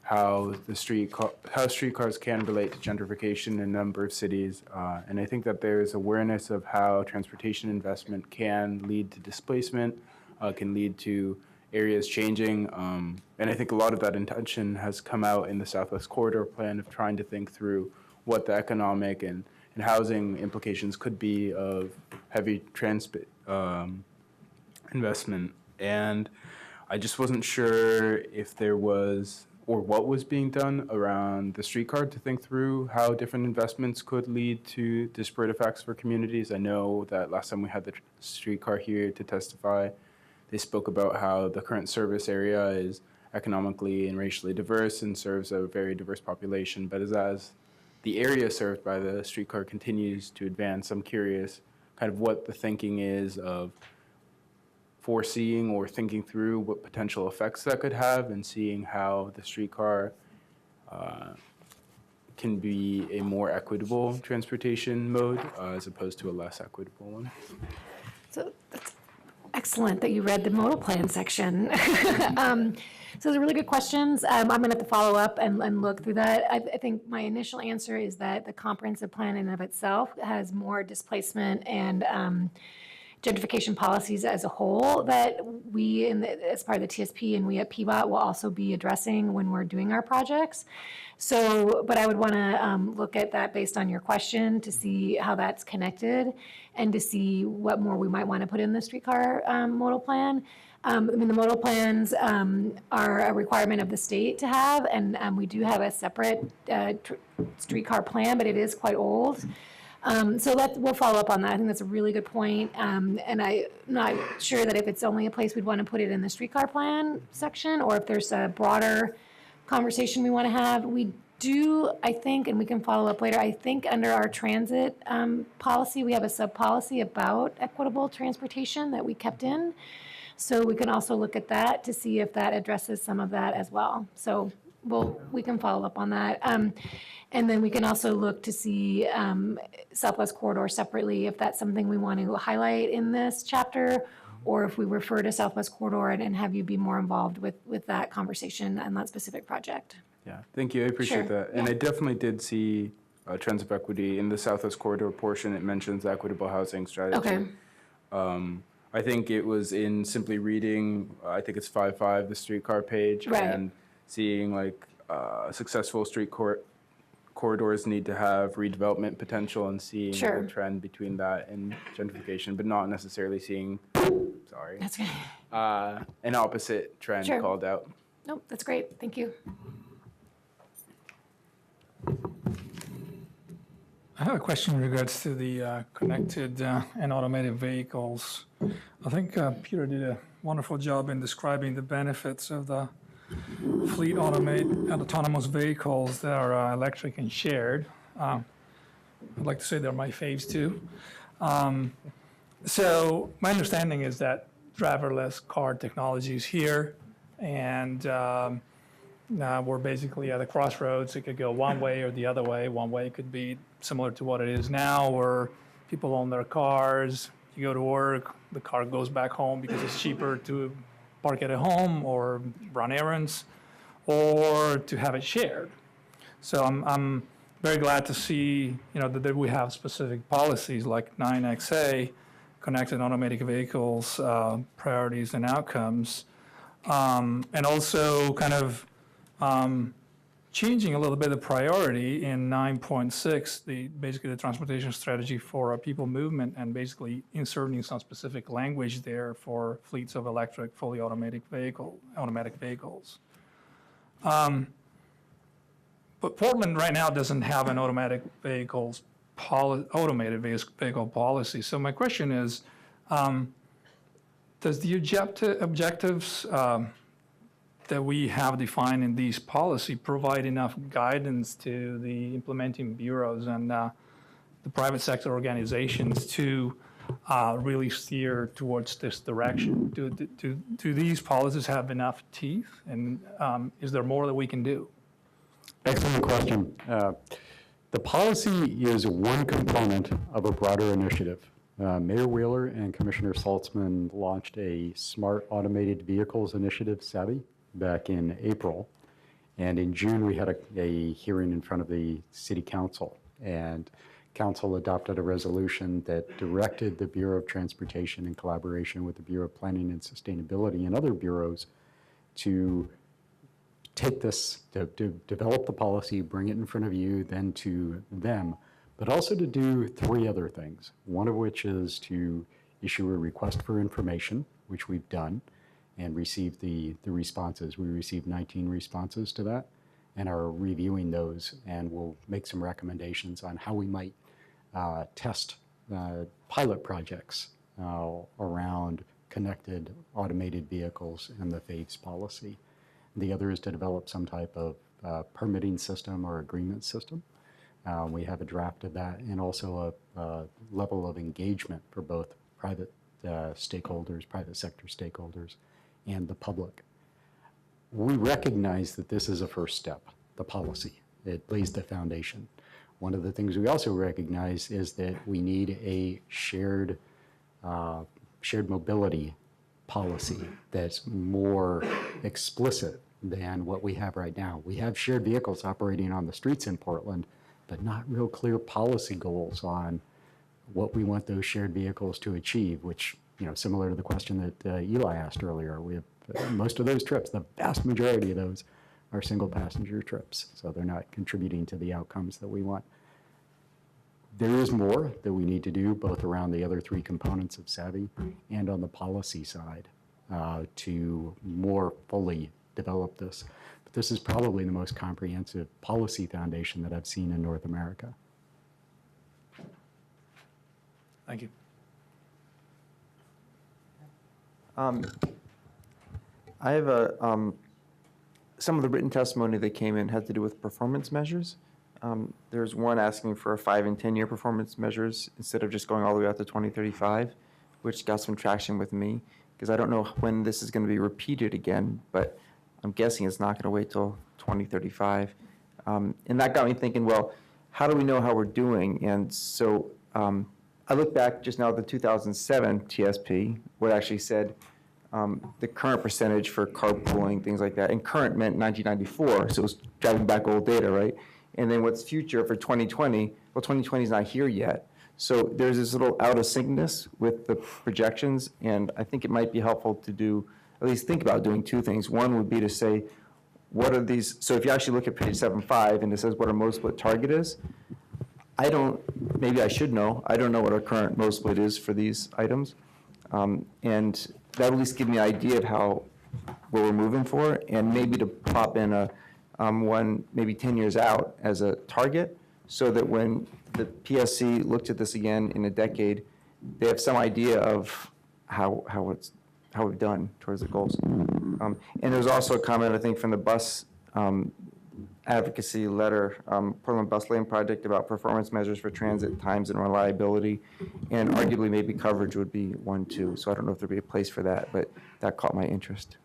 how streetcars can relate to gentrification in a number of cities, and I think that there's awareness of how transportation investment can lead to displacement, can lead to areas changing, and I think a lot of that intention has come out in the Southwest Corridor plan of trying to think through what the economic and housing implications could be of heavy transit investment. And I just wasn't sure if there was, or what was being done around the streetcar to think through how different investments could lead to disparate effects for communities. I know that last time we had the streetcar here to testify, they spoke about how the current service area is economically and racially diverse and serves a very diverse population. But as the area served by the streetcar continues to advance, I'm curious kind of what the thinking is of foreseeing or thinking through what potential effects that could have, and seeing how the streetcar can be a more equitable transportation mode as opposed to a less equitable one. So that's excellent that you read the modal plan section. So those are really good questions. I'm going to have to follow up and look through that. I think my initial answer is that the comprehensive plan in and of itself has more displacement and gentrification policies as a whole that we, as part of the TSP and we at PBOT, will also be addressing when we're doing our projects. So, but I would want to look at that based on your question to see how that's connected and to see what more we might want to put in the streetcar modal plan. I mean, the modal plans are a requirement of the state to have, and we do have a separate streetcar plan, but it is quite old. So we'll follow up on that. I think that's a really good point. And I'm not sure that if it's only a place we'd want to put it in the streetcar plan section, or if there's a broader conversation we want to have. We do, I think, and we can follow up later, I think under our transit policy, we have a sub-policy about equitable transportation that we kept in. So we can also look at that to see if that addresses some of that as well. So we can follow up on that. And then we can also look to see Southwest Corridor separately, if that's something we want to highlight in this chapter, or if we refer to Southwest Corridor and have you be more involved with that conversation on that specific project. Yeah, thank you. I appreciate that. And I definitely did see trends of equity in the Southwest Corridor portion. It mentions the equitable housing strategy. Okay. I think it was in simply reading, I think it's 5.5, the streetcar page, Right. and seeing like successful corridors need to have redevelopment potential, and seeing Sure. the trend between that and gentrification, but not necessarily seeing, sorry, That's okay. an opposite trend Sure. called out. Nope, that's great. Thank you. I have a question in regards to the connected and automated vehicles. I think Peter did a wonderful job in describing the benefits of the fleet autonomous vehicles that are electric and shared. I'd like to say they're my faves too. So my understanding is that driverless car technology is here, and we're basically at a crossroads. It could go one way or the other way. One way could be similar to what it is now, where people own their cars. You go to work, the car goes back home because it's cheaper to park it at home or run errands, or to have it shared. So I'm very glad to see, that we have specific policies like 9XA, connected automatic vehicles, priorities and outcomes, and also kind of changing a little bit the priority in 9.6, basically the transportation strategy for people movement, and basically inserting some specific language there for fleets of electric, fully automatic vehicles. But Portland right now doesn't have an automated vehicle policy. So my question is, does the objectives that we have defined in these policy provide enough guidance to the implementing bureaus and the private sector organizations to really steer towards this direction? Do these policies have enough teeth, and is there more that we can do? Excellent question. The policy is one component of a broader initiative. Mayor Wheeler and Commissioner Saltzman launched a Smart Automated Vehicles Initiative, SAVI, back in April. And in June, we had a hearing in front of the City Council. And Council adopted a resolution that directed the Bureau of Transportation, in collaboration with the Bureau of Planning and Sustainability and other bureaus, to take this, to develop the policy, bring it in front of you, then to them, but also to do three other things. One of which is to issue a request for information, which we've done, and received the responses. We received 19 responses to that and are reviewing those, and we'll make some recommendations on how we might test pilot projects around connected automated vehicles and the FAVES policy. The other is to develop some type of permitting system or agreement system. We have a draft of that, and also a level of engagement for both private stakeholders, private sector stakeholders, and the public. We recognize that this is a first step, the policy. It lays the foundation. One of the things we also recognize is that we need a shared mobility policy that's more explicit than what we have right now. We have shared vehicles operating on the streets in Portland, but not real clear policy goals on what we want those shared vehicles to achieve, which, similar to the question that Eli asked earlier, we have most of those trips, the vast majority of those are single passenger trips, so they're not contributing to the outcomes that we want. There is more that we need to do, both around the other three components of SAVI and on the policy side, to more fully develop this. But this is probably the most comprehensive policy foundation that I've seen in North America. Thank you. I have some of the written testimony that came in had to do with performance measures. There's one asking for a 5 and 10-year performance measures instead of just going all the way out to 2035, which got some traction with me, because I don't know when this is going to be repeated again, but I'm guessing it's not going to wait till 2035. And that got me thinking, well, how do we know how we're doing? And so I look back just now at the 2007 TSP, where it actually said the current percentage for carpooling, things like that. And current meant 1994, so it was driving back old data, right? And then what's future for 2020? Well, 2020 is not here yet. So there's this little out of syncness with the projections, and I think it might be helpful to do, at least think about doing two things. One would be to say, what are these, so if you actually look at page 7.5 and it says what our mode split target is, maybe I should know, I don't know what our current mode split is for these items. And that will at least give me an idea of where we're moving for, and maybe to pop in a one maybe 10 years out as a target, so that when the PSC looked at this again in a decade, they have some idea of how we've done towards the goals. And there was also a comment, I think, from the bus advocacy letter, Portland Bus Lane Project, about performance measures for transit times and reliability, and arguably maybe coverage would be one too. So I don't know if there'd be a place for that, but that caught my interest.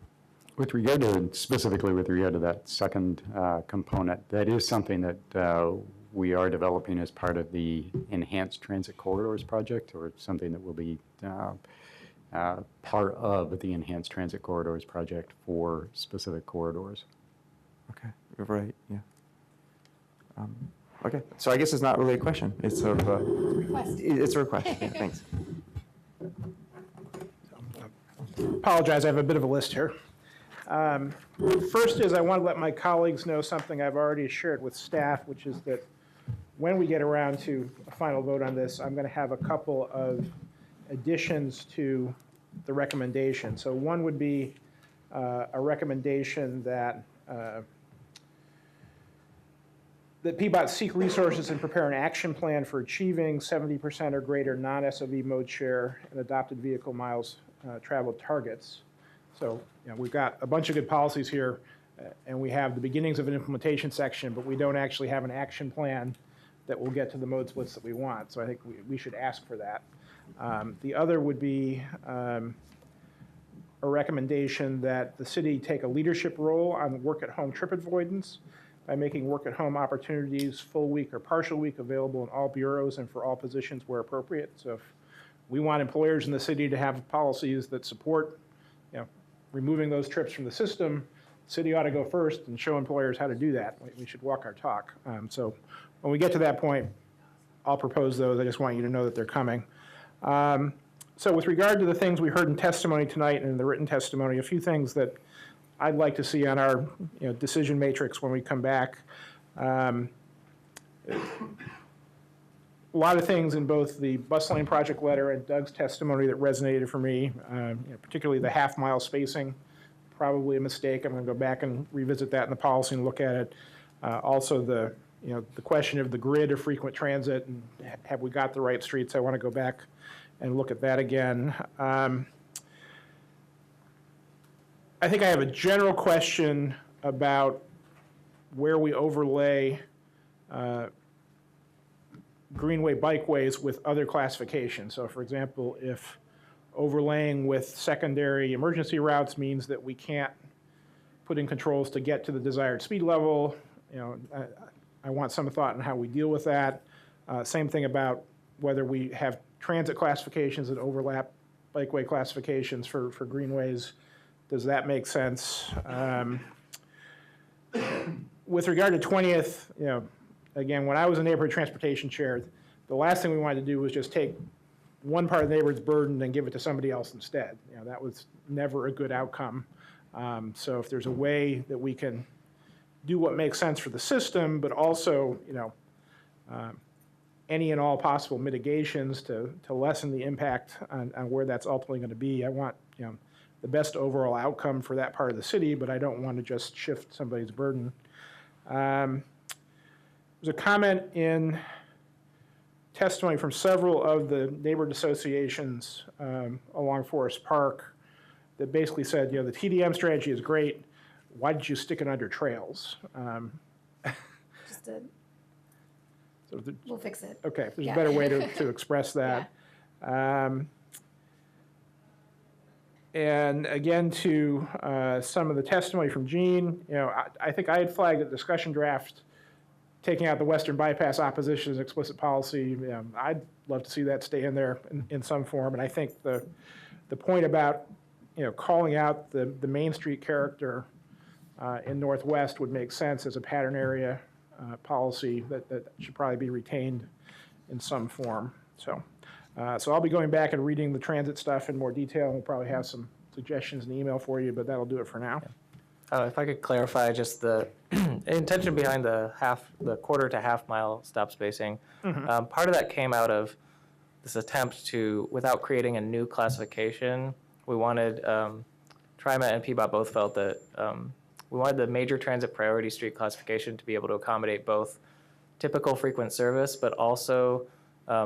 With regard to, specifically with regard to that second component, that is something that we are developing as part of the Enhanced Transit Corridors project, or something that will be part of the Enhanced Transit Corridors project for specific corridors. Okay, right, yeah. Okay, so I guess it's not really a question. It's sort of a request. It's a request. Yeah, thanks. Apologize, I have a bit of a list here. First is I want to let my colleagues know something I've already shared with staff, which is that when we get around to a final vote on this, I'm going to have a couple of additions to the recommendation. So one would be a recommendation that that PBOT seek resources and prepare an action plan for achieving 70% or greater non-SOV mode share and adopted vehicle miles traveled targets. So we've got a bunch of good policies here, and we have the beginnings of an implementation section, but we don't actually have an action plan that will get to the mode splits that we want. So I think we should ask for that. The other would be a recommendation that the city take a leadership role on work-at-home trip avoidance by making work-at-home opportunities full week or partial week available in all bureaus and for all positions where appropriate. So if we want employers in the city to have policies that support removing those trips from the system, the city ought to go first and show employers how to do that. We should walk our talk. So when we get to that point, I'll propose those. I just want you to know that they're coming. So with regard to the things we heard in testimony tonight and in the written testimony, a few things that I'd like to see on our decision matrix when we come back. A lot of things in both the bus lane project letter and Doug's testimony that resonated for me, particularly the half-mile spacing, probably a mistake. I'm going to go back and revisit that in the policy and look at it. Also the question of the grid of frequent transit and have we got the right streets? I want to go back and look at that again. I think I have a general question about where we overlay greenway bikeways with other classifications. So for example, if overlaying with secondary emergency routes means that we can't put in controls to get to the desired speed level, I want some thought on how we deal with that. Same thing about whether we have transit classifications that overlap bikeway classifications for greenways. Does that make sense? With regard to 20th, again, when I was a neighborhood transportation chair, the last thing we wanted to do was just take one part of the neighborhood's burden and give it to somebody else instead. That was never a good outcome. So if there's a way that we can do what makes sense for the system, but also, any and all possible mitigations to lessen the impact on where that's ultimately going to be. I want, the best overall outcome for that part of the city, but I don't want to just shift somebody's burden. There's a comment in testimony from several of the neighborhood associations along Forest Park that basically said, the TDM strategy is great. Why did you stick it under trails? Just did. So We'll fix it. Okay, if there's Yeah. a better way to express that. And again, to some of the testimony from Gene, I think I had flagged a discussion draft taking out the Western bypass opposition as explicit policy. I'd love to see that stay in there in some form. And I think the point about calling out the Main Street character in Northwest would make sense as a pattern area policy that should probably be retained in some form. So I'll be going back and reading the transit stuff in more detail, and we'll probably have some suggestions in the email for you, but that'll do it for now. If I could clarify just the intention behind the quarter to half mile stop spacing. Part of that came out of this attempt to, without creating a new classification, we wanted, TriMet and PBOT both felt that we wanted the major transit priority street classification to be able to accommodate both typical frequent service, but also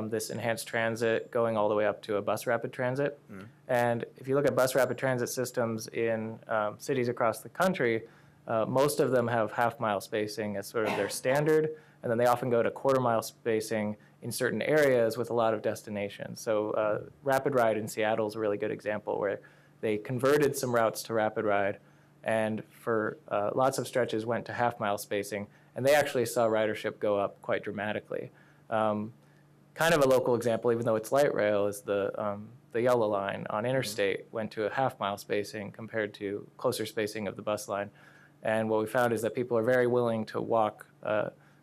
this enhanced transit going all the way up to a bus rapid transit. And if you look at bus rapid transit systems in cities across the country, most of them have half-mile spacing as sort of their standard, and then they often go to quarter-mile spacing in certain areas with a lot of destinations. So Rapid Ride in Seattle is a really good example where they converted some routes to Rapid Ride, and for lots of stretches went to half-mile spacing, and they actually saw ridership go up quite dramatically. Kind of a local example, even though it's light rail, is the Yellow Line on Interstate went to a half-mile spacing compared to closer spacing of the bus line. And what we found is that people are very willing to walk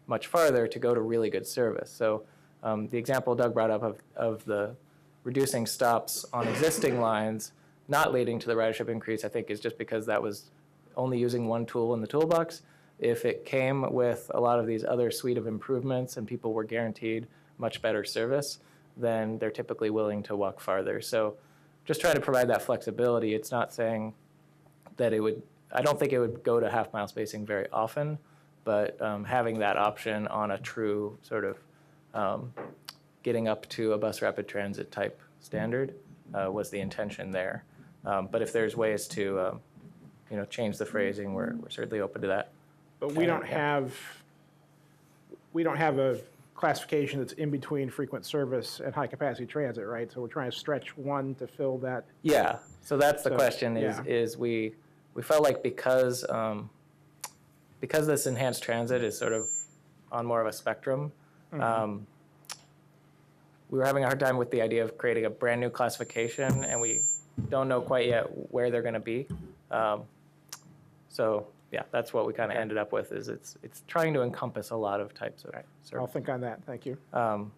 much farther to go to really good service. So the example Doug brought up of the reducing stops on existing lines not leading to the ridership increase, I think, is just because that was only using one tool in the toolbox. If it came with a lot of these other suite of improvements and people were guaranteed much better service, then they're typically willing to walk farther. So just trying to provide that flexibility. It's not saying that it would, I don't think it would go to half-mile spacing very often, but having that option on a true sort of getting up to a bus rapid transit type standard was the intention there. But if there's ways to change the phrasing, we're certainly open to that. But we don't have a classification that's in between frequent service and high capacity transit, right? So we're trying to stretch one to fill that. Yeah. So that's the So, question yeah. is we felt like because this enhanced transit is sort of on more of a spectrum, we were having a hard time with the idea of creating a brand new classification, and we don't know quite yet where they're going to be. So yeah, that's what we kind of ended up with. Is it's trying to encompass a lot of types of service. I'll think on that. Thank you. And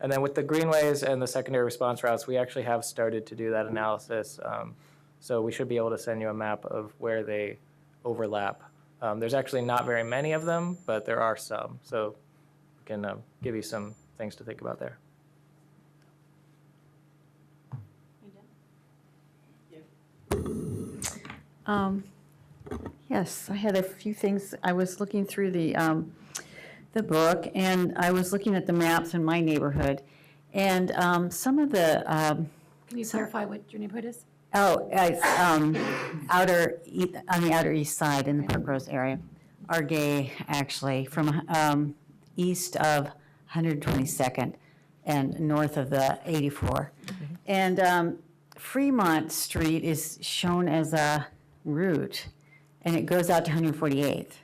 then with the greenways and the secondary response routes, we actually have started to do that analysis. So we should be able to send you a map of where they overlap. There's actually not very many of them, but there are some. So we can give you some things to think about there. Yes, I had a few things. I was looking through the book, and I was looking at the maps in my neighborhood, and some of the. Can you clarify what your neighborhood is? Oh, it's on the outer east side in the Parkrose area. Argay, actually, from east of 122nd and north of the 84. And Fremont Street is shown as a route, and it goes out to 148th,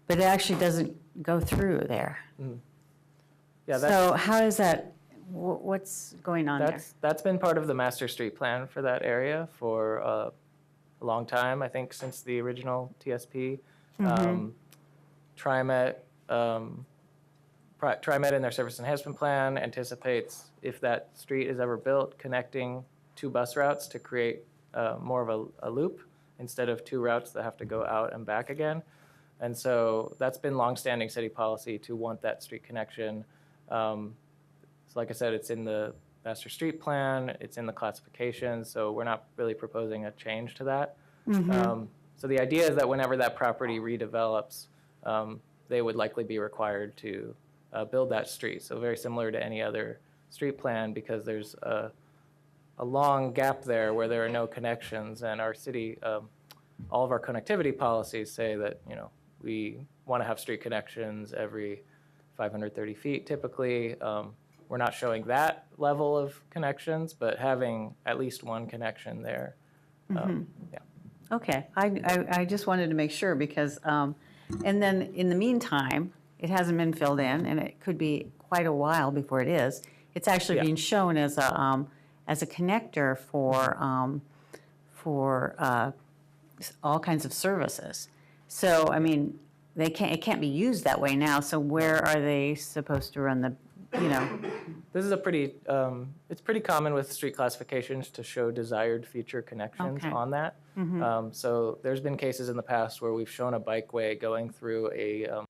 but it actually doesn't go through there. Yeah. So how is that? What's going on there? That's been part of the master street plan for that area for a long time, I think since the original TSP. TriMet in their service enhancement plan anticipates if that street is ever built, connecting two bus routes to create more of a loop instead of two routes that have to go out and back again. And so that's been longstanding city policy to want that street connection. So like I said, it's in the master street plan, it's in the classification, so we're not really proposing a change to that. So the idea is that whenever that property redevelops, they would likely be required to build that street. So very similar to any other street plan, because there's a long gap there where there are no connections, and our city, all of our connectivity policies say that we want to have street connections every 530 feet typically. We're not showing that level of connections, but having at least one connection there. Yeah. Okay, I just wanted to make sure because, and then in the meantime, it hasn't been filled in, and it could be quite a while before it is. It's actually being shown as a connector for all kinds of services. So I mean, it can't be used that way now. So where are they supposed to run the? This is a pretty, it's pretty common with street classifications to show desired future connections on that. So there's been cases in the past where we've shown a bikeway going through a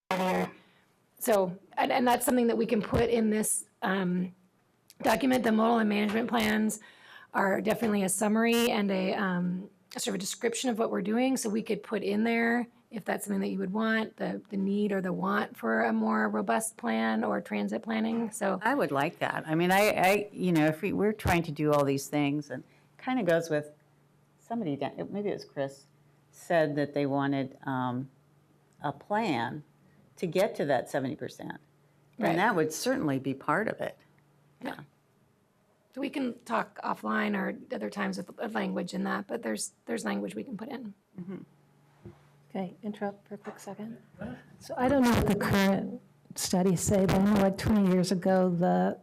there. So, and that's something that we can put in this document. The modal and management plans are definitely a summary and a sort of a description of what we're doing. So we could put in there, if that's something that you would want, the need or the want for a more robust plan or transit planning. So I would like that. I mean, I you know, if we're trying to do all these things, and kind of goes with somebody, maybe it was Chris, said that they wanted a plan to get to that 70%. Right. And that would certainly be part of it. Yeah. So we can talk offline or other times with language in that, but there's language we can put in. Okay, interrupt for a quick second. So I don't know what the current studies say, but I know like 20 years ago, the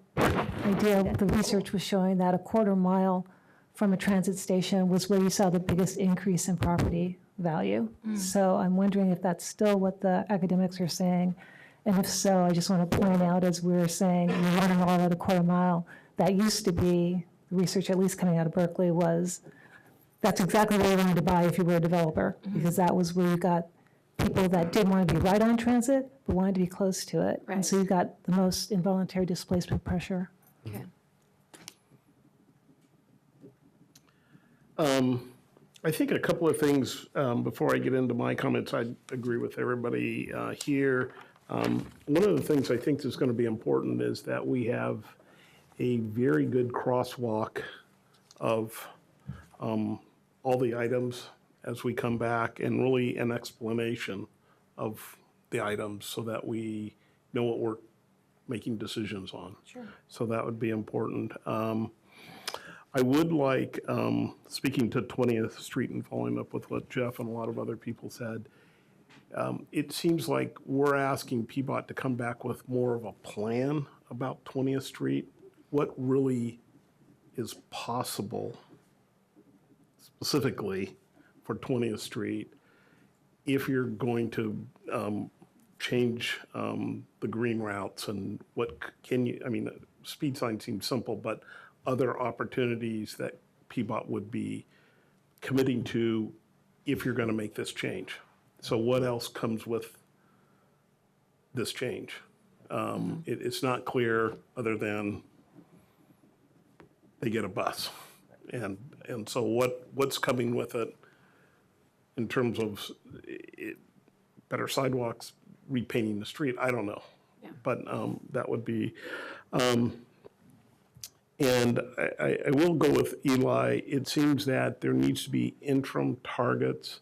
idea, the research was showing that a quarter mile from a transit station was where you saw the biggest increase in property value. So I'm wondering if that's still what the academics are saying. And if so, I just want to point out, as we were saying, you're running all at a quarter mile, that used to be, the research at least coming out of Berkeley was, that's exactly what you wanted to buy if you were a developer, because that was where you got people that didn't want to be right on transit, but wanted to be close to it. And so you got the most involuntary displacement pressure. Okay. I think a couple of things before I get into my comments. I agree with everybody here. One of the things I think is going to be important is that we have a very good crosswalk of all the items as we come back, and really an explanation of the items so that we know what we're making decisions on. Sure. So that would be important. I would like, speaking to 20th Street and following up with what Jeff and a lot of other people said, it seems like we're asking PBOT to come back with more of a plan about 20th Street. What really is possible specifically for 20th Street if you're going to change the green routes, and what can you, I mean, speed sign seems simple, but other opportunities that PBOT would be committing to if you're going to make this change. So what else comes with this change? It's not clear other than they get a bus. And so what's coming with it in terms of better sidewalks, repainting the street? I don't know. Yeah. But that would be, and I will go with Eli. It seems that there needs to be interim targets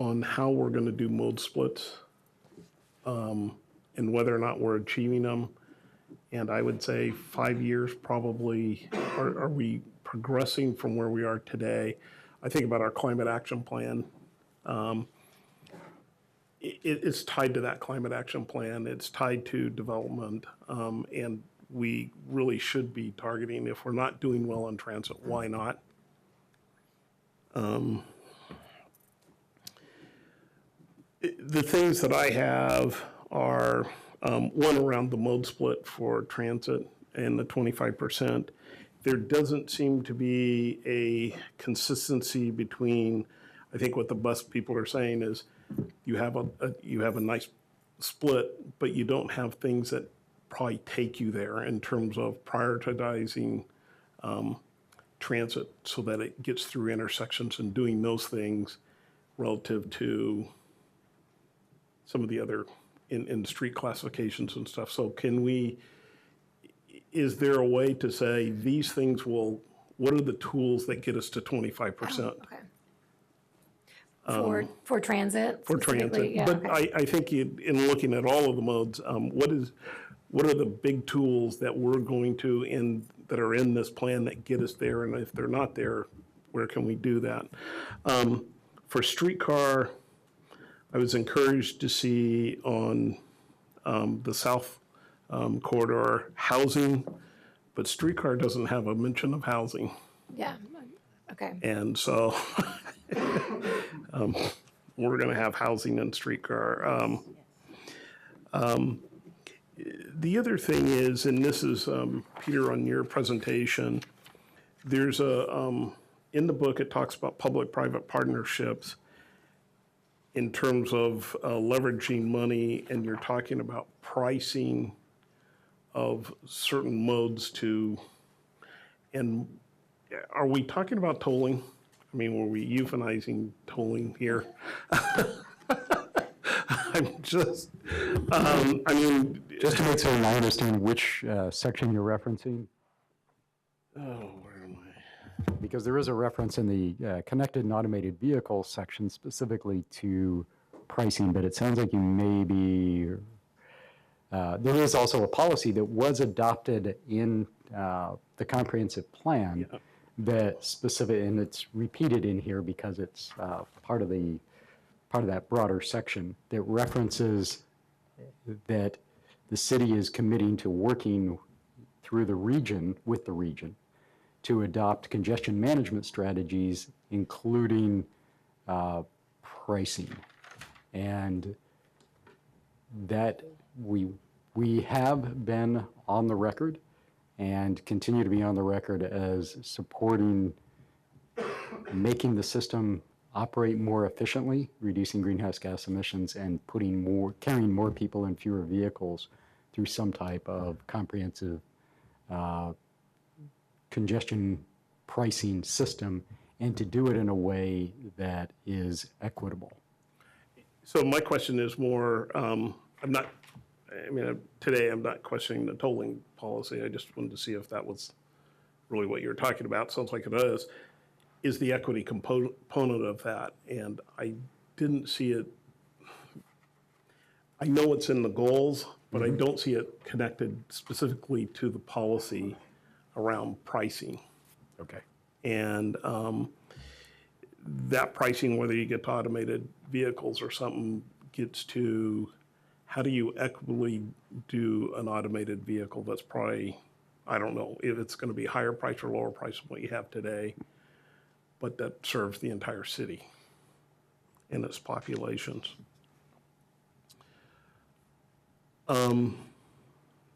on how we're going to do mode splits and whether or not we're achieving them. And I would say 5 years probably, are we progressing from where we are today? I think about our climate action plan. It's tied to that climate action plan. It's tied to development. And we really should be targeting, if we're not doing well on transit, why not? The things that I have are, one, around the mode split for transit and the 25%. There doesn't seem to be a consistency between, I think what the bus people are saying is you have a nice split, but you don't have things that probably take you there in terms of prioritizing transit so that it gets through intersections and doing those things relative to some of the other in street classifications and stuff. So is there a way to say these things what are the tools that get us to 25%? Okay. For transit? For transit. Yeah, But okay. I think in looking at all of the modes, what are the big tools that we're going to, that are in this plan that get us there? And if they're not there, where can we do that? For streetcar, I was encouraged to see on the south corridor housing, but streetcar doesn't have a mention of housing. Yeah, okay. And so we're going to have housing in streetcar. The other thing is, and this is, Peter, on your presentation, there's in the book, it talks about public-private partnerships. in terms of leveraging money, and you're talking about pricing of certain modes to, and are we talking about tolling? I mean, were we euphanizing tolling here? I'm just, I mean. Just to make certain I understand which section you're referencing. Oh, where am I? Because there is a reference in the connected and automated vehicle section specifically to pricing, but it sounds like you may be, there is also a policy that was adopted in the comprehensive plan that specific, and it's repeated in here because it's part of that broader section that references that the city is committing to working through the region, with the region, to adopt congestion management strategies, including pricing. And that we have been on the record and continue to be on the record as supporting making the system operate more efficiently, reducing greenhouse gas emissions, and carrying more people in fewer vehicles through some type of comprehensive congestion pricing system, and to do it in a way that is equitable. So my question is more, today I'm not questioning the tolling policy. I just wanted to see if that was really what you were talking about. Sounds like it is the equity component of that. And I didn't see it. I know it's in the goals, but I don't see it connected specifically to the policy around pricing. Okay. And that pricing, whether you get to automated vehicles or something, gets to how do you equitably do an automated vehicle that's probably, I don't know if it's going to be higher price or lower price than what you have today, but that serves the entire city and its populations.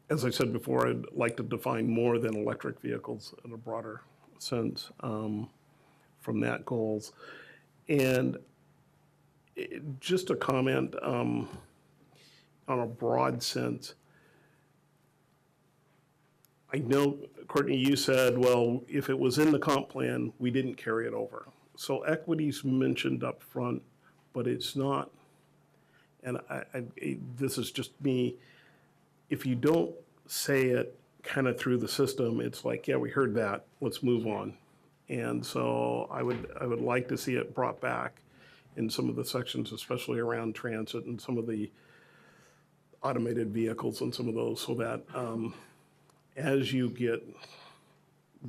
As I said before, I'd like to define more than electric vehicles in a broader sense from that goals. And just a comment on a broad sense. I know, Courtney, you said, well, if it was in the comp plan, we didn't carry it over. So equity's mentioned up front, but it's not, and this is just me, if you don't say it kind of through the system, it's like, yeah, we heard that, let's move on. And so I would like to see it brought back in some of the sections, especially around transit and some of the automated vehicles and some of those, so that as you get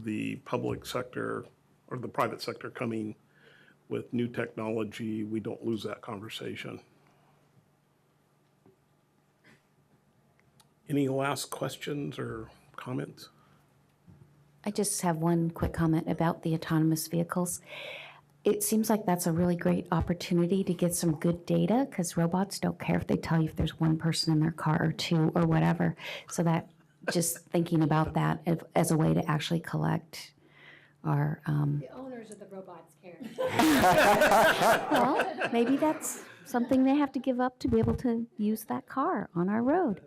the public sector or the private sector coming with new technology, we don't lose that conversation. Any last questions or comments? I just have one quick comment about the autonomous vehicles. It seems like that's a really great opportunity to get some good data, because robots don't care if they tell you if there's one person in their car or two or whatever. So that, just thinking about that as a way to actually collect our. The owners of the robots care. Well, maybe that's something they have to give up to be able to use that car on our road.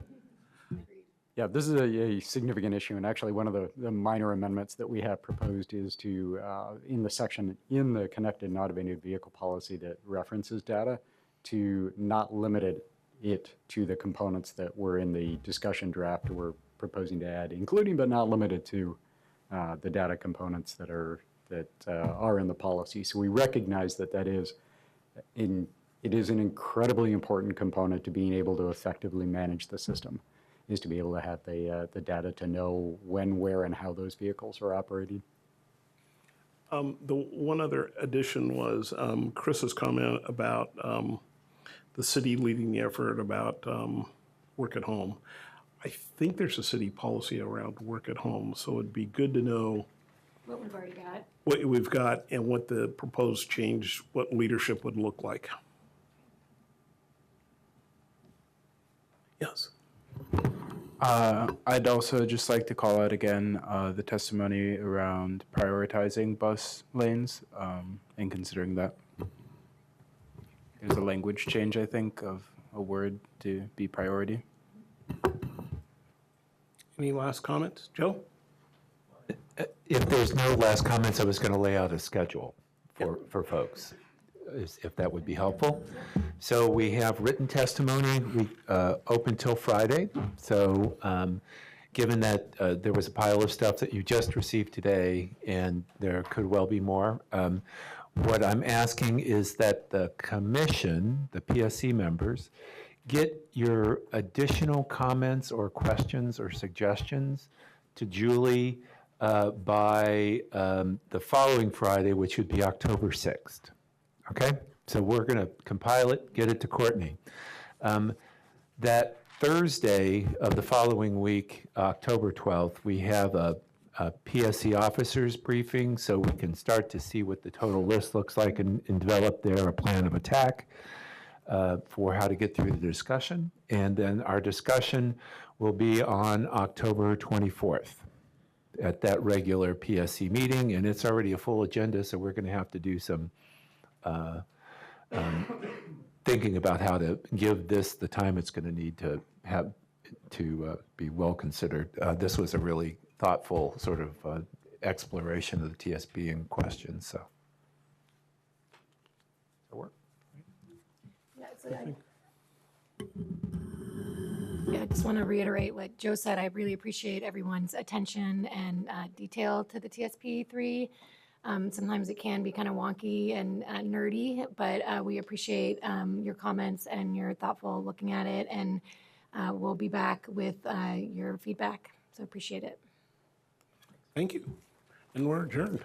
Yeah, this is a significant issue, and actually one of the minor amendments that we have proposed is to, in the section in the connected and automated vehicle policy that references data, to not limit it to the components that were in the discussion draft we're proposing to add, including but not limited to the data components that are in the policy. So we recognize that it is an incredibly important component to being able to effectively manage the system, is to be able to have the data to know when, where, and how those vehicles are operating. The one other addition was Chris's comment about the city leading the effort about work at home. I think there's a city policy around work at home, so it'd be good to know What we've already got. what we've got and what the proposed change, what leadership would look like. Yes. I'd also just like to call out again the testimony around prioritizing bus lanes and considering that. there's a language change, I think, of a word to be priority. Any last comments? Joe? If there's no last comments, I was going to lay out a schedule for folks, if that would be helpful. So we have written testimony, open till Friday. So given that there was a pile of stuff that you just received today, and there could well be more, what I'm asking is that the commission, the PSC members, get your additional comments or questions or suggestions to Julie by the following Friday, which would be October 6th. Okay? So we're going to compile it, get it to Courtney. That Thursday of the following week, October 12th, we have a PSC officers briefing so we can start to see what the total list looks like and develop there a plan of attack for how to get through the discussion. And then our discussion will be on October 24th at that regular PSC meeting, and it's already a full agenda, so we're going to have to do some thinking about how to give this the time it's going to need to have to be well considered. This was a really thoughtful sort of exploration of the TSP in question. So, work. Yeah, I just want to reiterate what Joe said. I really appreciate everyone's attention and detail to the TSP3. Sometimes it can be kind of wonky and nerdy, but we appreciate your comments and your thoughtful looking at it, and we'll be back with your feedback. So appreciate it. Thank you. And we're adjourned.